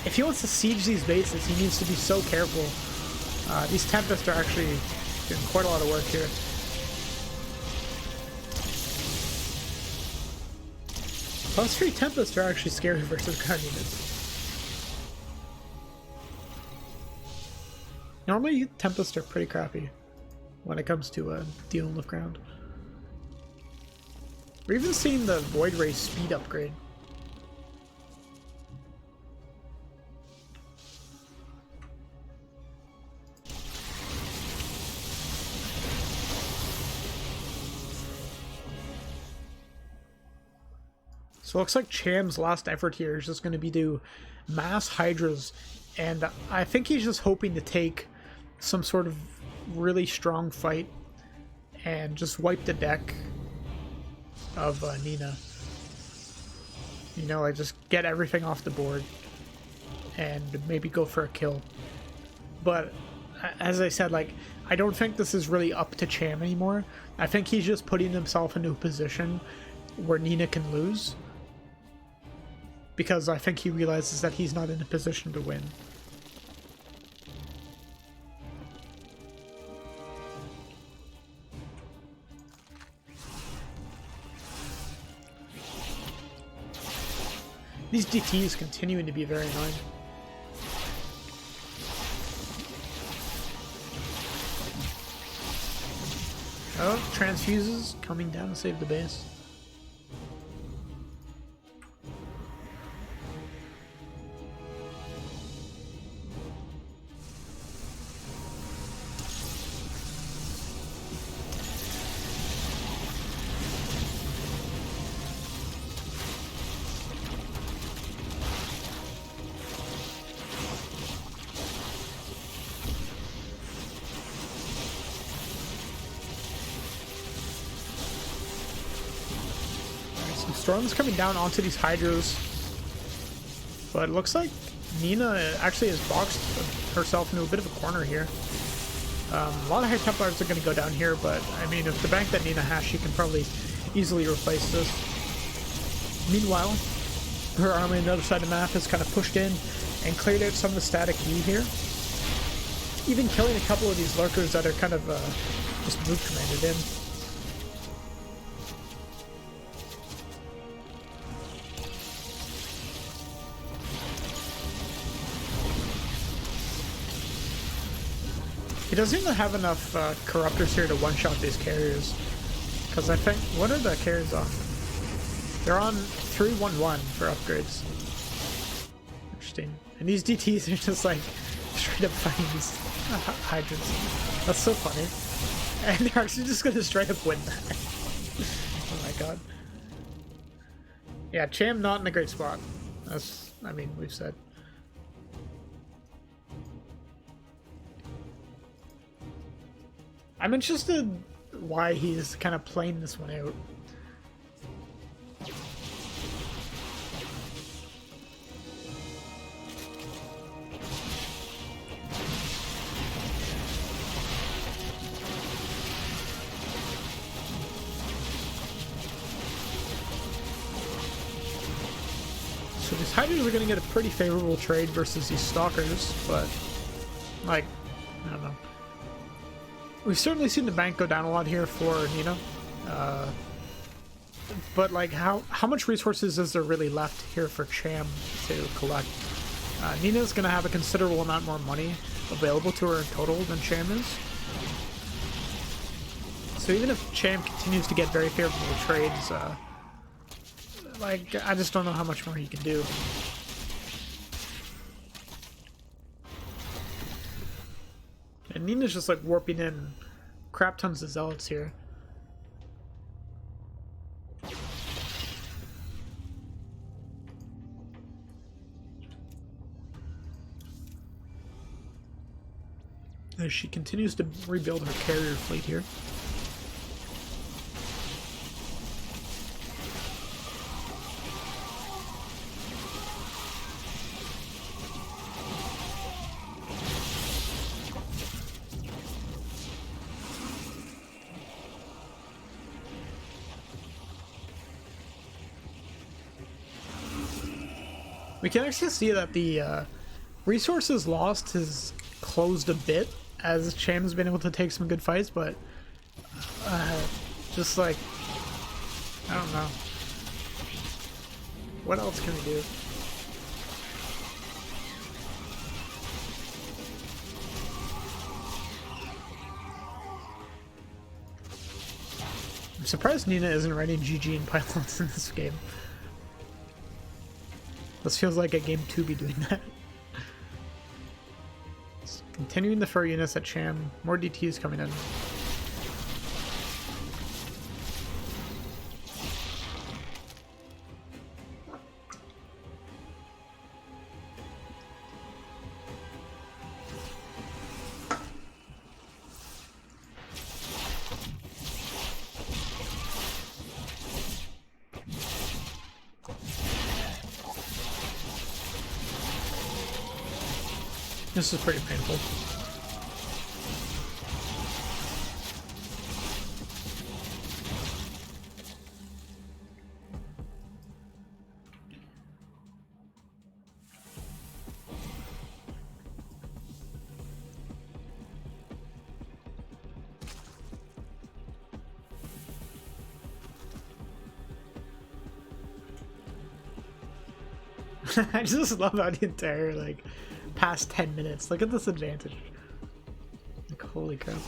if he wants to siege these bases, he needs to be so careful. These Tempests are actually doing quite a lot of work here. +3 Tempests are actually scary versus ground units. Normally, Tempests are pretty crappy when it comes to dealing with ground. We're even seeing the Void Ray speed upgrade. So it looks like Cham's last effort here is just going to be to mass Hydras, and I think he's just hoping to take some sort of really strong fight and just wipe the deck of Nina. You know, like, just get everything off the board and maybe go for a kill. But as I said, like, I don't think this is really up to Cham anymore. I think he's just putting himself into a position where Nina can lose, because I think he realizes that he's not in a position to win. These DTs continuing to be very annoying. Oh, transfuses coming down to save the base. Storm's coming down onto these Hydras, but it looks like Nina actually has boxed herself into a bit of a corner here. A lot of High Templars are going to go down here, but I mean, if the bank that Nina has, she can probably easily replace this. Meanwhile, her army on the other side of the map has kind of pushed in and cleared out some of the static E here, even killing a couple of these lurkers that are kind of just move commanded in. He doesn't even have enough corruptors here to one-shot these carriers. Because I think, what are the carriers on? They're on 311 for upgrades. Interesting. And these DTs are just like straight up fighting these Hydras. That's so funny. And they're actually just gonna straight up win that. Oh my god. Yeah, Cham not in a great spot. That's, I mean, we've said. I'm interested why he's kind of playing this one out. So these Hydras are going to get a pretty favorable trade versus these Stalkers, but like, we've certainly seen the bank go down a lot here for Nina. But like, how much resources is there really left here for Cham to collect? Nina's gonna have a considerable amount more money available to her in total than Cham is. So even if Cham continues to get very favorable trades, like, I just don't know how much more he can do. And Nina's just like warping in crap tons of zealots here. As she continues to rebuild her carrier fleet here. We can actually see that the resources lost has closed a bit as Cham's been able to take some good fights, but just like, I don't know. What else can we do? I'm surprised Nina isn't writing GG and pylons in this game. This feels like a game to be doing that. Continuing the fur units at Cham. More DTs coming in. This is pretty painful. I just love how the entire, like, past 10 minutes. Look at this advantage. Like, holy crap.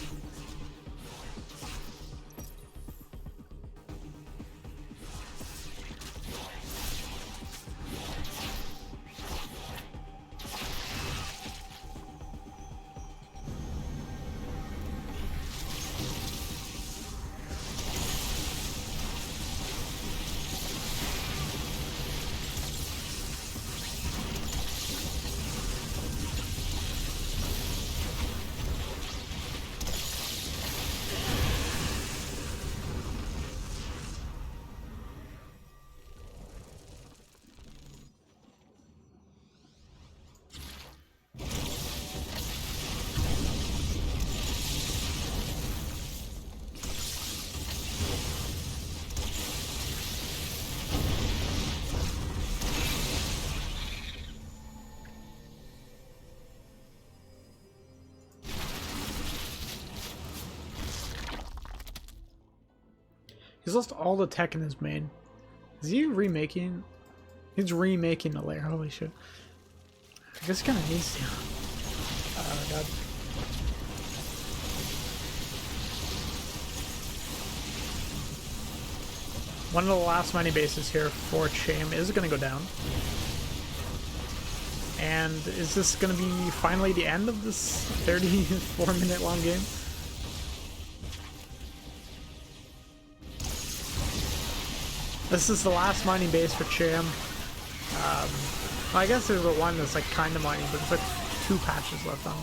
He's lost all the tech in his main. Is he remaking? He's remaking the lair. Holy shit. I guess he kind of needs to. Oh god. One of the last mining bases here for Cham is going to go down. And is this going to be finally the end of this 34-minute long game? This is the last mining base for Cham. Well, I guess there's the one that's like kind of mining, but it's like 2 patches left on.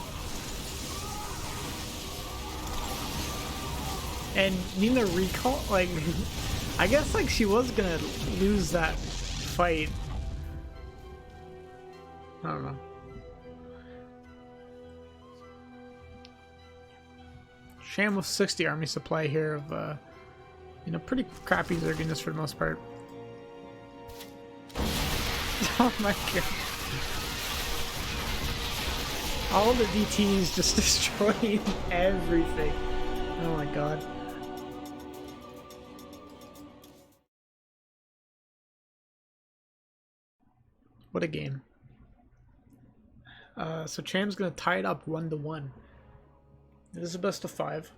And Nina recall, like, I guess like she was gonna lose that fight. I don't know. Cham with 60 army supply here of you know, pretty crappy Zerginus for the most part. Oh my god. All the DTs just destroying everything. god. What a game. So Cham's gonna tie it up 1-1. This is a best of 5.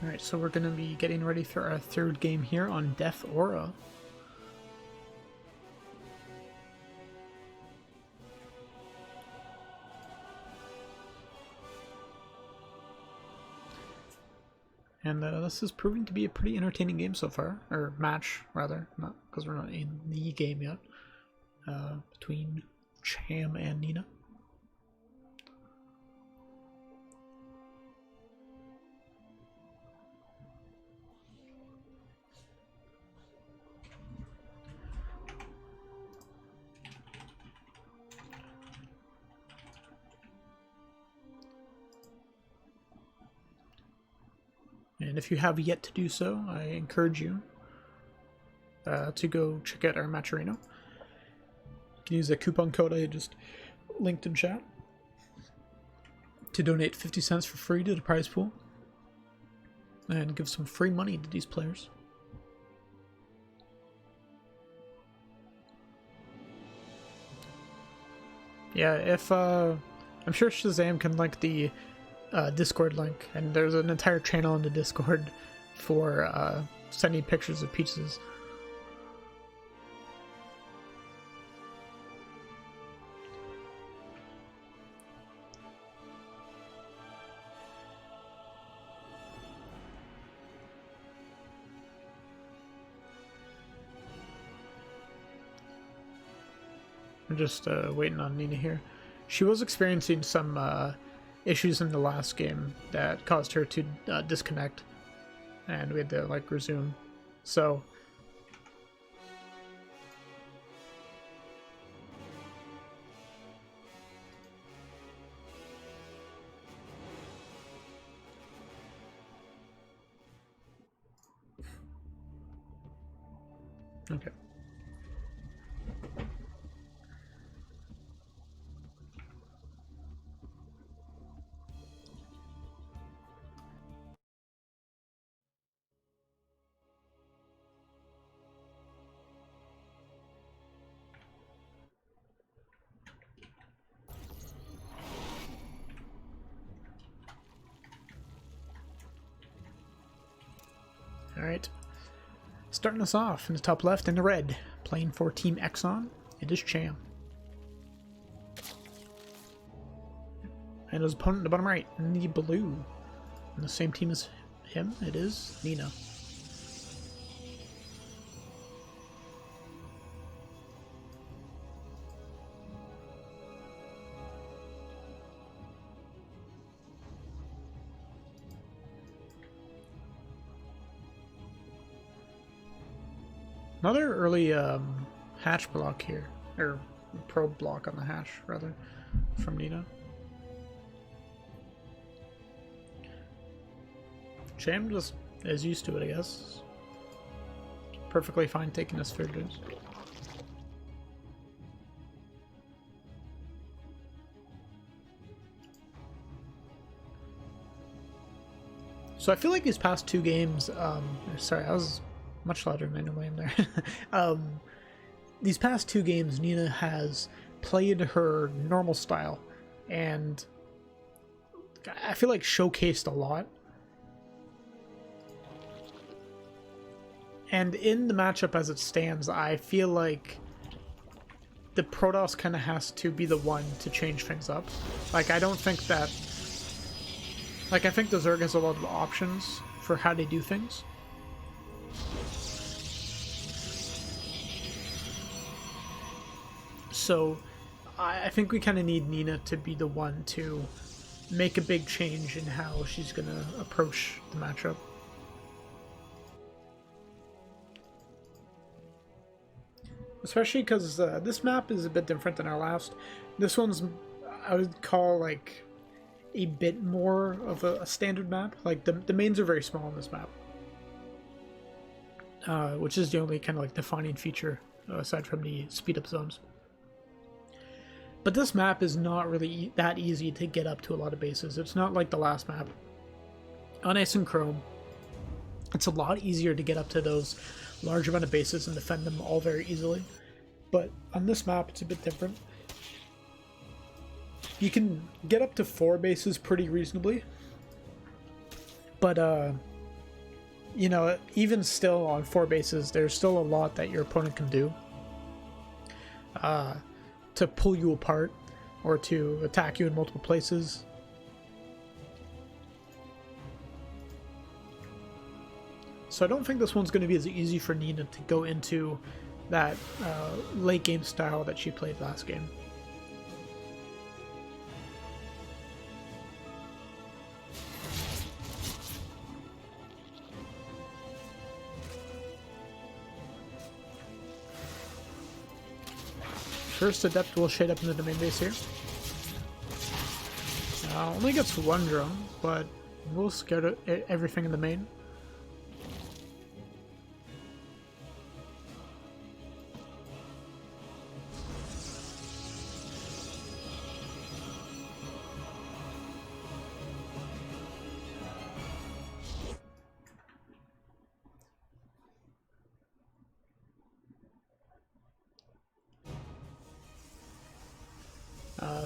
Alright, so we're going to be getting ready for our third game here on Death Aura. And this is proving to be a pretty entertaining game so far, or match rather, not because we're not in the game yet, between Cham and Nina. And if you have yet to do so, I encourage you to go check out our Matcherino. You can use the coupon code I just linked in chat to donate 50 cents for free to the prize pool and give some free money to these players. Yeah, if I'm sure Shazam can link the Discord link, and there's an entire channel in the Discord for sending pictures of pizzas. I'm just waiting on Nina here. She was experiencing some issues in the last game that caused her to disconnect, and we had to like resume. So okay. Alright, starting us off in the top left in the red, playing for Team Exxon, it is Cham. And his opponent in the bottom right, in the blue, on the same team as him, it is Nina. Another early hatch block here, or probe block on the hatch, rather, from Nina. Cham just is used to it, I guess. Perfectly fine taking his fair dues. So I feel like these past two games, sorry, I was much louder than I normally am there. These past two games, Nina has played her normal style, and I feel like showcased a lot. And in the matchup as it stands, I feel like the Protoss kind of has to be the one to change things up. Like, I don't think that... Like, I think the Zerg has a lot of options for how they do things. So, I think we kind of need Nina to be the one to make a big change in how she's going to approach the matchup. Especially because this map is a bit different than our last. This one's, I would call, like, a bit more of a standard map. Like, the mains are very small on this map. Which is the only kind of, like, defining feature, aside from the speed-up zones. But this map is not really that easy to get up to a lot of bases. It's not like the last map. On Ice and Chrome, it's a lot easier to get up to those large amount of bases and defend them all very easily. But on this map, it's a bit different. You can get up to 4 bases pretty reasonably. But, you know, even still on 4 bases, there's still a lot that your opponent can do to pull you apart or to attack you in multiple places. So I don't think this one's going to be as easy for Nina to go into that late game style that she played last game. First Adept will shade up into the main base here. Only gets 1 drone, but we'll scare everything in the main.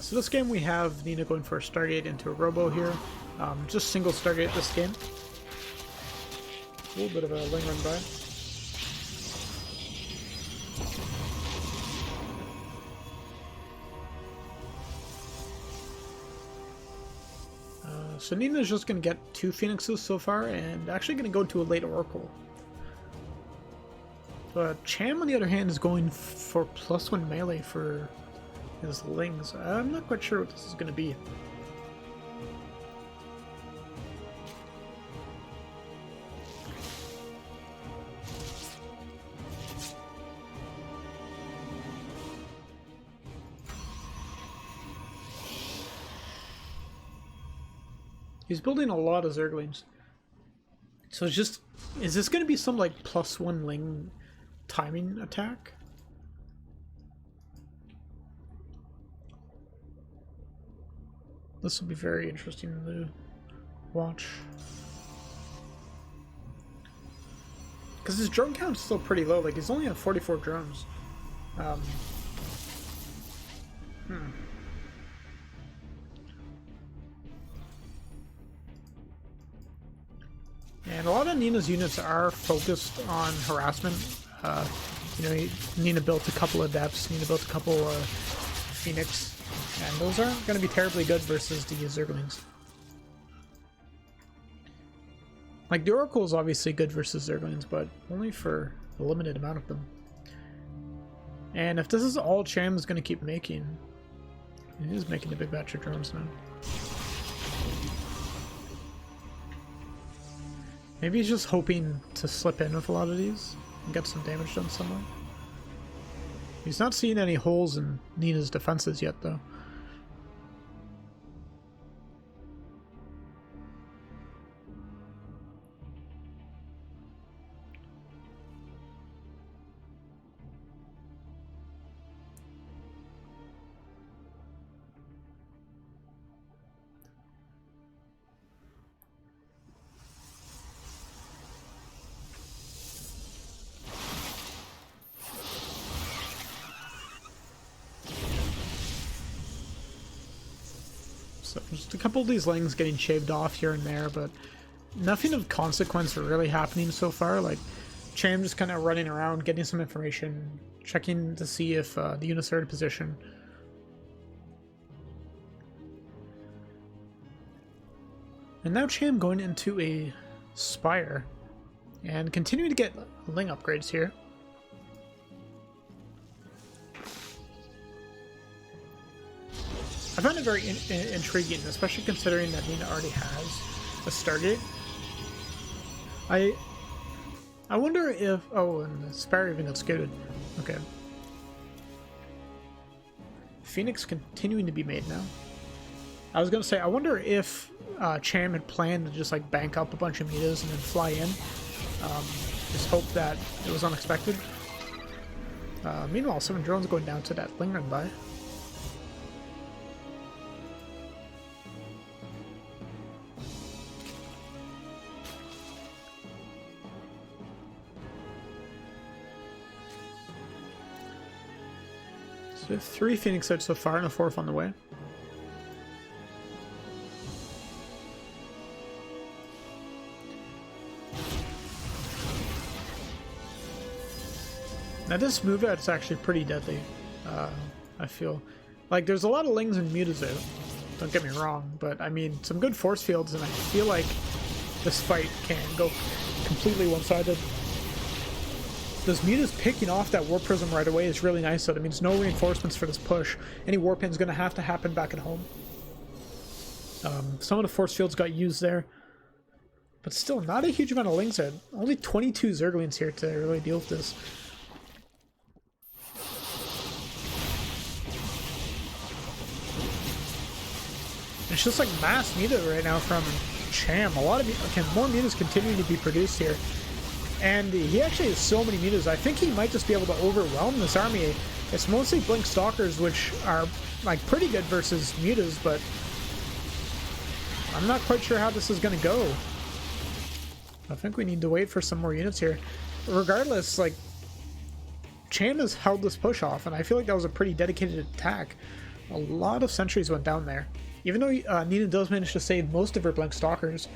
So this game we have Nina going for a Stargate into a Robo here. Just single Stargate this game. A little bit of a Ling run by. So Nina's just going to get 2 Phoenixes so far, and actually going to go into a late Oracle. But Cham, on the other hand, is going for +1 melee for his Lings. I'm not quite sure what this is going to be. He's building a lot of Zerglings. So it's just... Is this going to be some, like, +1 Ling timing attack? This will be very interesting to watch. Because his drone count is still pretty low. Like, he's only at 44 drones. And a lot of Nina's units are focused on harassment. You know, Nina built a couple of Adepts, Nina built a couple Phoenix. And those aren't going to be terribly good versus the Zerglings. Like, the Oracle is obviously good versus Zerglings, but only for a limited amount of them. And if this is all Cham's going to keep making, he is making a big batch of drones now. Maybe he's just hoping to slip in with a lot of these. and get some damage done somewhere. He's not seeing any holes in Nina's defenses yet, though. So just a couple of these lanes getting shaved off here and there, but nothing of consequence really happening so far. Like, Cham just kind of running around, getting some information, checking to see if the units are in position. And now Cham going into a Spire, and continuing to get Ling upgrades here. I find it very intriguing, especially considering that Nina already has a Stargate. I wonder if... Oh, and the Spire even got scouted. Okay. Phoenix continuing to be made now. I was going to say, I wonder if Cham had planned to just like bank up a bunch of Mitas and then fly in. Just hope that it was unexpected. Meanwhile, 7 drones going down to that Ling run by. So we have 3 Phoenix out so far and a 4th on the way. Now this move out is actually pretty deadly, I feel. Like, there's a lot of Lings and Mutas out, don't get me wrong, but I mean, some good force fields, and I feel like this fight can go completely one-sided. Those Mutas picking off that Warp Prism right away is really nice, so that means no reinforcements for this push. Any Warp Pin's going to have to happen back at home. Some of the force fields got used there, but still not a huge amount of Lings out. Only 22 Zerglings here to really deal with this. It's just like mass Muta right now from Cham. A lot of more Mutas continuing to be produced here. And he actually has so many Mutas, I think he might just be able to overwhelm this army. It's mostly Blink Stalkers, which are like pretty good versus Mutas, but I'm not quite sure how this is going to go. I think we need to wait for some more units here. Regardless, like, Cham has held this push off, and I feel like that was a pretty dedicated attack. A lot of sentries went down there. Even though Nina does manage to save most of her Blink Stalkers.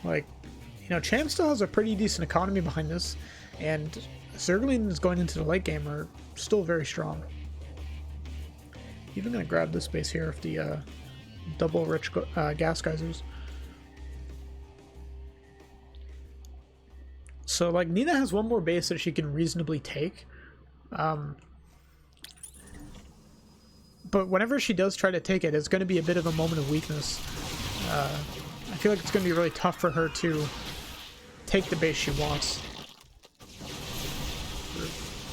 Like, you know, Cham still has a pretty decent economy behind this, and Zerglings going into the late game are still very strong. Even gonna grab this base here of the double rich gas geysers. So, like, Nina has one more base that she can reasonably take. But whenever she does try to take it, it's going to be a bit of a moment of weakness. I feel like it's going to be really tough for her to take the base she wants.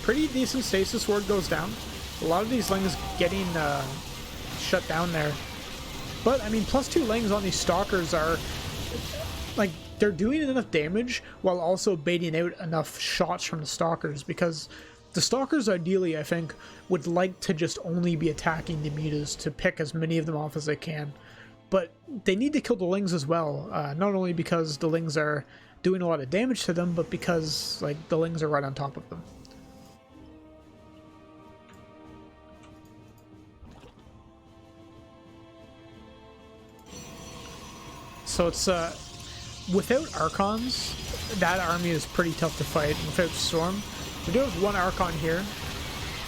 Pretty decent stasis ward goes down. A lot of these Lings getting shut down there. But, I mean, +2 Lings on these Stalkers are, like, they're doing enough damage while also baiting out enough shots from the Stalkers, because the Stalkers ideally, I think, would like to just only be attacking the Mutas to pick as many of them off as they can. But they need to kill the Lings as well, not only because the Lings are doing a lot of damage to them, but because, like, the Lings are right on top of them. So it's, without Archons, that army is pretty tough to fight. Without Storm, we do have one Archon here,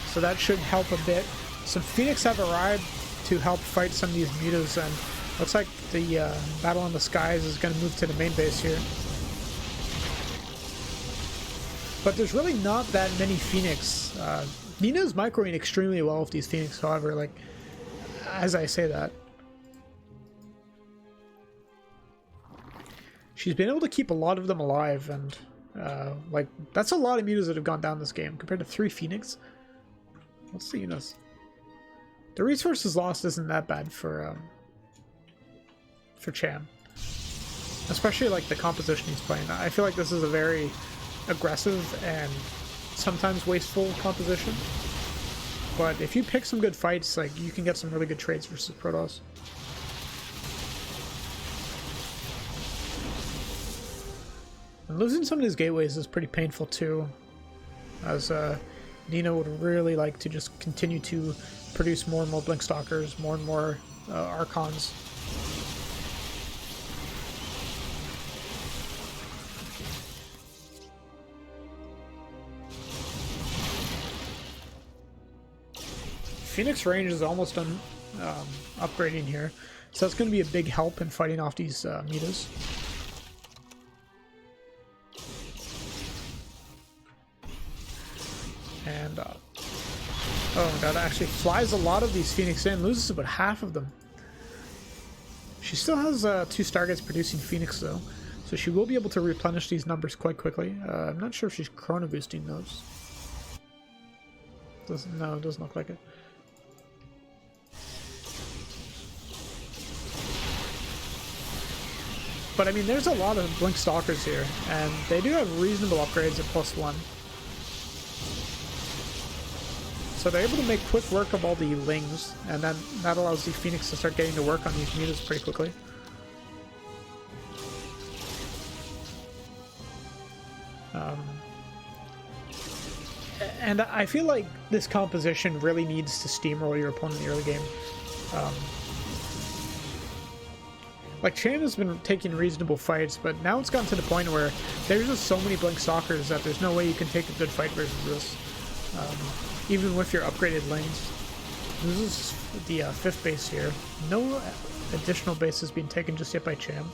so that should help a bit. Some Phoenix have arrived to help fight some of these Mutas, and looks like the Battle in the Skies is going to move to the main base here. But there's really not that many Phoenix. Nina's microing extremely well with these Phoenix, however, like, as I say that. She's been able to keep a lot of them alive, and Like, that's a lot of mutas that have gone down this game compared to 3 Phoenix. What's the units? The resources lost isn't that bad for Cham. Especially like the composition he's playing. I feel like this is a very aggressive and sometimes wasteful composition. But if you pick some good fights, like, you can get some really good trades versus Protoss. And losing some of these gateways is pretty painful too, as Nina would really like to just continue to produce more and more Blinkstalkers, more and more Archons. Phoenix range is almost done upgrading here, so that's going to be a big help in fighting off these mutas. And oh my god, that actually flies a lot of these Phoenix in, loses about half of them. She still has 2 Stargates producing Phoenix though, so she will be able to replenish these numbers quite quickly. I'm not sure if she's chrono boosting those. No, it doesn't look like it. But I mean, there's a lot of Blinkstalkers here, and they do have reasonable upgrades at +1. So they're able to make quick work of all the Lings, and then that allows the Phoenix to start getting to work on these mutas pretty quickly. And I feel like this composition really needs to steamroll your opponent in the early game. Like, Cham has been taking reasonable fights, but now it's gotten to the point where there's just so many Blinkstalkers that there's no way you can take a good fight versus this. Even with your upgraded lanes. This is the 5th base here. No additional bases being taken just yet by Cham.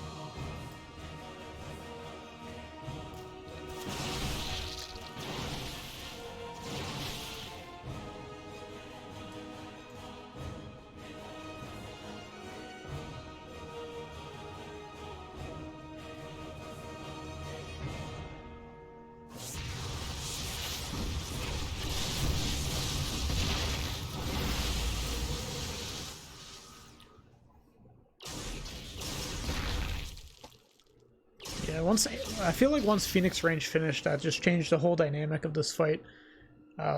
I feel like once Phoenix range finished, that just changed the whole dynamic of this fight.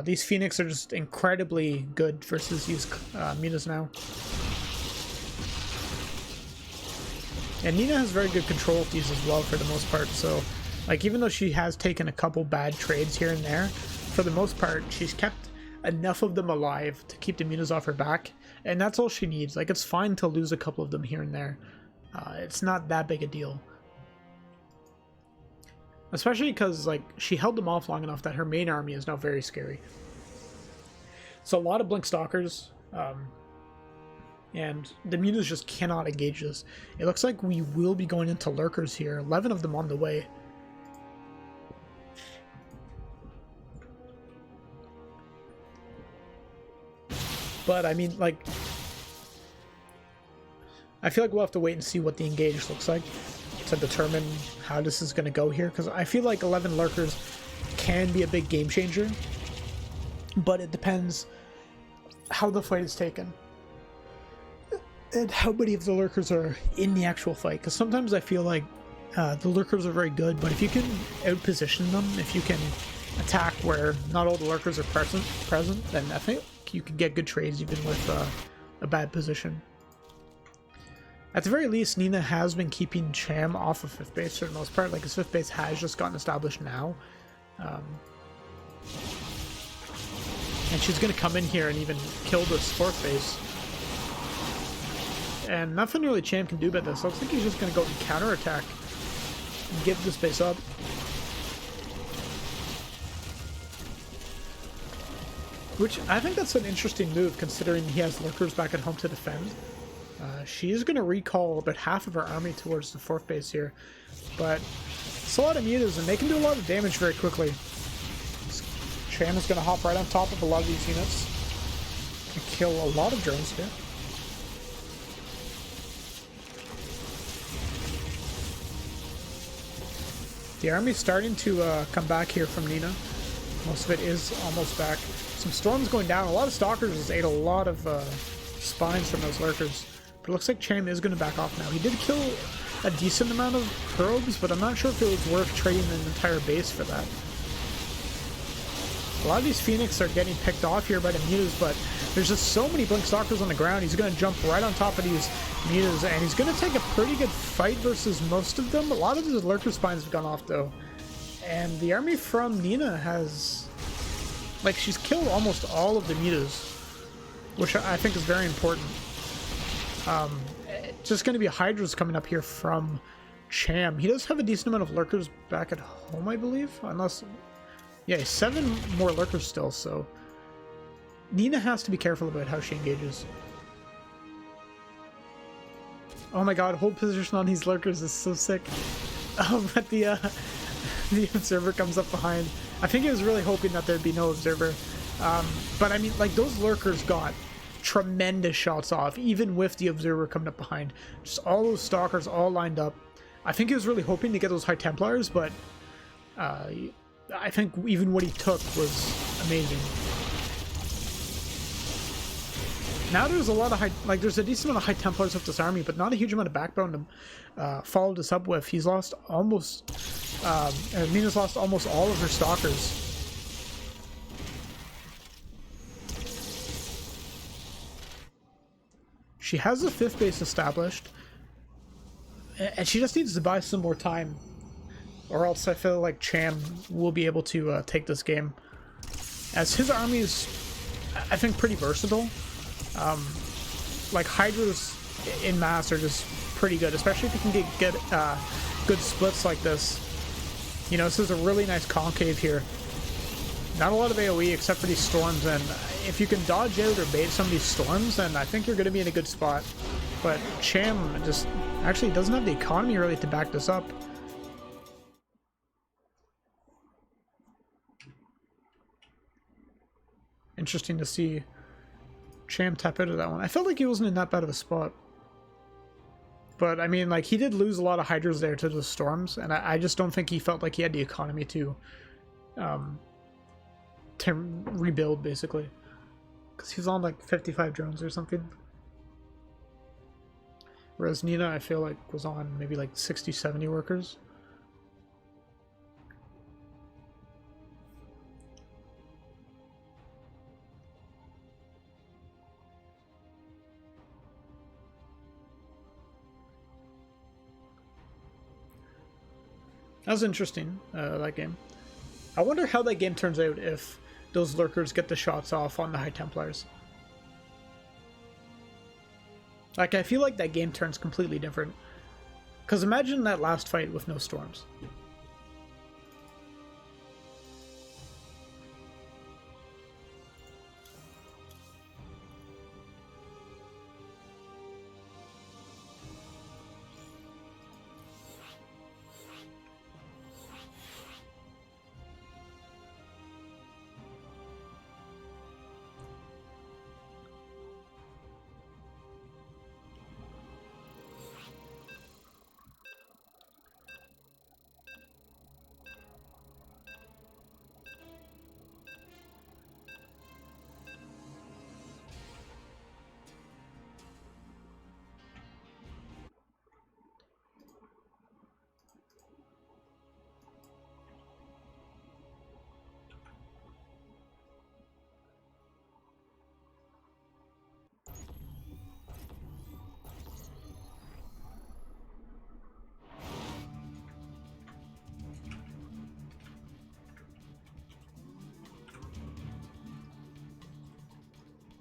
These Phoenix are just incredibly good versus these mutas now. And Nina has very good control of these as well for the most part, so like, even though she has taken a couple bad trades here and there, for the most part she's kept enough of them alive to keep the mutas off her back, and that's all she needs. Like, it's fine to lose a couple of them here and there. It's not that big a deal. Especially because, like, she held them off long enough that her main army is now very scary. So a lot of Blinkstalkers, and the mutas just cannot engage this. It looks like we will be going into Lurkers here, 11 of them on the way. But, I mean, like, I feel like we'll have to wait and see what the engage looks like to determine how this is going to go here, because I feel like 11 Lurkers can be a big game changer, but it depends how the fight is taken and how many of the Lurkers are in the actual fight, because sometimes I feel like the Lurkers are very good, but if you can out-position them, if you can attack where not all the Lurkers are present, then I think you can get good trades even with a bad position. At the very least, Nina has been keeping Cham off of 5th base for the most part. Like, his 5th base has just gotten established now. And she's going to come in here and even kill this 4th base. And nothing really Cham can do about this. Looks like he's just going to go and counterattack and give this base up. Which, I think that's an interesting move, considering he has Lurkers back at home to defend. She's going to recall about half of her army towards the 4th base here, but it's a lot of mutas, and they can do a lot of damage very quickly. Cham is going to hop right on top of a lot of these units and kill a lot of drones here. The army's starting to come back here from Nina. Most of it is almost back. Some storms going down. A lot of stalkers just ate a lot of spines from those lurkers. But it looks like Cham is going to back off now. He did kill a decent amount of probes, but I'm not sure if it was worth trading an entire base for that. A lot of these Phoenix are getting picked off here by the Mutas, but there's just so many Blink Stalkers on the ground. He's going to jump right on top of these Mutas, and he's going to take a pretty good fight versus most of them. A lot of his Lurker Spines have gone off, though. And the army from Nina has... like, she's killed almost all of the Mutas, which I think is very important. Just going to be Hydras coming up here from Cham. He does have a decent amount of Lurkers back at home, I believe, unless... yeah, 7 more Lurkers still, so... Nina has to be careful about how she engages. Oh my god, hold position on these Lurkers is so sick. Oh, but the Observer comes up behind. I think he was really hoping that there'd be no Observer. But I mean, like, those Lurkers got tremendous shots off, even with the Observer coming up behind. Just all those Stalkers all lined up. I think he was really hoping to get those High Templars, but... I think even what he took was amazing. Now there's a lot of there's a decent amount of High Templars with this army, but not a huge amount of backbone to follow this up with. He's lost almost, Nina's lost almost all of her Stalkers. She has a 5th base established, and she just needs to buy some more time. Or else I feel like Cham will be able to take this game. As his army is, I think, pretty versatile. Like, Hydras in mass are just pretty good, especially if you can get good splits like this. You know, this is a really nice concave here. Not a lot of AoE except for these storms, and if you can dodge out or bait some of these storms, then I think you're going to be in a good spot. But Cham just actually doesn't have the economy really to back this up. Interesting to see Cham tap out of that one. I felt like he wasn't in that bad of a spot. But, I mean, like, he did lose a lot of Hydras there to the storms, and I just don't think he felt like he had the economy to rebuild, basically. Because he's on, like, 55 drones or something. Whereas Nina, I feel like, was on maybe, like, 60, 70 workers. That was interesting, that game. I wonder how that game turns out if those Lurkers get the shots off on the High Templars. Like, I feel like that game turns completely different. Because imagine that last fight with no storms.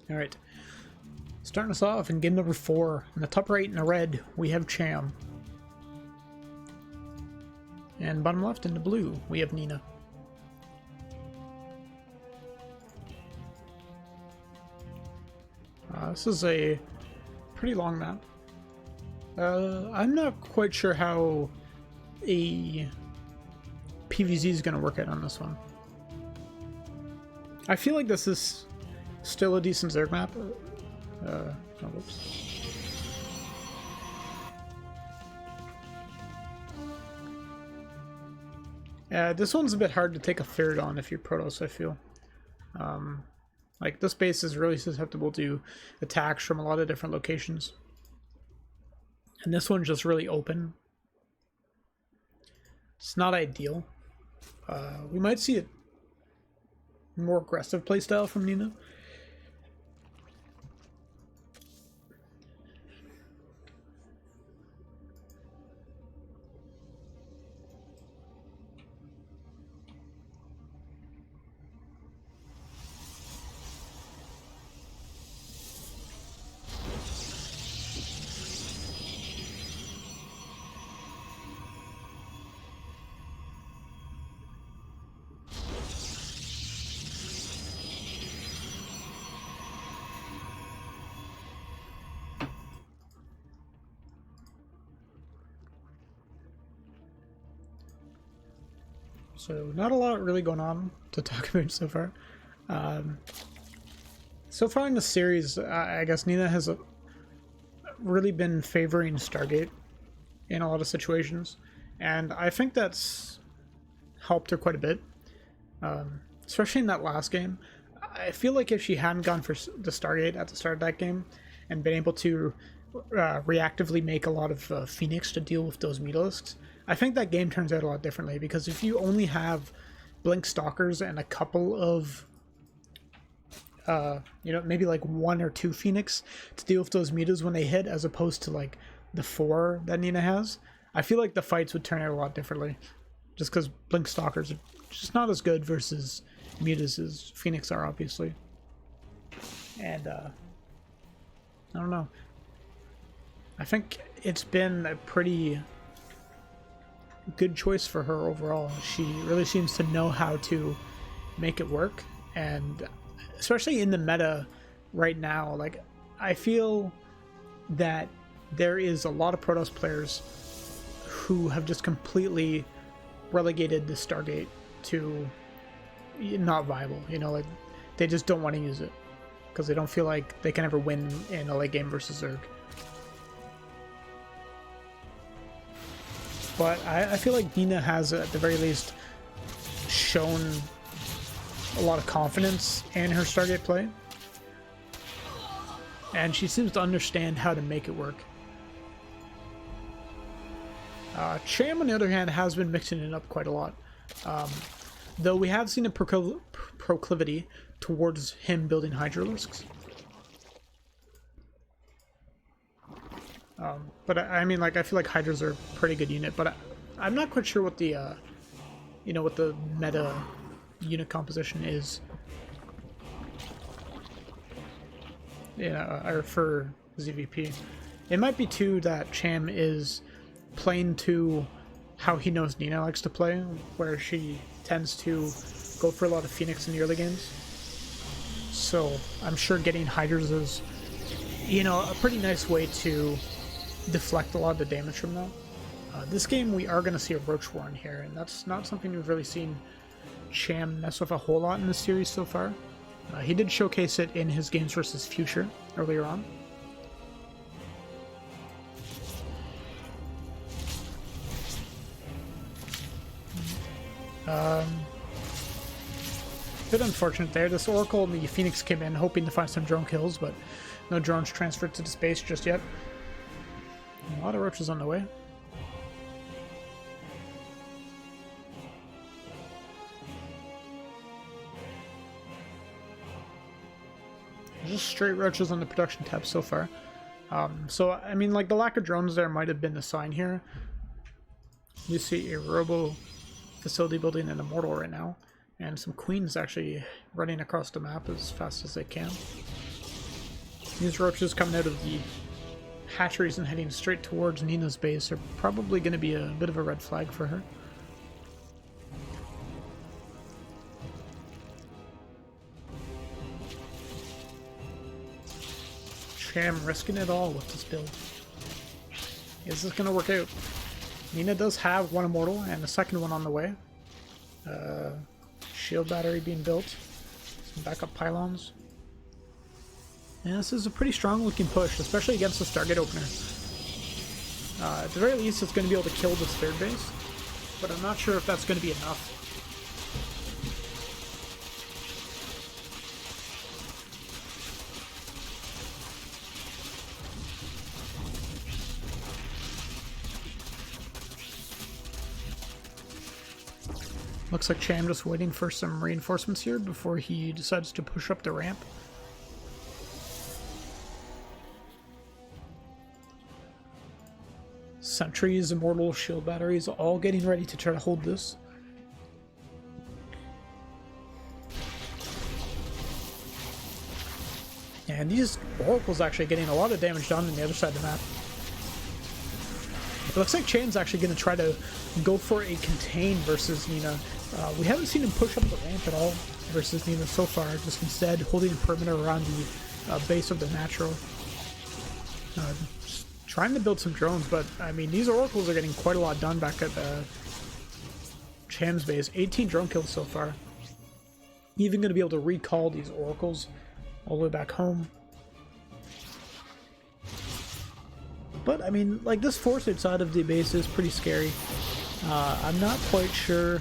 Alright, starting us off in game number 4. In the top right in the red, we have Cham. And bottom left in the blue, we have Nina. This is a pretty long map. I'm not quite sure how a PvZ is going to work out on this one. I feel like this is still a decent Zerg map. Oh, whoops. This one's a bit hard to take a third on if you're Protoss, I feel. Like, this base is really susceptible to attacks from a lot of different locations. And this one's just really open. It's not ideal. We might see a more aggressive playstyle from Nina. So not a lot really going on to talk about so far. So far in the series, I guess Nina has really been favoring Stargate in a lot of situations, and I think that's helped her quite a bit, especially in that last game. I feel like if she hadn't gone for the Stargate at the start of that game and been able to reactively make a lot of Phoenix to deal with those Mutalisks, I think that game turns out a lot differently, because if you only have Blink Stalkers and a couple of, maybe like 1 or 2 Phoenix to deal with those mutas when they hit, as opposed to like the 4 that Nina has, I feel like the fights would turn out a lot differently. Just because Blink Stalkers are just not as good versus mutas as Phoenix are, obviously. And, I don't know. I think it's been a pretty good choice for her overall. She really seems to know how to make it work, and especially in the meta right now, like, I feel that there is a lot of Protoss players who have just completely relegated the Stargate to not viable, like they just don't want to use it because they don't feel like they can ever win in a late game versus Zerg. But I feel like Nina has, at the very least, shown a lot of confidence in her Stargate play. And she seems to understand how to make it work. Cham, on the other hand, has been mixing it up quite a lot. Though we have seen a proclivity towards him building Hydralisks. But I mean, like, I feel like Hydras are a pretty good unit, but I'm not quite sure what the, what the meta unit composition is. Yeah, or for ZVP. It might be too that Cham is playing to how he knows Nina likes to play, where she tends to go for a lot of Phoenix in the early games. So I'm sure getting Hydras is, a pretty nice way to deflect a lot of the damage from that. This game we are going to see a Roach Warren here, and that's not something we've really seen Cham mess with a whole lot in this series so far. He did showcase it in his Games vs. Future earlier on. Bit unfortunate there. This Oracle and the Phoenix came in hoping to find some drone kills, but no drones transferred to the space just yet. A lot of roaches on the way. Just straight roaches on the production tab so far. So, I mean, like, the lack of drones there might have been a sign here. You see a robo facility building an Immortal right now, and some Queens actually running across the map as fast as they can. These roaches coming out of the hatcheries and heading straight towards Nina's base are probably going to be a bit of a red flag for her. Cham risking it all with this build. Is this going to work out? Nina does have one Immortal and a second one on the way. Shield battery being built. Some backup pylons. And this is a pretty strong looking push, especially against the Stargate opener. At the very least, it's going to be able to kill this third base. but I'm not sure if that's going to be enough. Looks like Cham just waiting for some reinforcements here before he decides to push up the ramp. Sentries, immortal, shield batteries, all getting ready to try to hold this. And these oracles actually getting a lot of damage done on the other side of the map. It looks like Cham's actually going to try to go for a contain versus Nina. We haven't seen him push up the ramp at all versus Nina so far, just instead holding a perimeter around the base of the natural. Just trying to build some drones, but I mean, these oracles are getting quite a lot done back at Cham's base. 18 drone kills so far. Even going to be able to recall these oracles all the way back home. But, I mean, like, this force outside of the base is pretty scary. I'm not quite sure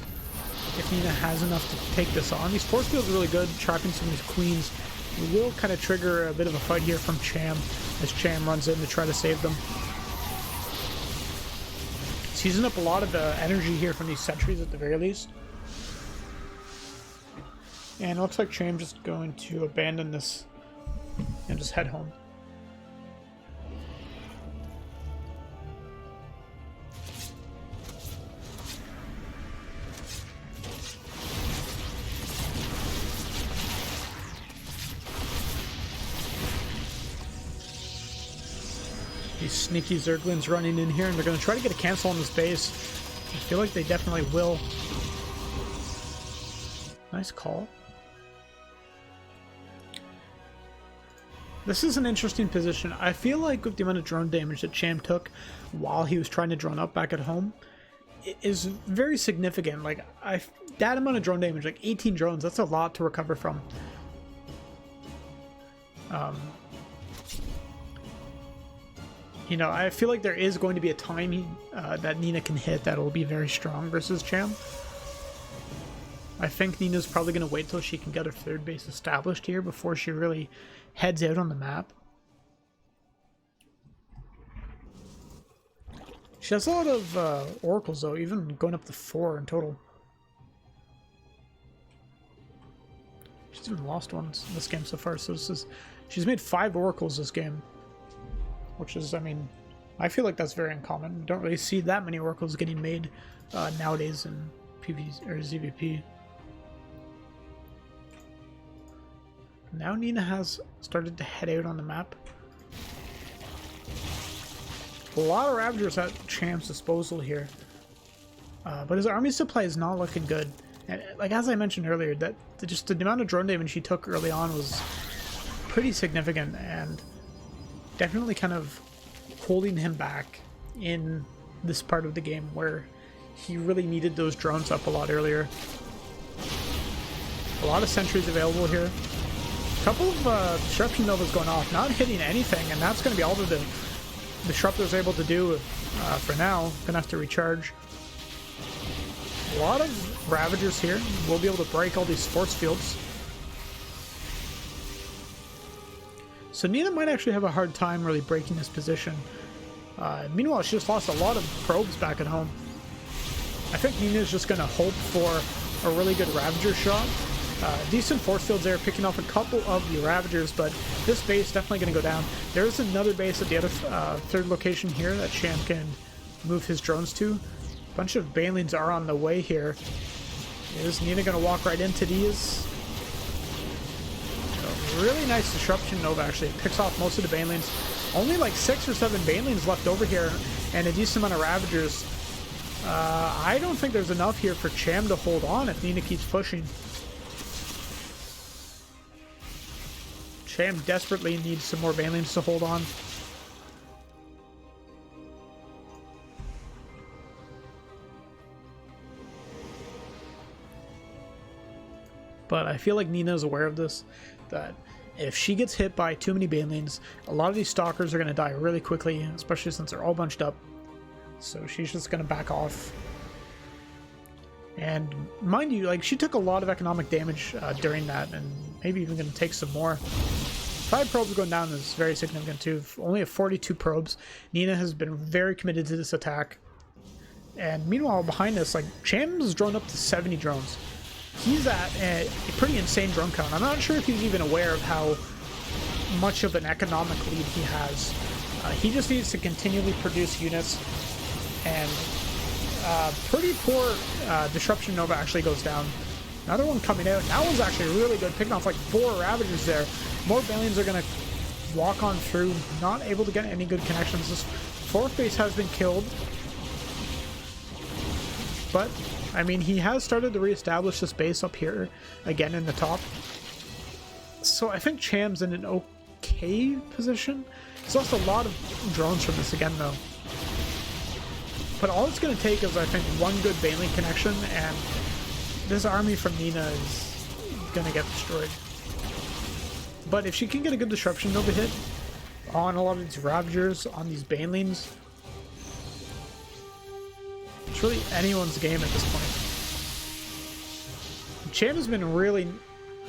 if Nina has enough to take this on. These force fields are really good, trapping some of these queens. It will kind of trigger a bit of a fight here from Cham, as Cham runs in to try to save them. He's using up a lot of the energy here from these sentries at the very least. And it looks like Cham just going to abandon this and just head home. These sneaky Zerglings running in here, and they're going to try to get a cancel on this base. I feel like they definitely will. Nice call. This is an interesting position. I feel like with the amount of drone damage that Cham took while he was trying to drone up back at home, it is very significant. Like, that amount of drone damage, like 18 drones, that's a lot to recover from. You know, I feel like there is going to be a time that Nina can hit that will be very strong versus Cham. I think Nina's probably going to wait till she can get her third base established here before she really heads out on the map. She has a lot of oracles though, even going up to 4 in total. She's even lost one in this game so far, so she's made 5 oracles this game. Which is, I mean, I feel like that's very uncommon. We don't really see that many oracles getting made nowadays in PvP or ZVP. Now Nina has started to head out on the map. A lot of Ravagers at Cham's disposal here. But his army supply is not looking good. And like as I mentioned earlier, that just the amount of drone damage he took early on was pretty significant and definitely kind of holding him back in this part of the game where he really needed those drones up a lot earlier. A lot of sentries available here. A couple of disruption novas going off, not hitting anything, and that's going to be all that the disruptor's able to do for now. Gonna have to recharge. A lot of Ravagers here. We'll be able to break all these force fields. So Nina might actually have a hard time really breaking this position. Meanwhile, she just lost a lot of probes back at home. I think Nina's just going to hope for a really good Ravager shot. Decent force fields there, picking off a couple of the Ravagers, but this base definitely going to go down. There's another base at the other third location here that Cham can move his drones to. A bunch of Banelings are on the way here. Is Nina going to walk right into these? Really nice disruption nova, actually. It picks off most of the Banelings. Only like 6 or 7 Banelings left over here, and a decent amount of Ravagers. I don't think there's enough here for Cham to hold on if Nina keeps pushing. Cham desperately needs some more Banelings to hold on. But I feel like Nina's aware of this, that if she gets hit by too many Banelings, a lot of these Stalkers are going to die really quickly, especially since they're all bunched up. So she's just going to back off. And mind you, like, she took a lot of economic damage during that, and maybe even going to take some more. 5 probes going down is very significant too. Only at 42 probes. Nina has been very committed to this attack. And meanwhile, behind us, like, Cham's drawn up to 70 drones. He's at a pretty insane drone count. I'm not sure if he's even aware of how much of an economic lead he has. He just needs to continually produce units, and pretty poor Disruption Nova actually goes down. Another one coming out. That one's actually really good, picking off like 4 Ravagers there. More Balians are going to walk on through, not able to get any good connections. This 4th base has been killed. But, I mean, he has started to reestablish this base up here, again in the top. So I think Cham's in an okay position. He's lost a lot of drones from this again, though. But all it's going to take is, I think, one good Baneling connection, and this army from Nina is going to get destroyed. But if she can get a good Disruption Nova hit on a lot of these Ravagers, on these Banelings, it's really anyone's game at this point. Cham has been really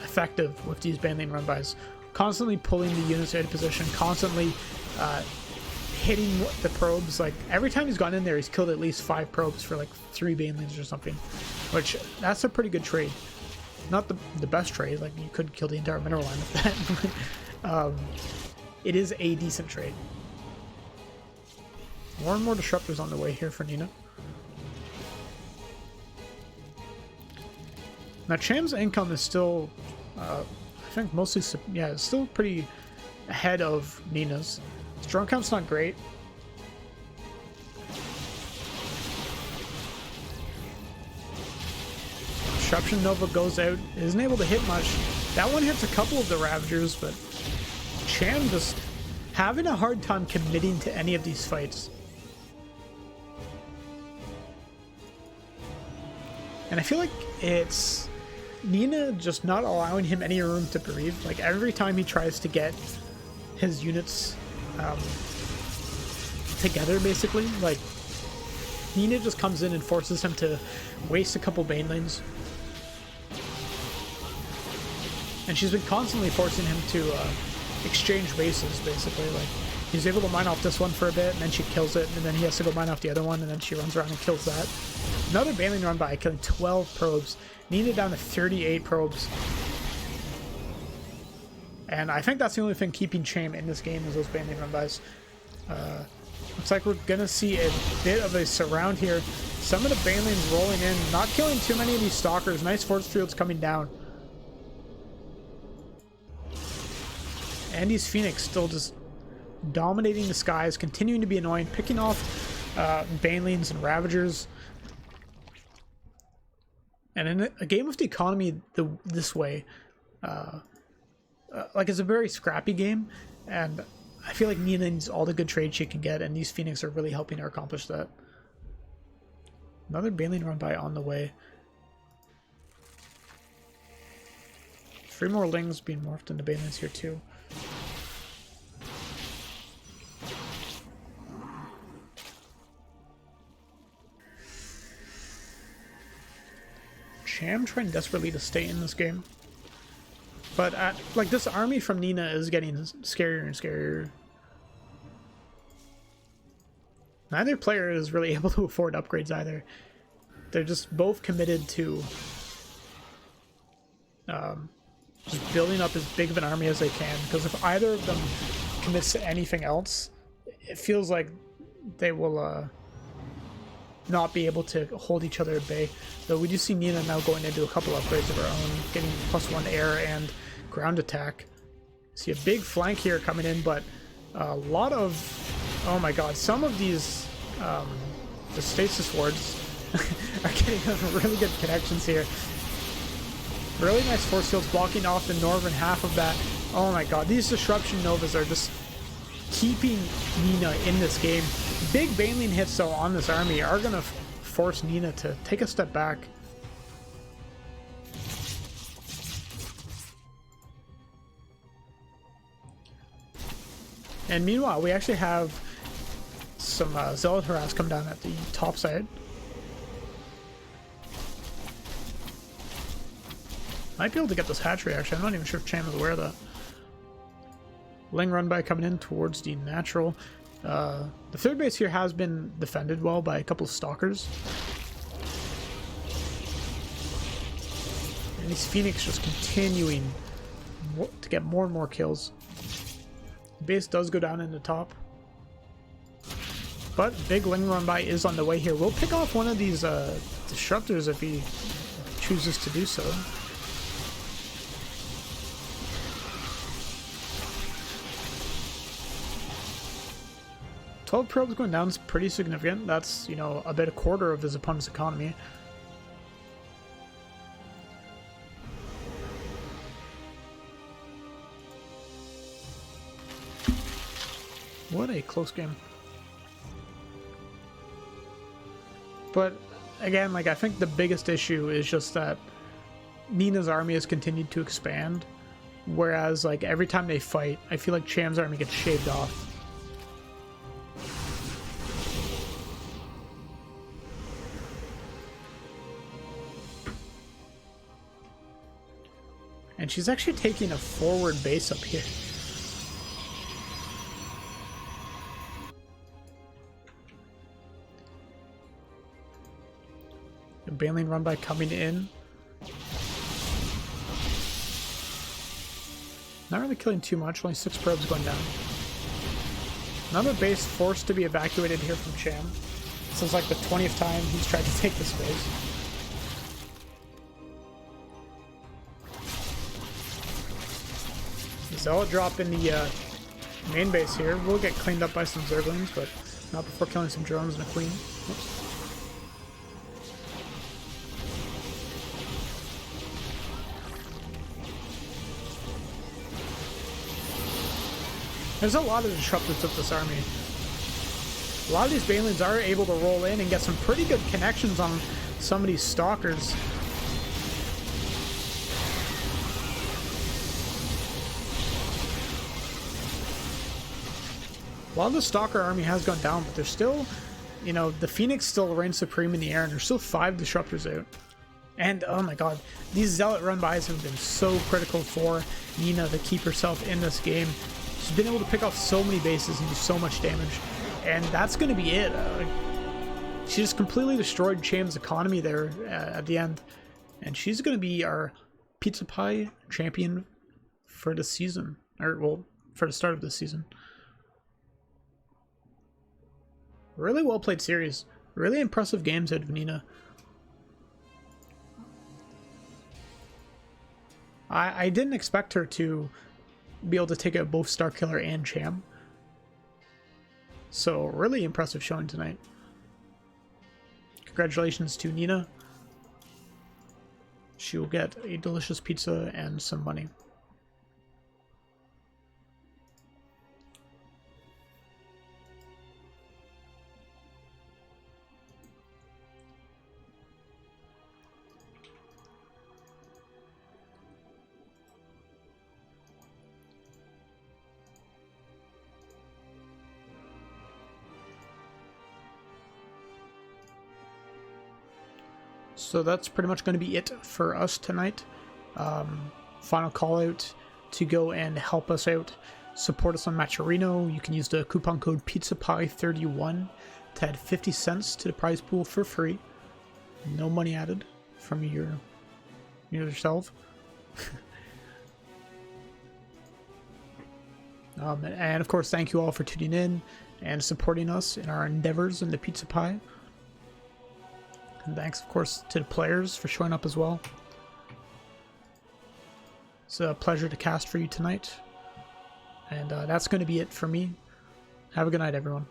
effective with these Baneling run-bys, constantly pulling the units out of position, constantly hitting the probes. Like, every time he's gone in there, he's killed at least 5 probes for like 3 Banelings or something, which that's a pretty good trade. Not the best trade, like you could kill the entire mineral line with that. It is a decent trade. More and more disruptors on the way here for Nina. Now Cham's income is still, I think mostly, yeah, it's still pretty ahead of Nina's. His drone count's not great. Disruption Nova goes out, isn't able to hit much. That one hits a couple of the Ravagers, but Cham just having a hard time committing to any of these fights. And I feel like it's Nina just not allowing him any room to breathe. Like, every time he tries to get his units together, basically, like, Nina just comes in and forces him to waste a couple Banelings. And she's been constantly forcing him to exchange bases, basically. Like, he's able to mine off this one for a bit, and then she kills it, and then he has to go mine off the other one, and then she runs around and kills that. Another Baneling run by, killing 12 probes. Nina down to 38 probes. And I think that's the only thing keeping Cham in this game is those Baneling run bys. Looks like we're going to see a bit of a surround here. Some of the Banelings rolling in, not killing too many of these Stalkers. Nice force fields coming down. Andy's Phoenix still just dominating the skies, continuing to be annoying, picking off Banelings and Ravagers. And in a game with the economy this way, like, it's a very scrappy game, and I feel like Nina needs all the good trade she can get, and these Phoenix are really helping her accomplish that. Another Baneling run by on the way. 3 more Lings being morphed into Banelings here too. Cham trying desperately to stay in this game. But, like, this army from Nina is getting scarier and scarier. Neither player is really able to afford upgrades either. They're just both committed to just building up as big of an army as they can, because if either of them commits to anything else, it feels like they will not be able to hold each other at bay. Though we do see Nina now going into a couple upgrades of her own, getting +1 air and ground attack. See a big flank here coming in, but a lot of, oh my god, some of these the stasis wards are getting really good connections here. Really nice force fields blocking off the northern half of that. Oh my god, these Disruption Novas are just keeping Nina in this game. Big Baneling hits, though, on this army are going to force Nina to take a step back. And meanwhile, we actually have some Zealot Harass come down at the top side. Might be able to get this hatchery, actually. I'm not even sure if Cham is aware of that. Ling run by coming in towards the natural. The third base here has been defended well by a couple of stalkers. And these Phoenix just continuing to get more and more kills. The base does go down in the top. But big Ling run by is on the way here. We'll pick off one of these disruptors if he chooses to do so. "12 probes going down is pretty significant. That's, you know, a quarter of his opponent's economy. What a close game. But again, like, I think the biggest issue is just that Nina's army has continued to expand, whereas like every time they fight, I feel like Cham's army gets shaved off. And she's actually taking a forward base up here. The Baneling run by coming in. Not really killing too much, only 6 probes going down. Another base forced to be evacuated here from Cham. This is like the 20th time he's tried to take this base. Zealot drop in the main base here. We'll get cleaned up by some Zerglings, but not before killing some drones and a queen. Oops. There's a lot of disruptors with this army. A lot of these Banelings are able to roll in and get some pretty good connections on some of these stalkers. A lot of the Stalker army has gone down, but there's still, you know, the Phoenix still reigns supreme in the air, and there's still 5 disruptors out. And, oh my god, these Zealot run-bys have been so critical for Nina to keep herself in this game. She's been able to pick off so many bases and do so much damage. And that's going to be it. She just completely destroyed Cham's economy there at the end. And she's going to be our Pizza Pie champion for the season. Or, well, for the start of this season. Really well played series. Really impressive games out of Nina. I didn't expect her to be able to take out both Starkiller and Cham. So, really impressive showing tonight. Congratulations to Nina. She will get a delicious pizza and some money. So that's pretty much going to be it for us tonight. Final call out to go and help us out. Support us on Matcherino. You can use the coupon code PizzaPie31 to add 50 cents to the prize pool for free. No money added from yourself. And of course, thank you all for tuning in and supporting us in our endeavors in the Pizza Pie. And thanks, of course, to the players for showing up as well. It's a pleasure to cast for you tonight. And that's going to be it for me. Have a good night, everyone.